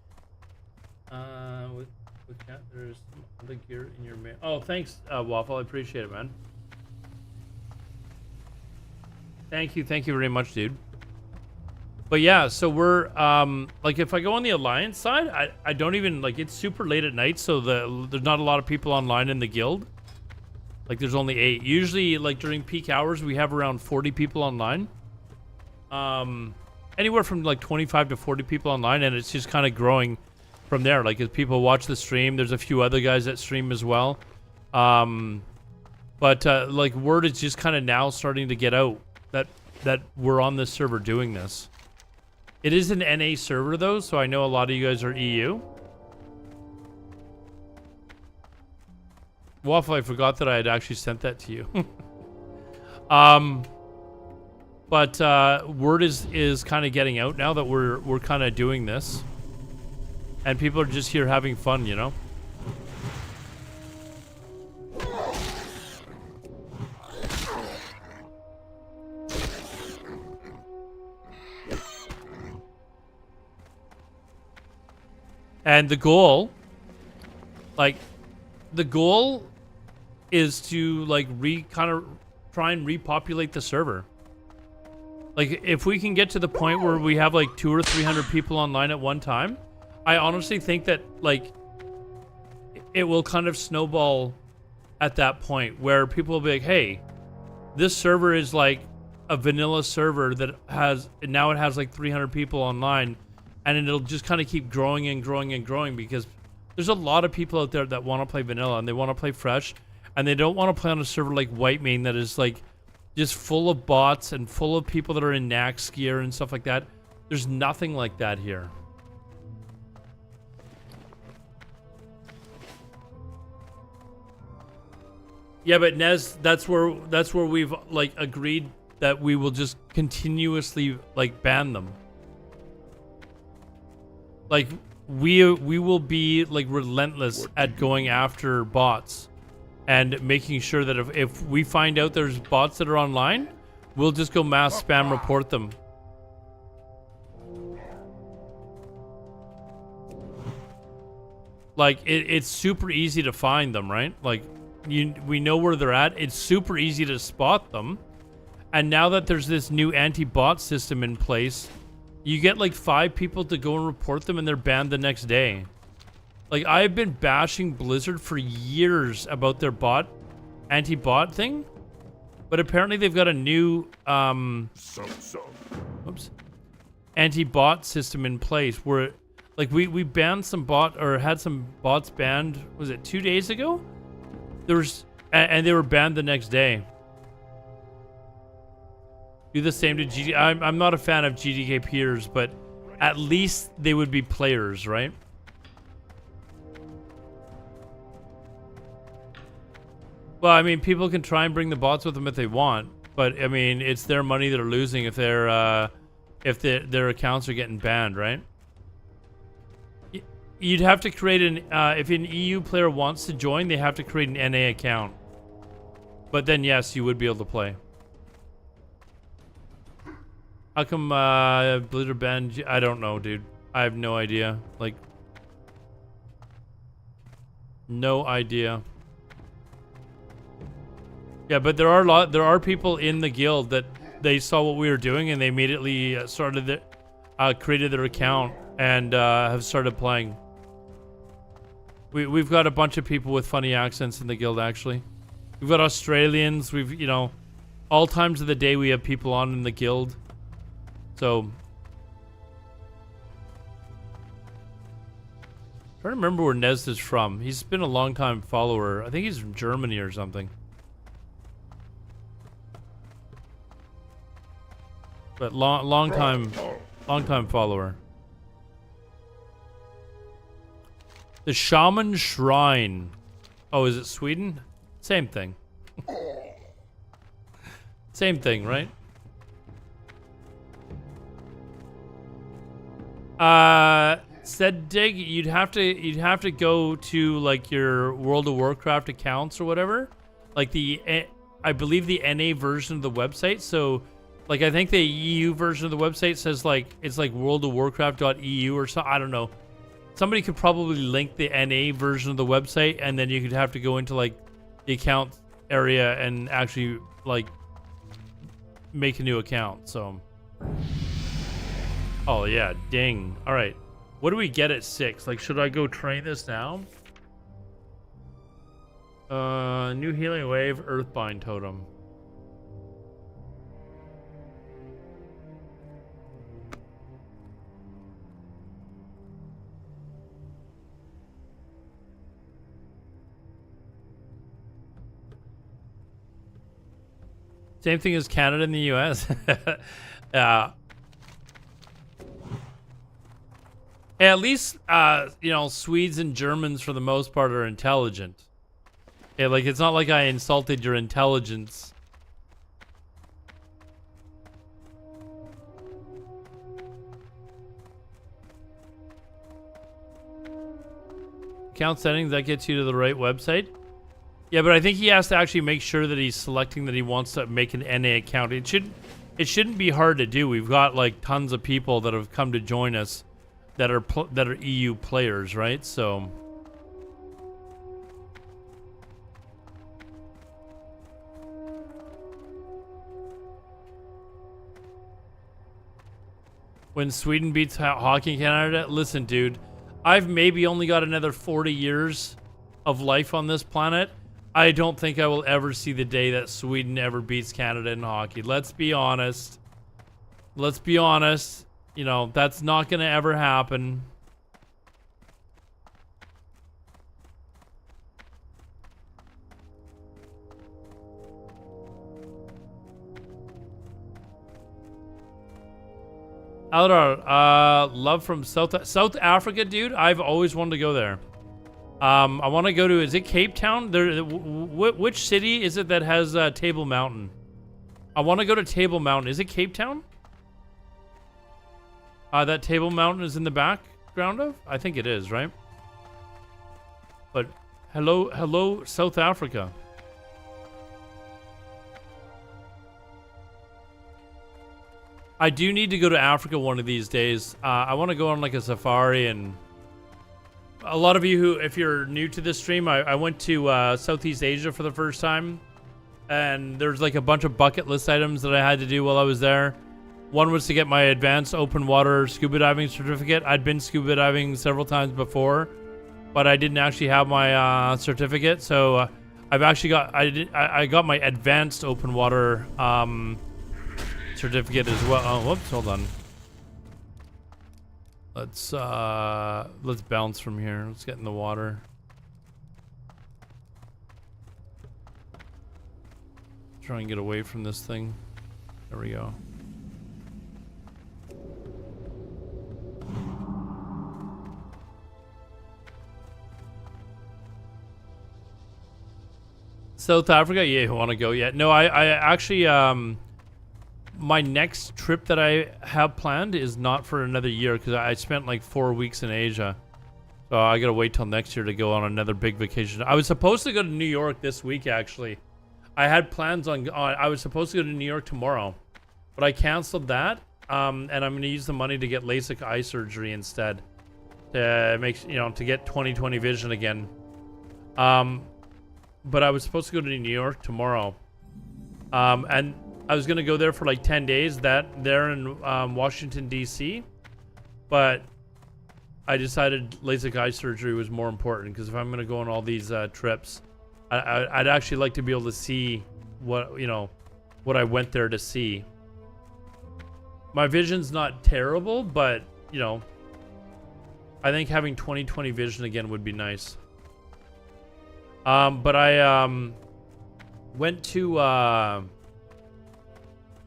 With that, there's some other gear in your mail. Oh, thanks, Waffle. I appreciate it, man. Thank you very much, dude. But yeah, so we're like, if I go on the Alliance side, I don't even like, it's super late at night, so there's not a lot of people online in the guild. Like, there's only 8. Usually, like during peak hours, we have around 40 people online. Anywhere from like 25 to 40 people online, and it's just kind of growing from there. Like, as people watch the stream, there's a few other guys that stream as well. But like, word is just kind of now starting to get out that we're on this server doing this. It is an NA server though, so I know a lot of you guys are EU. Waffle, I forgot that I had actually sent that to you. But word is kind of getting out now that we're kind of doing this, and people are just here having fun, you know. And the goal, like, the goal is to like kind of try and repopulate the server. Like, if we can get to the point where we have like 200 or 300 people online at one time, I honestly think that like it will kind of snowball at that point where people will be like, hey, this server is like a vanilla server that has, now it has like 300 people online, and it'll just kind of keep growing and growing and growing because there's a lot of people out there that want to play vanilla and they want to play fresh, and they don't want to play on a server like Whitemane that is like just full of bots and full of people that are in Nax gear and stuff like that. There's nothing like that here. Yeah, but Nez, that's where we've like agreed that we will just continuously like ban them. Like we will be like relentless at going after bots and making sure that if we find out there's bots that are online, we'll just go mass spam report them. Like it's super easy to find them, right? Like we know where they're at. It's super easy to spot them. And now that there's this new anti-bot system in place, you get like 5 people to go and report them and they're banned the next day. Like, I've been bashing Blizzard for years about their anti-bot thing, but apparently they've got a new anti-bot system in place where like we banned some had some bots banned, was it 2 days ago? And they were banned the next day. Do the same to GD. I'm not a fan of GDK peers, but at least they would be players, right? Well, I mean, people can try and bring the bots with them if they want, but I mean, it's their money they're losing if their accounts are getting banned, right? You'd have to create if an EU player wants to join, they have to create an NA account. But then, yes, you would be able to play. How come Blizzard banned? I don't know, dude. I have no idea. Like, no idea. Yeah, but there are people in the guild that they saw what we were doing and they immediately created their account and have started playing. We've got a bunch of people with funny accents in the guild, actually. We've got Australians. We've, all times of the day we have people on in the guild. So, I'm trying to remember where Nez is from. He's been a long time follower. I think he's from Germany or something. But long time follower. The Shaman Shrine. Oh, is it Sweden? Same thing. Same thing, right? Said Dig, you'd have to go to like your World of Warcraft accounts or whatever, like I believe the NA version of the website. So, like, I think the EU version of the website says like it's like worldofwarcraft.eu or so. I don't know. Somebody could probably link the NA version of the website, and then you could have to go into like the account area and actually like make a new account. So. Oh, yeah. Ding. All right. What do we get at 6? Like, should I go train this now? New healing wave, Earthbind totem. Same thing as Canada and the US. At least, Swedes and Germans, for the most part, are intelligent. Yeah, like, it's not like I insulted your intelligence. Account settings, that gets you to the right website. Yeah, but I think he has to actually make sure that he's selecting that he wants to make an NA account. It shouldn't be hard to do. We've got, like, tons of people that have come to join us. that are EU players, right? So when Sweden beats Hockey Canada, listen, dude, I've maybe only got another 40 years of life on this planet. I don't think I will ever see the day that Sweden ever beats Canada in hockey. Let's be honest. Let's be honest. You know, that's not going to ever happen. Alodar, love from South Africa, dude. I've always wanted to go there. I want to go to, is it Cape Town? There, which city is it that has Table Mountain? I want to go to Table Mountain. Is it Cape Town? That Table Mountain is in the background of? I think it is, right? But hello, South Africa. I do need to go to Africa one of these days. I want to go on like a safari, and a lot of you who, if you're new to this stream, I went to Southeast Asia for the first time, and there's like a bunch of bucket list items that I had to do while I was there. One was to get my advanced open water scuba diving certificate. I'd been scuba diving several times before, but I didn't actually have my certificate. So I've actually got, I got my advanced open water certificate as well. Oh, whoops, hold on. Let's bounce from here. Let's get in the water. Try and get away from this thing. There we go. South Africa? Yeah, you want to go? Yeah. No, I actually, my next trip that I have planned is not for another year because I spent like 4 weeks in Asia. So I got to wait till next year to go on another big vacation. I was supposed to go to New York this week, actually. I had plans on, I was supposed to go to New York tomorrow, but I canceled that. And I'm going to use the money to get LASIK eye surgery instead to make, to get 20/20 vision again. But I was supposed to go to New York tomorrow. And I was going to go there for like 10 days, there in Washington, D.C. But I decided LASIK eye surgery was more important because if I'm going to go on all these trips, I'd actually like to be able to see what I went there to see. My vision's not terrible, but, I think having 20/20 vision again would be nice. But I went to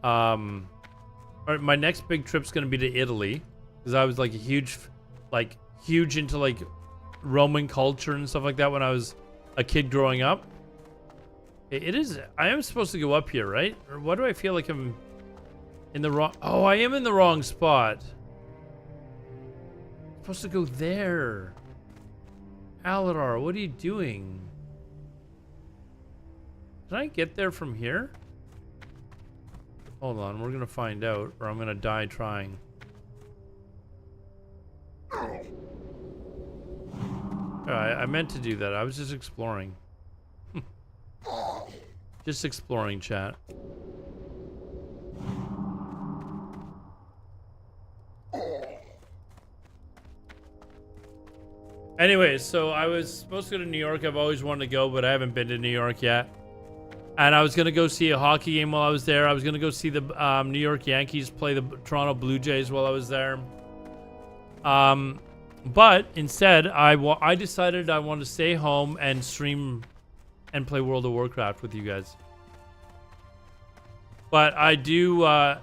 my next big trip's gonna be to Italy because I was like huge into like Roman culture and stuff like that when I was a kid growing up. I am supposed to go up here, right? Or why do I feel like I'm in the wrong? Oh, I am in the wrong spot. I'm supposed to go there. Alodar, what are you doing? Can I get there from here? Hold on, we're gonna find out, or I'm gonna die trying. Alright, I meant to do that. I was just exploring. Just exploring, chat. Anyways, so I was supposed to go to New York. I've always wanted to go, but I haven't been to New York yet. And I was going to go see a hockey game while I was there. I was going to go see the New York Yankees play the Toronto Blue Jays while I was there. But instead, I decided I wanted to stay home and stream and play World of Warcraft with you guys. But I do,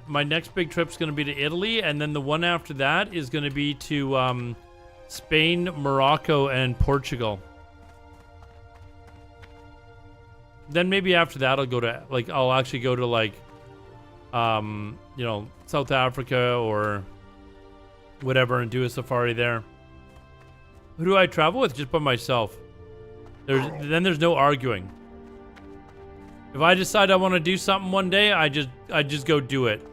my next big trip's going to be to Italy, and then the one after that is going to be to Spain, Morocco, and Portugal. Then maybe after that I'll go to, like, I'll actually go to, like, South Africa or whatever and do a safari there. Who do I travel with? Just by myself. Then there's no arguing. If I decide I want to do something one day, I just go do it.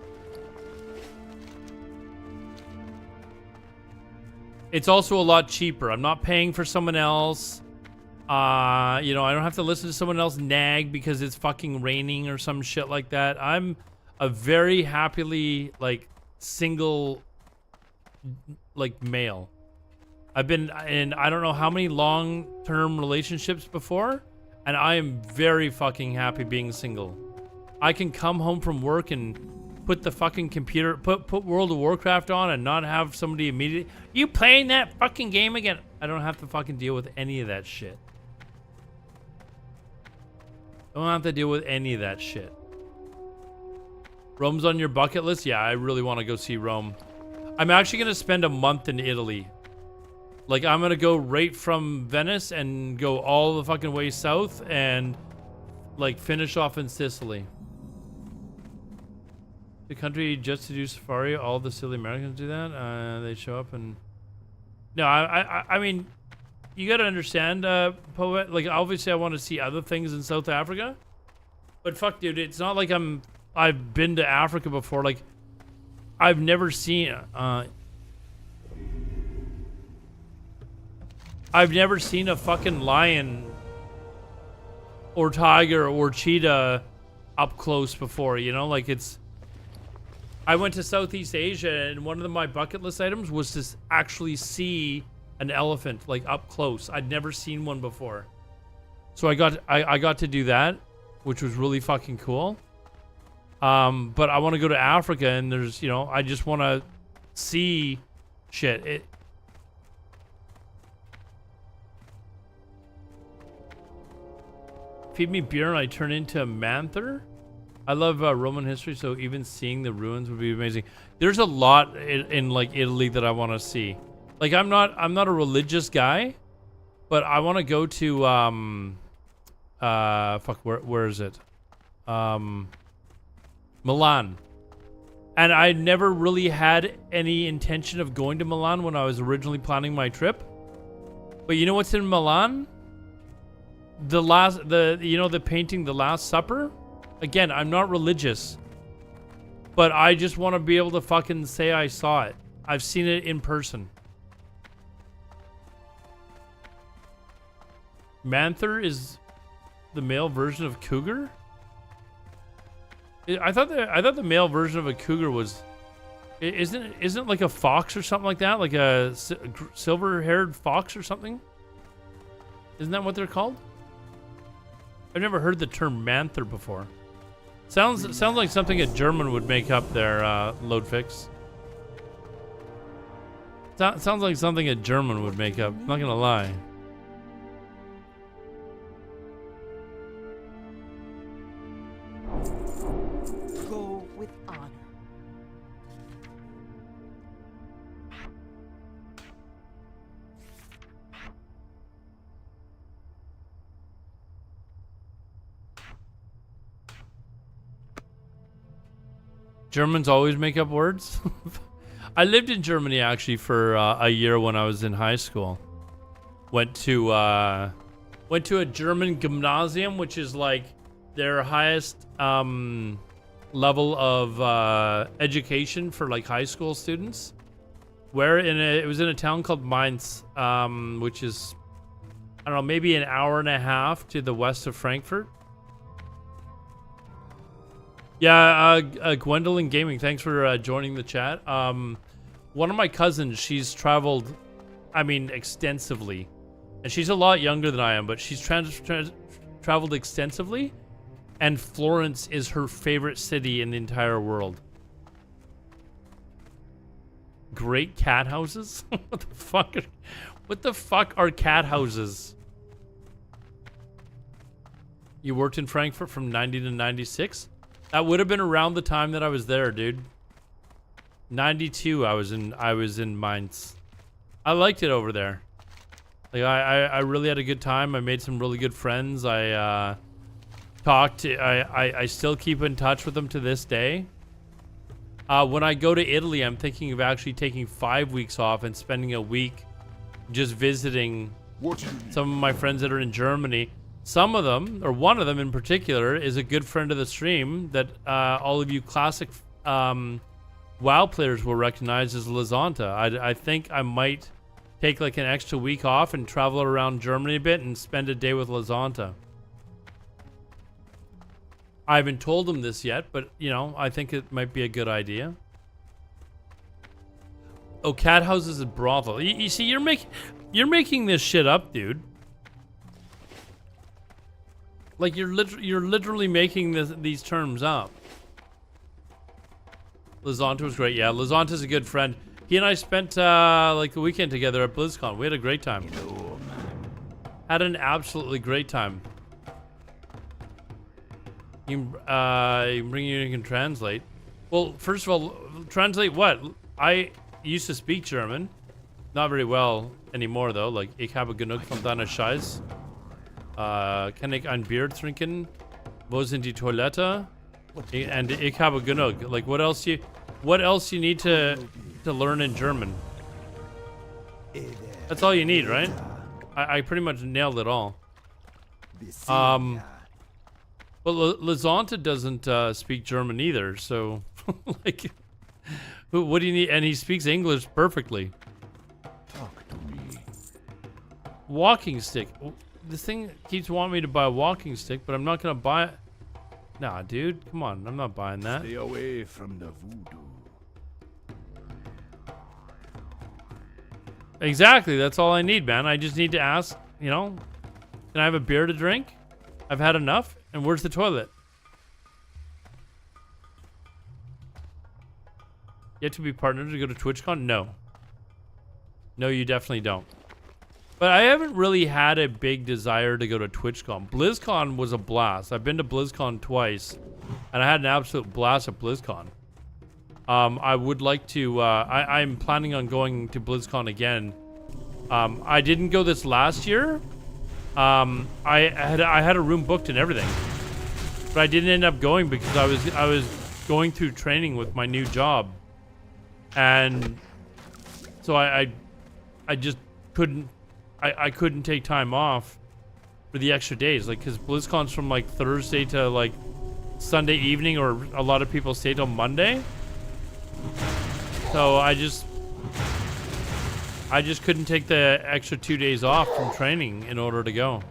It's also a lot cheaper. I'm not paying for someone else. You know, I don't have to listen to someone else nag because it's fucking raining or some shit like that. I'm a very happily, like, single, like, male. I've been in I don't know how many long-term relationships before, and I am very fucking happy being single. I can come home from work and put the fucking computer, put World of Warcraft on and not have somebody immediately, you playing that fucking game again? I don't have to fucking deal with any of that shit. I don't have to deal with any of that shit. Rome's on your bucket list? Yeah, I really want to go see Rome. I'm actually going to spend a month in Italy. Like, I'm going to go right from Venice and go all the fucking way south and, like, finish off in Sicily. The country just to do safari, all the silly Americans do that. They show up and... No, I mean, you got to understand, Poet. Like, obviously I want to see other things in South Africa. But fuck, dude, it's not like I've been to Africa before. Like, I've never seen... I've never seen a fucking lion or tiger or cheetah up close before, you know? Like, it's... I went to Southeast Asia, and one of my bucket list items was to actually see an elephant, like, up close. I'd never seen one before. So I got to do that, which was really fucking cool. But I want to go to Africa, and there's, you know, I just want to see shit. Feed me beer and I turn into a manther. I love Roman history, so even seeing the ruins would be amazing. There's a lot in like Italy that I want to see. Like, I'm not a religious guy, but I want to go to where is it? Milan. And I never really had any intention of going to Milan when I was originally planning my trip. But you know what's in Milan? The painting The Last Supper? Again, I'm not religious, but I just want to be able to fucking say I saw it. I've seen it in person. Manther is the male version of cougar? I thought the male version of a cougar was isn't it like a fox or something like that, like a silver-haired fox or something? Isn't that what they're called? I've never heard the term manther before. Sounds like something a German would make up there, Load Fix. Sounds like something a German would make up, not gonna lie. Go with honor. Germans always make up words. I lived in Germany actually for a year when I was in high school. Went to a German gymnasium, which is like their highest level of education for like high school students. It was in a town called Mainz, which is, I don't know, maybe an hour and a half to the west of Frankfurt. Yeah, Gwendolyn Gaming, thanks for joining the chat. One of my cousins, she's traveled, I mean, extensively. And she's a lot younger than I am, but she's traveled extensively. And Florence is her favorite city in the entire world. Great cat houses? What the fuck are cat houses? You worked in Frankfurt from 90 to 96? That would have been around the time that I was there, dude. 92, I was in Mainz. I liked it over there. Like, I really had a good time. I made some really good friends. I still keep in touch with them to this day. When I go to Italy, I'm thinking of actually taking 5 weeks off and spending a week just visiting some of my friends that are in Germany. Some of them, or one of them in particular, is a good friend of the stream that all of you classic WoW players will recognize as Lazanta. I think I might take like an extra week off and travel around Germany a bit and spend a day with Lazanta. I haven't told him this yet, but you know, I think it might be a good idea. Oh, cat houses and brothel. You see, you're making this shit up, dude. Like you're literally making these terms up. Lazanta was great. Yeah, Lazanta's a good friend. He and I spent like the weekend together at BlizzCon. We had a great time. Had an absolutely great time. You bring you can translate. Well, first of all, translate what? I used to speak German, not very well anymore though. Like ich habe genug von deiner Scheiß. Kann ich ein Bier trinken? Wo sind die Toilette? And ich habe genug. Like what else you need to learn in German? That's all you need, right? I pretty much nailed it all. But Lazanta doesn't speak German either, so like, what do you need? And he speaks English perfectly. Talk to me. Walking stick. This thing keeps wanting me to buy a walking stick, but I'm not gonna buy it. Nah, dude, come on, I'm not buying that. Stay away from the voodoo. Exactly, that's all I need, man. I just need to ask, you know, can I have a beer to drink? I've had enough. And where's the toilet? You have to be partnered to go to TwitchCon? No. No, you definitely don't. But I haven't really had a big desire to go to TwitchCon. BlizzCon was a blast. I've been to BlizzCon twice, and I had an absolute blast at BlizzCon. I would like to, I'm planning on going to BlizzCon again. I didn't go this last year. I had a room booked and everything, but I didn't end up going because I was going through training with my new job, and so I just couldn't I couldn't take time off for the extra days, like because BlizzCon's from like Thursday to like Sunday evening, or a lot of people stay till Monday, so I just couldn't take the extra 2 days off from training in order to go.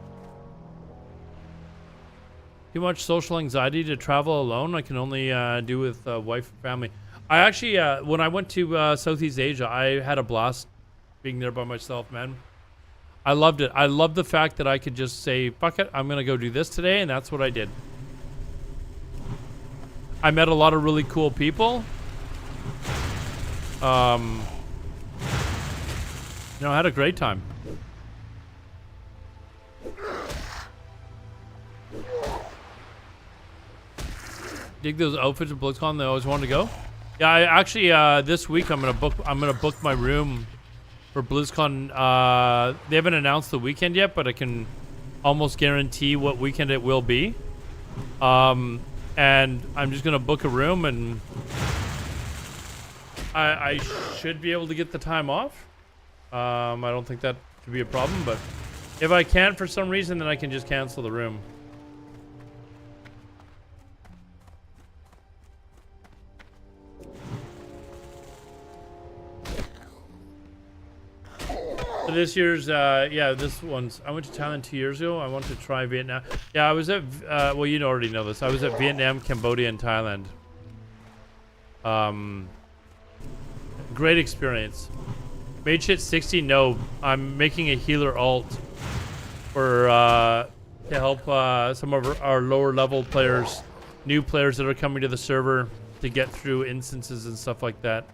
Too much social anxiety to travel alone. I can only do with wife and family. I actually, when I went to Southeast Asia, I had a blast being there by myself, man. I loved it. I loved the fact that I could just say, fuck it, I'm going to go do this today, and that's what I did. I met a lot of really cool people. You know, I had a great time. Dig those outfits at BlizzCon that I always wanted to go. Yeah, I actually this week I'm gonna book my room for BlizzCon. They haven't announced the weekend yet, but I can almost guarantee what weekend it will be. And I'm just gonna book a room, and I should be able to get the time off. I don't think that should be a problem, but if I can't for some reason, then I can just cancel the room. So this year's, yeah, this one's, I went to Thailand 2 years ago. I want to try Vietnam. Yeah, I was at, well, you already know this. I was at Vietnam, Cambodia, and Thailand. Great experience. Made shit 60? No, I'm making a healer alt for to help some of our lower level players, new players that are coming to the server to get through instances and stuff like that.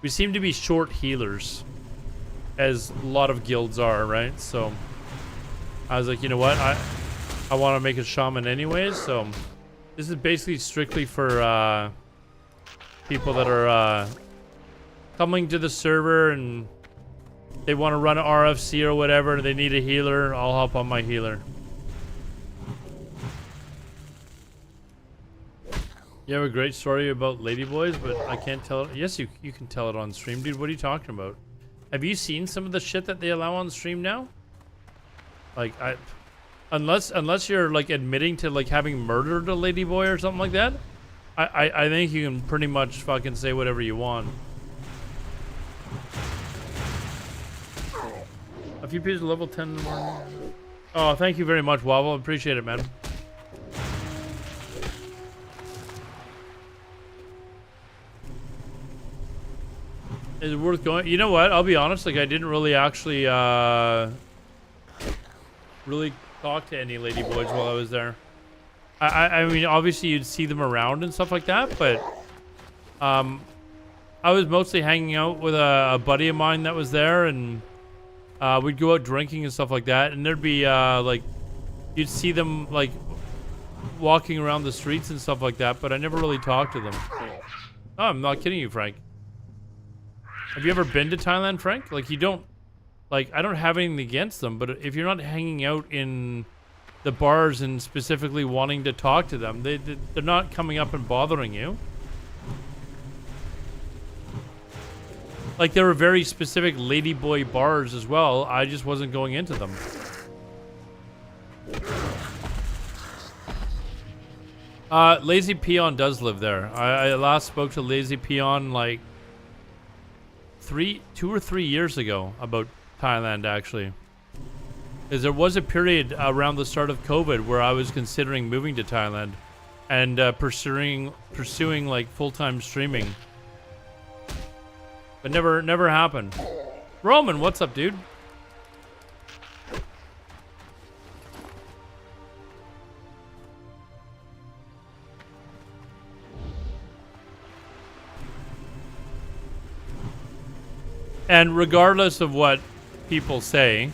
We seem to be short healers, as a lot of guilds are, right? So I was like, you know what? I want to make a shaman anyways, so this is basically strictly for people that are coming to the server and they want to run an RFC or whatever, and they need a healer. I'll hop on my healer. You have a great story about ladyboys, but I can't tell it. Yes, you can tell it on stream, dude. What are you talking about? Have you seen some of the shit that they allow on stream now? Like, unless you're like admitting to like having murdered a ladyboy or something like that, I think you can pretty much fucking say whatever you want. A few pieces of level 10 in the morning. Oh, thank you very much, Wobble. Appreciate it, man. Is it worth going? You know what? I'll be honest. Like, I didn't really actually really talk to any ladyboys while I was there. I mean, obviously you'd see them around and stuff like that, but I was mostly hanging out with a buddy of mine that was there, and we'd go out drinking and stuff like that, and there'd be like, you'd see them like walking around the streets and stuff like that, but I never really talked to them. Oh, I'm not kidding you, Frank. Have you ever been to Thailand, Frank? Like, you don't, like, I don't have anything against them, but if you're not hanging out in the bars and specifically wanting to talk to them, they're not coming up and bothering you. Like, there were very specific ladyboy bars as well. I just wasn't going into them. Lazy Peon does live there. I last spoke to Lazy Peon like 2 or 3 years ago about Thailand, actually. Because there was a period around the start of COVID where I was considering moving to Thailand and pursuing like full-time streaming. But never happened. Roman, what's up, dude? And regardless of what people say,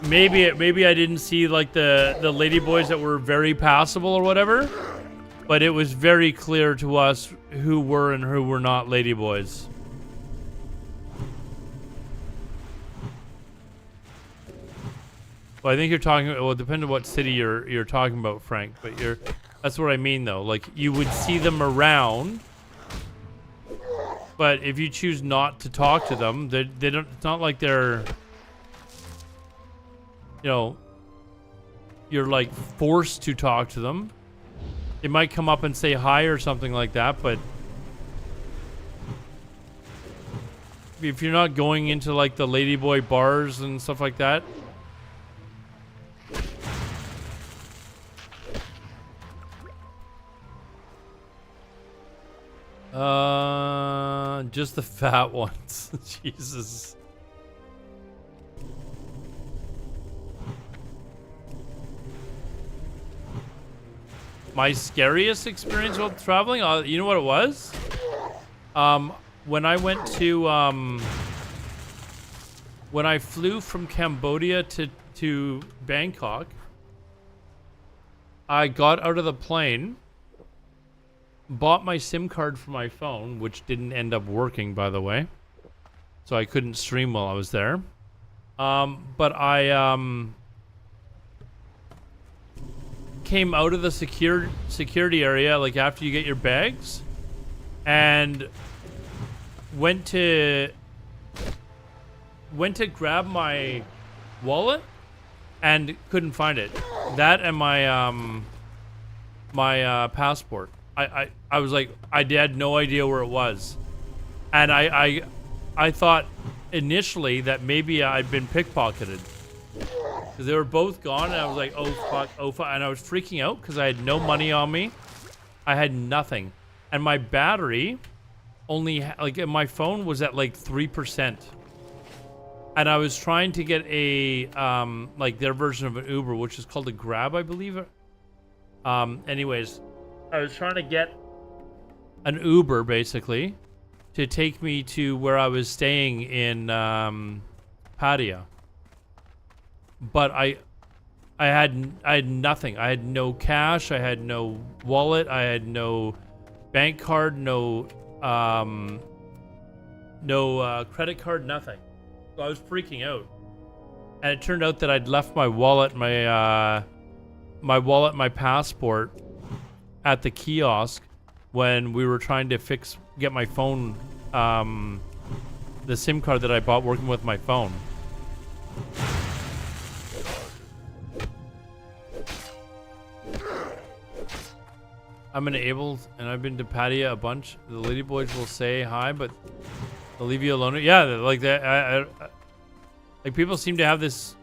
maybe I didn't see like the ladyboys that were very passable or whatever, but it was very clear to us who were and who were not ladyboys. Well, I think you're talking. Well, it depends on what city you're talking about, Frank. But that's what I mean, though. Like, you would see them around. But if you choose not to talk to them, they don't. It's not like they're, you know, you're like forced to talk to them. They might come up and say hi or something like that, but if you're not going into like the ladyboy bars and stuff like that. Just the fat ones. Jesus. My scariest experience while traveling, you know what it was? When I went to, when I flew from Cambodia to Bangkok, I got out of the plane, bought my SIM card for my phone, which didn't end up working, by the way. So I couldn't stream while I was there. But I came out of the security area, like after you get your bags, and went to grab my wallet and couldn't find it. That and my my passport. I was like, I had no idea where it was, and I thought initially that maybe I'd been pickpocketed because they were both gone, and I was like, oh fuck, and I was freaking out because I had no money on me, I had nothing, and my battery only like my phone was at like 3%, and I was trying to get a like their version of an Uber, which is called a Grab, I believe. Anyways, I was trying to get an Uber basically to take me to where I was staying in Pattaya. But I had nothing. I had no cash, I had no wallet, I had no bank card, no credit card, nothing. So I was freaking out. And it turned out that I'd left my wallet, my passport at the kiosk when we were trying to get my phone, the SIM card that I bought working with my phone. I'm enabled, and I've been to Pattaya a bunch. The ladyboys will say hi, but they'll leave you alone. Yeah, like that. Like, people seem to have this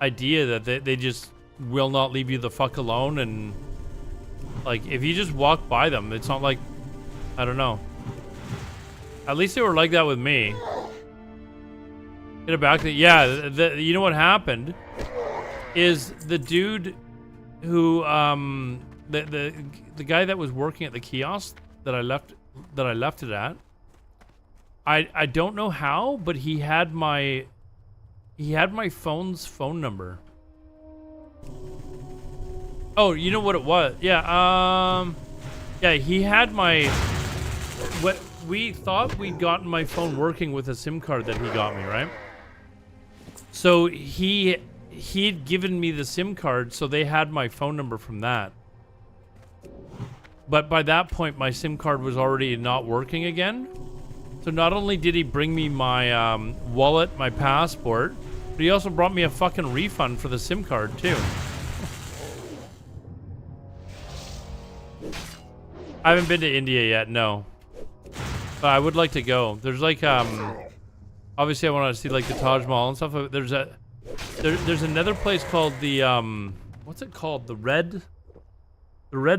idea that they just will not leave you the fuck alone, and like, if you just walk by them, it's not like, I don't know. At least they were like that with me. Get it back to, yeah, you know what happened is the dude who the guy that was working at the kiosk that I left it at, I don't know how, but he had my phone's phone number. Oh, you know what it was? Yeah, yeah, he had my, what we thought we'd gotten my phone working with a SIM card that he got me, right? So he'd given me the SIM card, so they had my phone number from that. But by that point, my SIM card was already not working again. So not only did he bring me my wallet, my passport, but he also brought me a fucking refund for the SIM card too. I haven't been to India yet, no. But I would like to go. There's like, obviously I want to see like the Taj Mahal and stuff. There's another place called the, what's it called? The Red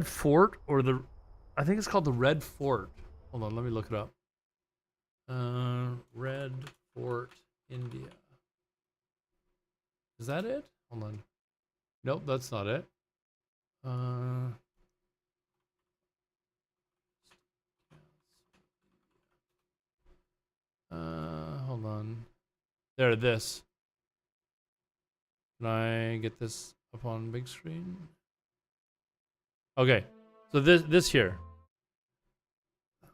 Fort, or I think it's called the Red Fort. Hold on, let me look it up. Red Fort, India. Is that it? Hold on. Nope, that's not it. Hold on. There, this. Can I get this up on big screen? Okay, so this here.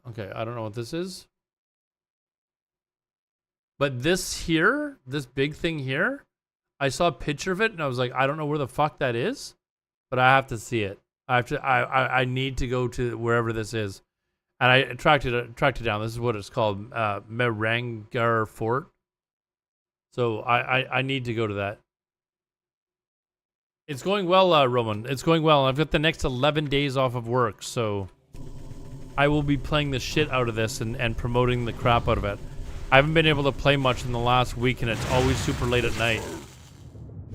Okay, I don't know what this is. But this here, this big thing here, I saw a picture of it and I was like, I don't know where the fuck that is, but I have to see it. I need to go to wherever this is. And I tracked it down. This is what it's called, Merangar Fort. So I need to go to that. It's going well, Roman. It's going well. I've got the next 11 days off of work, so I will be playing the shit out of this and promoting the crap out of it. I haven't been able to play much in the last week, and it's always super late at night.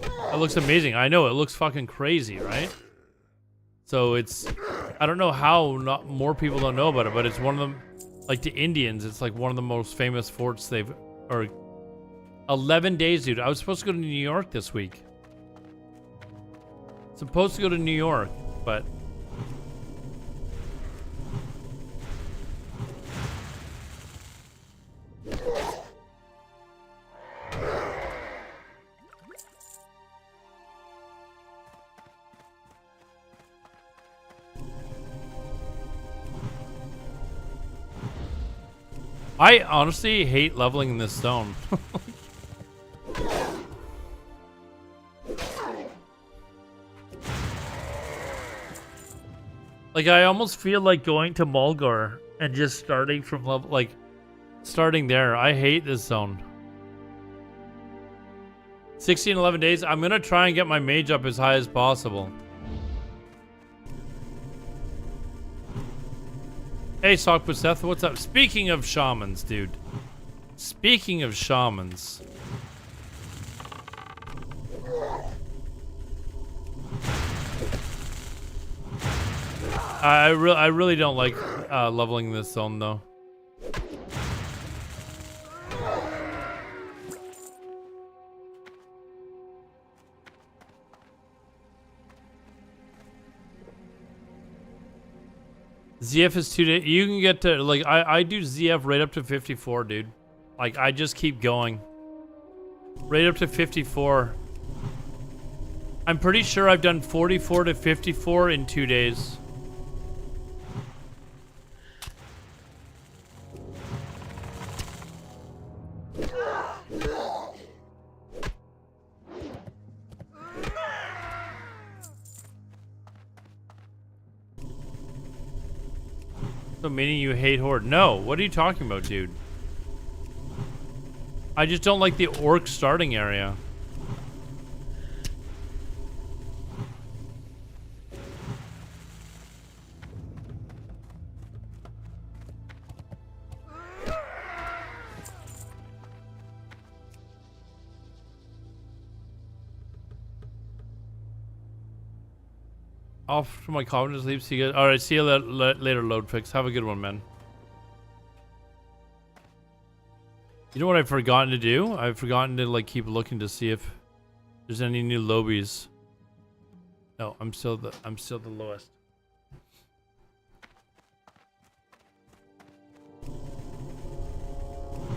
It looks amazing. I know, it looks fucking crazy, right? So it's, I don't know how not more people don't know about it, but it's one of them, like the Indians, it's like one of the most famous forts they've, or 11 days, dude. I was supposed to go to New York this week. Supposed to go to New York, but I honestly hate leveling in this zone. Like, I almost feel like going to Mulgar and just starting from level, like, starting there. I hate this zone. 16, 11 days. I'm going to try and get my mage up as high as possible. Hey, Sockpuseth, what's up? Speaking of shamans, dude. Speaking of shamans. I really don't like leveling this zone, though. ZF is 2 days. You can get to, like, I do ZF right up to 54, dude. Like, I just keep going. Right up to 54. I'm pretty sure I've done 44 to 54 in 2 days. So meaning you hate Horde? No, what are you talking about, dude? I just don't like the orc starting area. off to my coffin to sleep. See you guys. All right, see you later, Load Fix. Have a good one, man. You know what I've forgotten to do? I've forgotten to like keep looking to see if there's any new lobbies. No, I'm still the lowest.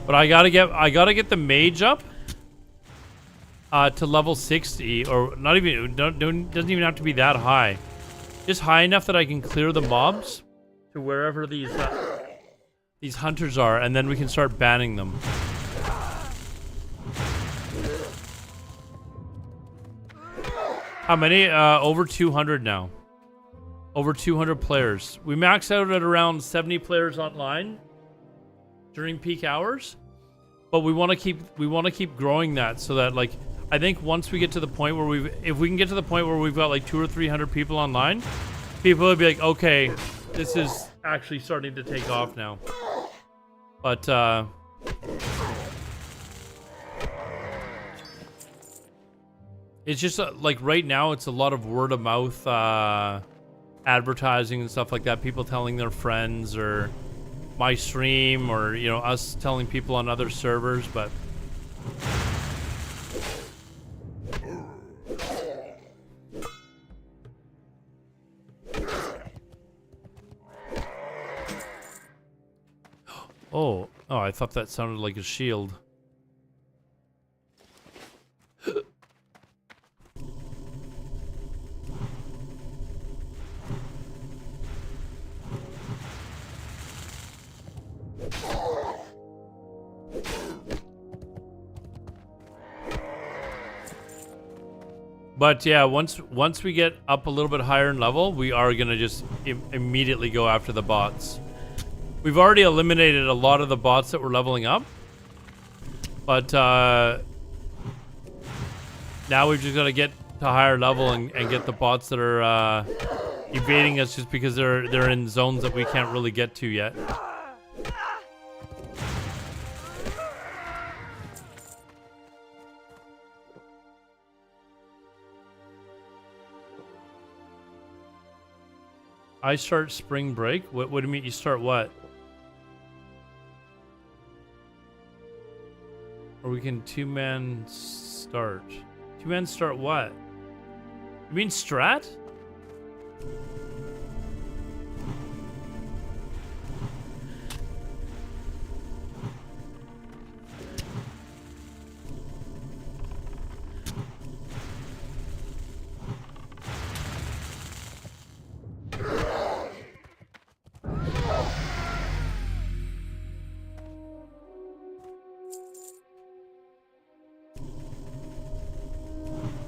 But I gotta get the mage up to level 60, or not even doesn't even have to be that high. Just high enough that I can clear the mobs to wherever these hunters are, and then we can start banning them. How many? Over 200 now. Over 200 players. We max out at around 70 players online during peak hours, but we want to keep growing that, so that like I think once we get to the point where if we can get to the point where we've got like 200 or 300 people online, people will be like, okay, this is actually starting to take off now. But it's just like right now it's a lot of word of mouth advertising and stuff like that, people telling their friends, or my stream, or you know, us telling people on other servers. But oh, I thought that sounded like a shield. But yeah, once we get up a little bit higher in level, we are gonna just immediately go after the bots. We've already eliminated a lot of the bots that were leveling up, but now we've just got to get to higher level and get the bots that are evading us just because they're in zones that we can't really get to yet. I start spring break? What do you mean you start what? Or we can two-man start. Two-man start what? You mean strat?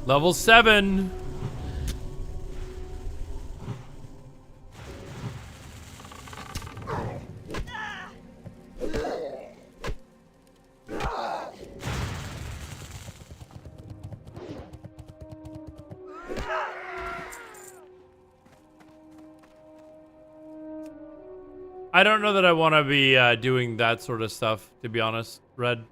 Level 7. I don't know that I want to be doing that sort of stuff, to be honest, Red.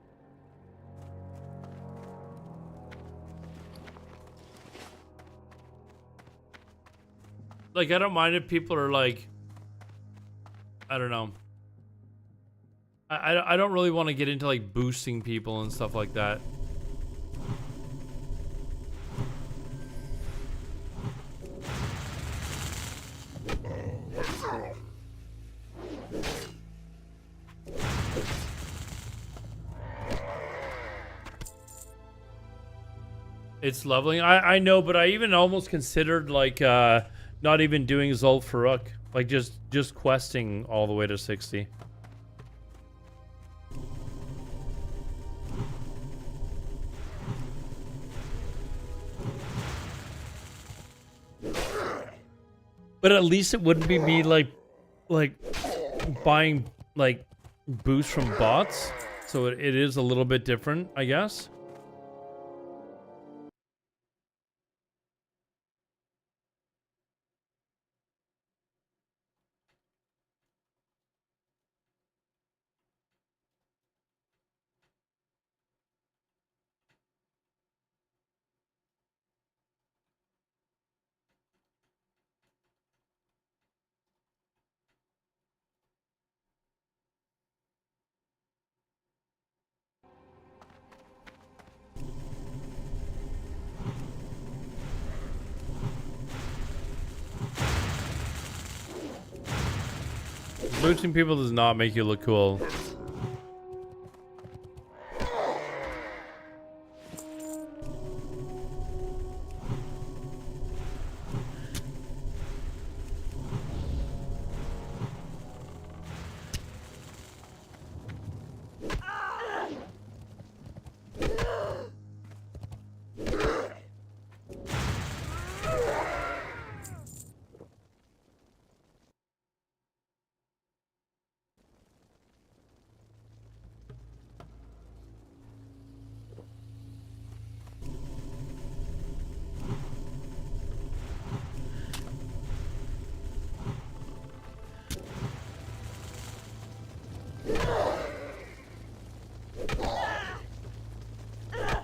Like, I don't mind if people are like, I don't know. I don't really want to get into like boosting people and stuff like that. It's leveling. I know, but I even almost considered like not even doing Zul Farouk, like just questing all the way to 60. But at least it wouldn't be me like buying like boosts from bots, so it is a little bit different, I guess. Looting people does not make you look cool.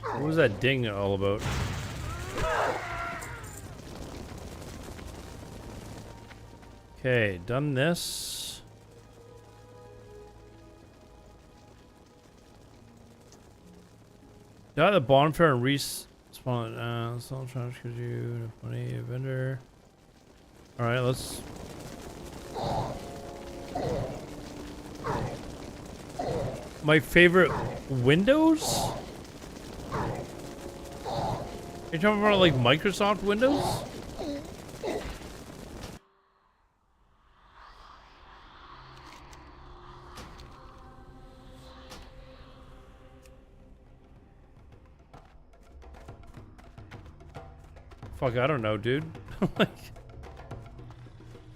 What was that ding all about? Okay, done this. Got the bonfire and respawn. Sell trash gives you money. A vendor. All right, let's. My favorite Windows. You're talking about like Microsoft Windows? Fuck, I don't know, dude. Like,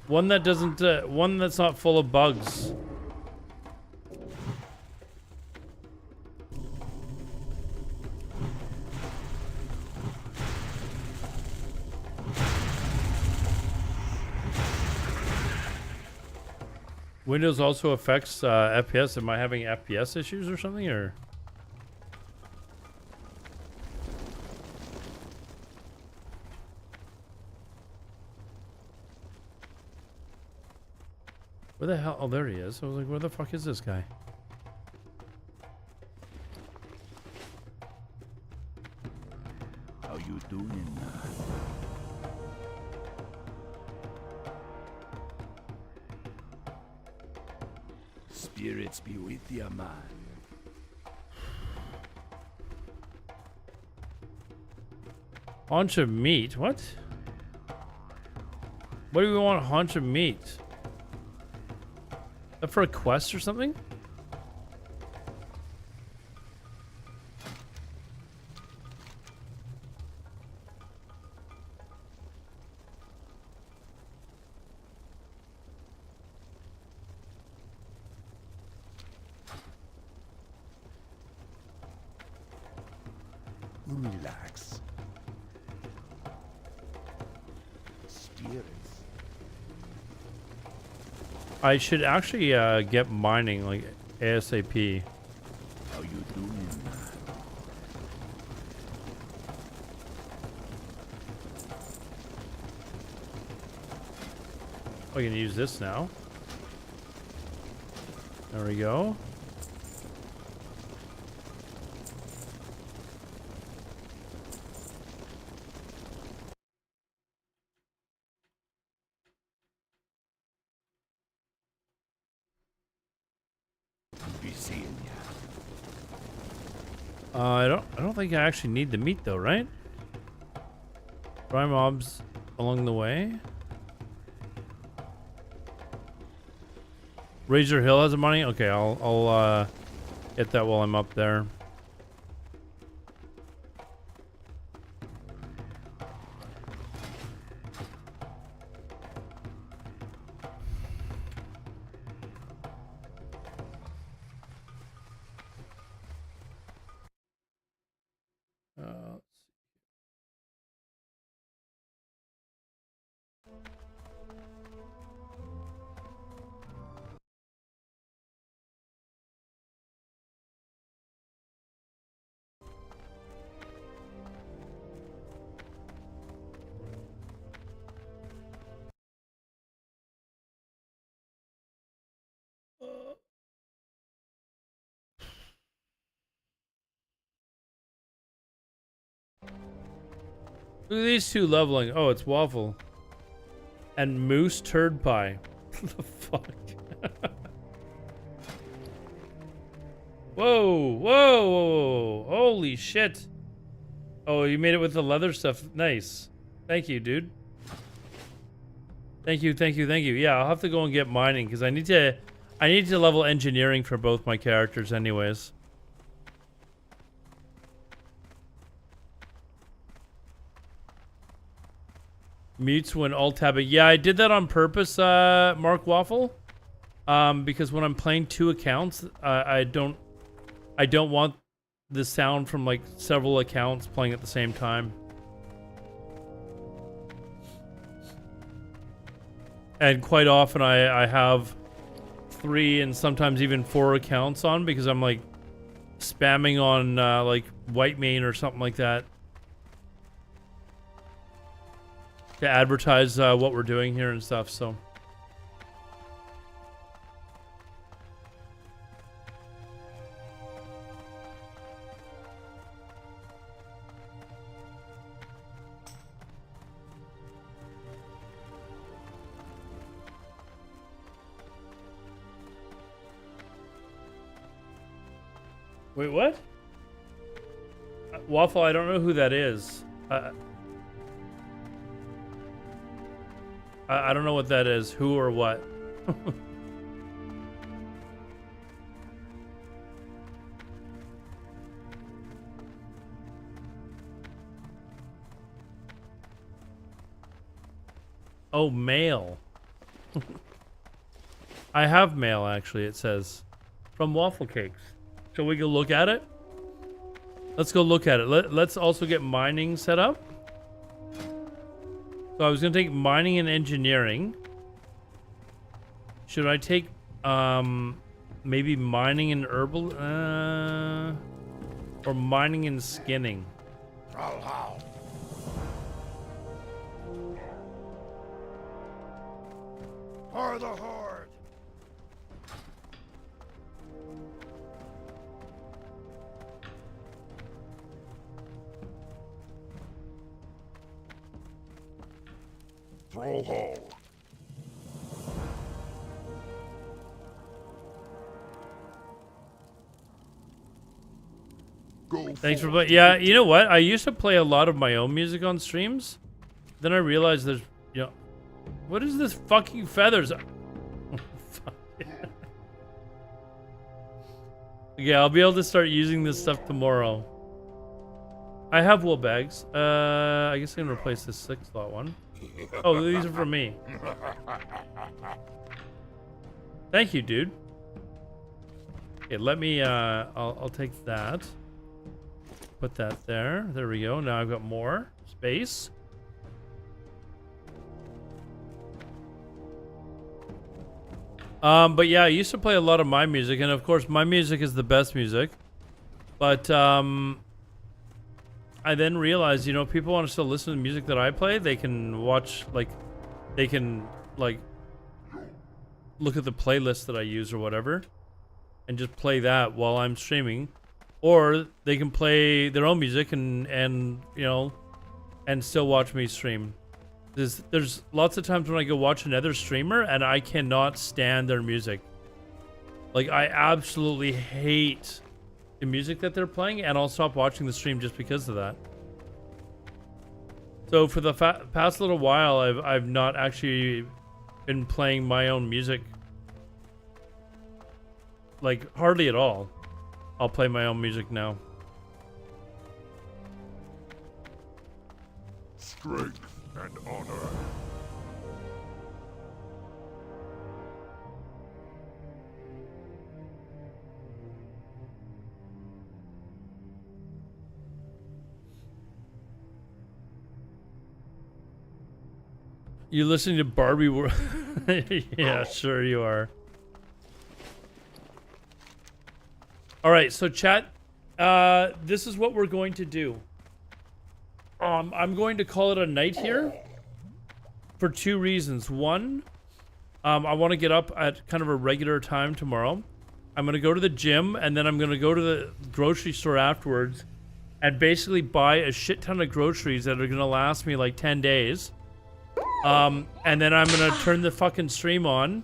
one that doesn't, one that's not full of bugs. Windows also affects FPS. Am I having FPS issues or something, or? Where the hell? Oh, there he is. I was like, where the fuck is this guy? How you doing? Spirits be with you, man. Haunch of meat? What? What do we want haunch of meat? That for a quest or something? Relax. Spirits. I should actually get mining like ASAP. How you doing, man? Oh, I can use this now. There we go. Be seeing ya. I don't think I actually need the meat though, right? Try mobs along the way. Razor Hill has the money. Okay, I'll get that while I'm up there. Look at these two leveling. Oh, it's Waffle. And Moose Turd Pie. What the fuck? Whoa, whoa, whoa, holy shit. Oh, you made it with the leather stuff. Nice. Thank you, dude. Thank you, thank you, thank you. Yeah, I'll have to go and get mining because I need to level engineering for both my characters anyways. Mutes when alt tabbing. Yeah, I did that on purpose, Mark Waffle. Because when I'm playing two accounts, I don't want the sound from like several accounts playing at the same time. And quite often I have 3 and sometimes even 4 accounts on because I'm like spamming on like White Mane or something like that to advertise what we're doing here and stuff. So wait, what? Waffle, I don't know who that is. I don't know what that is. Who or what? Oh, mail. I have mail, actually, it says. From Waffle Cakes. Shall we go look at it? Let's go look at it. Let's also get mining set up. So I was going to take mining and engineering. Should I take maybe mining and herbal? Or mining and skinning? Trollhound. For the horde. Throw hole. Go. Thanks for yeah, you know what? I used to play a lot of my own music on streams. Then I realized there's, you know, what is this fucking feathers? Fuck. Yeah, I'll be able to start using this stuff tomorrow. I have wool bags. I guess I'm gonna replace this 6 slot one. Oh, these are for me. Thank you, dude. Okay, let me, I'll take that. Put that there. There we go. Now I've got more space. But yeah, I used to play a lot of my music, and of course my music is the best music. But I then realized, you know, people want to still listen to the music that I play. They can watch, like, they can, like, look at the playlist that I use or whatever, and just play that while I'm streaming. Or they can play their own music and you know, and still watch me stream. There's lots of times when I go watch another streamer and I cannot stand their music. Like, I absolutely hate the music that they're playing, and I'll stop watching the stream just because of that. So for the past little while, I've not actually been playing my own music, like, hardly at all. I'll play my own music now. Strength and honor. You listening to Barbie World? Yeah, sure you are. All right, so chat, this is what we're going to do. I'm going to call it a night here for 2 reasons. One, I want to get up at kind of a regular time tomorrow. I'm going to go to the gym, and then I'm going to go to the grocery store afterwards and basically buy a shit ton of groceries that are going to last me like 10 days. And then I'm going to turn the fucking stream on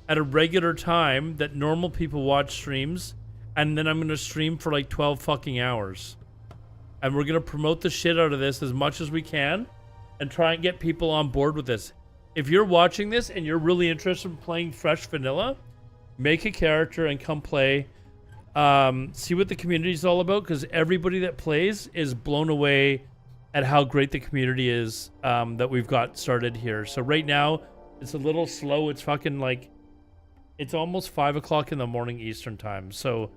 at a regular time that normal people watch streams, and then I'm gonna stream for like 12 fucking hours. And we're gonna promote the shit out of this as much as we can and try and get people on board with this. If you're watching this and you're really interested in playing fresh vanilla, make a character and come play. See what the community is all about, because everybody that plays is blown away at how great the community is that we've got started here. So right now, it's a little slow. It's fucking like, it's almost 5 o'clock in the morning Eastern time. So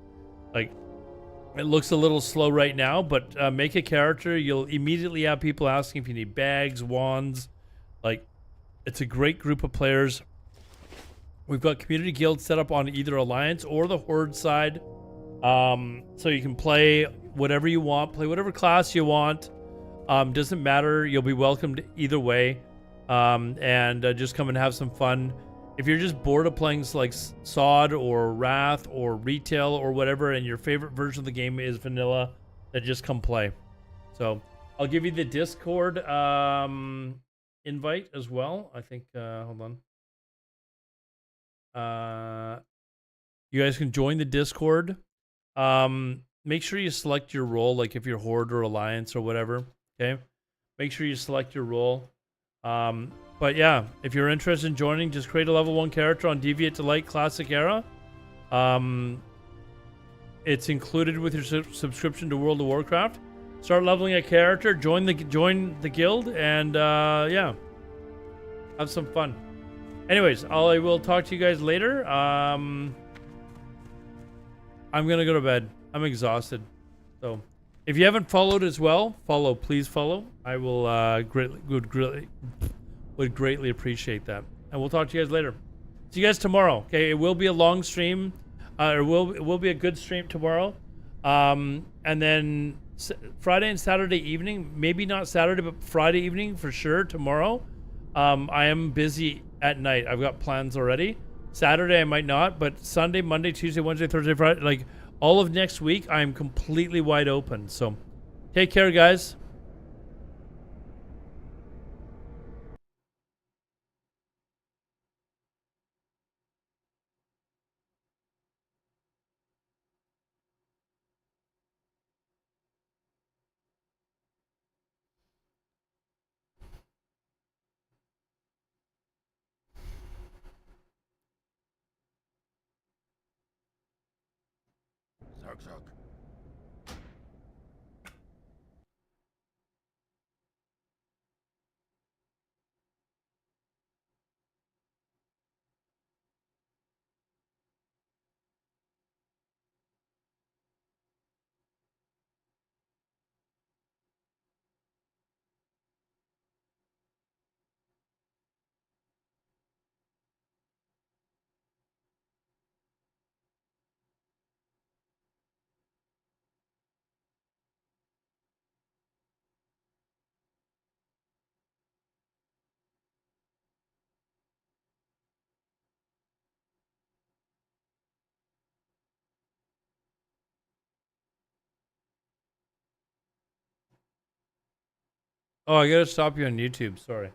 like, it looks a little slow right now, but make a character. You'll immediately have people asking if you need bags, wands. Like, it's a great group of players. We've got community guilds set up on either Alliance or the Horde side. So you can play whatever you want, play whatever class you want. Doesn't matter. You'll be welcomed either way. And just come and have some fun. If you're just bored of playing like SOD or Wrath or Retail or whatever, and your favorite version of the game is vanilla, then just come play. So I'll give you the Discord invite as well. I think, hold on. You guys can join the Discord. Make sure you select your role, like if you're Horde or Alliance or whatever. Okay, make sure you select your role. But yeah, if you're interested in joining, just create a level 1 character on Deviate Delight Classic Era. It's included with your subscription to World of Warcraft. Start leveling a character, join the guild, and yeah, have some fun. Anyways, I will talk to you guys later. I'm gonna go to bed. I'm exhausted. So if you haven't followed as well, please follow. I will would greatly appreciate that. And we'll talk to you guys later. See you guys tomorrow. Okay, it will be a long stream. It will be a good stream tomorrow. And then Friday and Saturday evening, maybe not Saturday, but Friday evening for sure tomorrow. I am busy at night. I've got plans already. Saturday I might not, but Sunday, Monday, Tuesday, Wednesday, Thursday, Friday, like all of next week, I'm completely wide open. So take care, guys. Zog zog. Oh, I gotta stop you on YouTube. Sorry.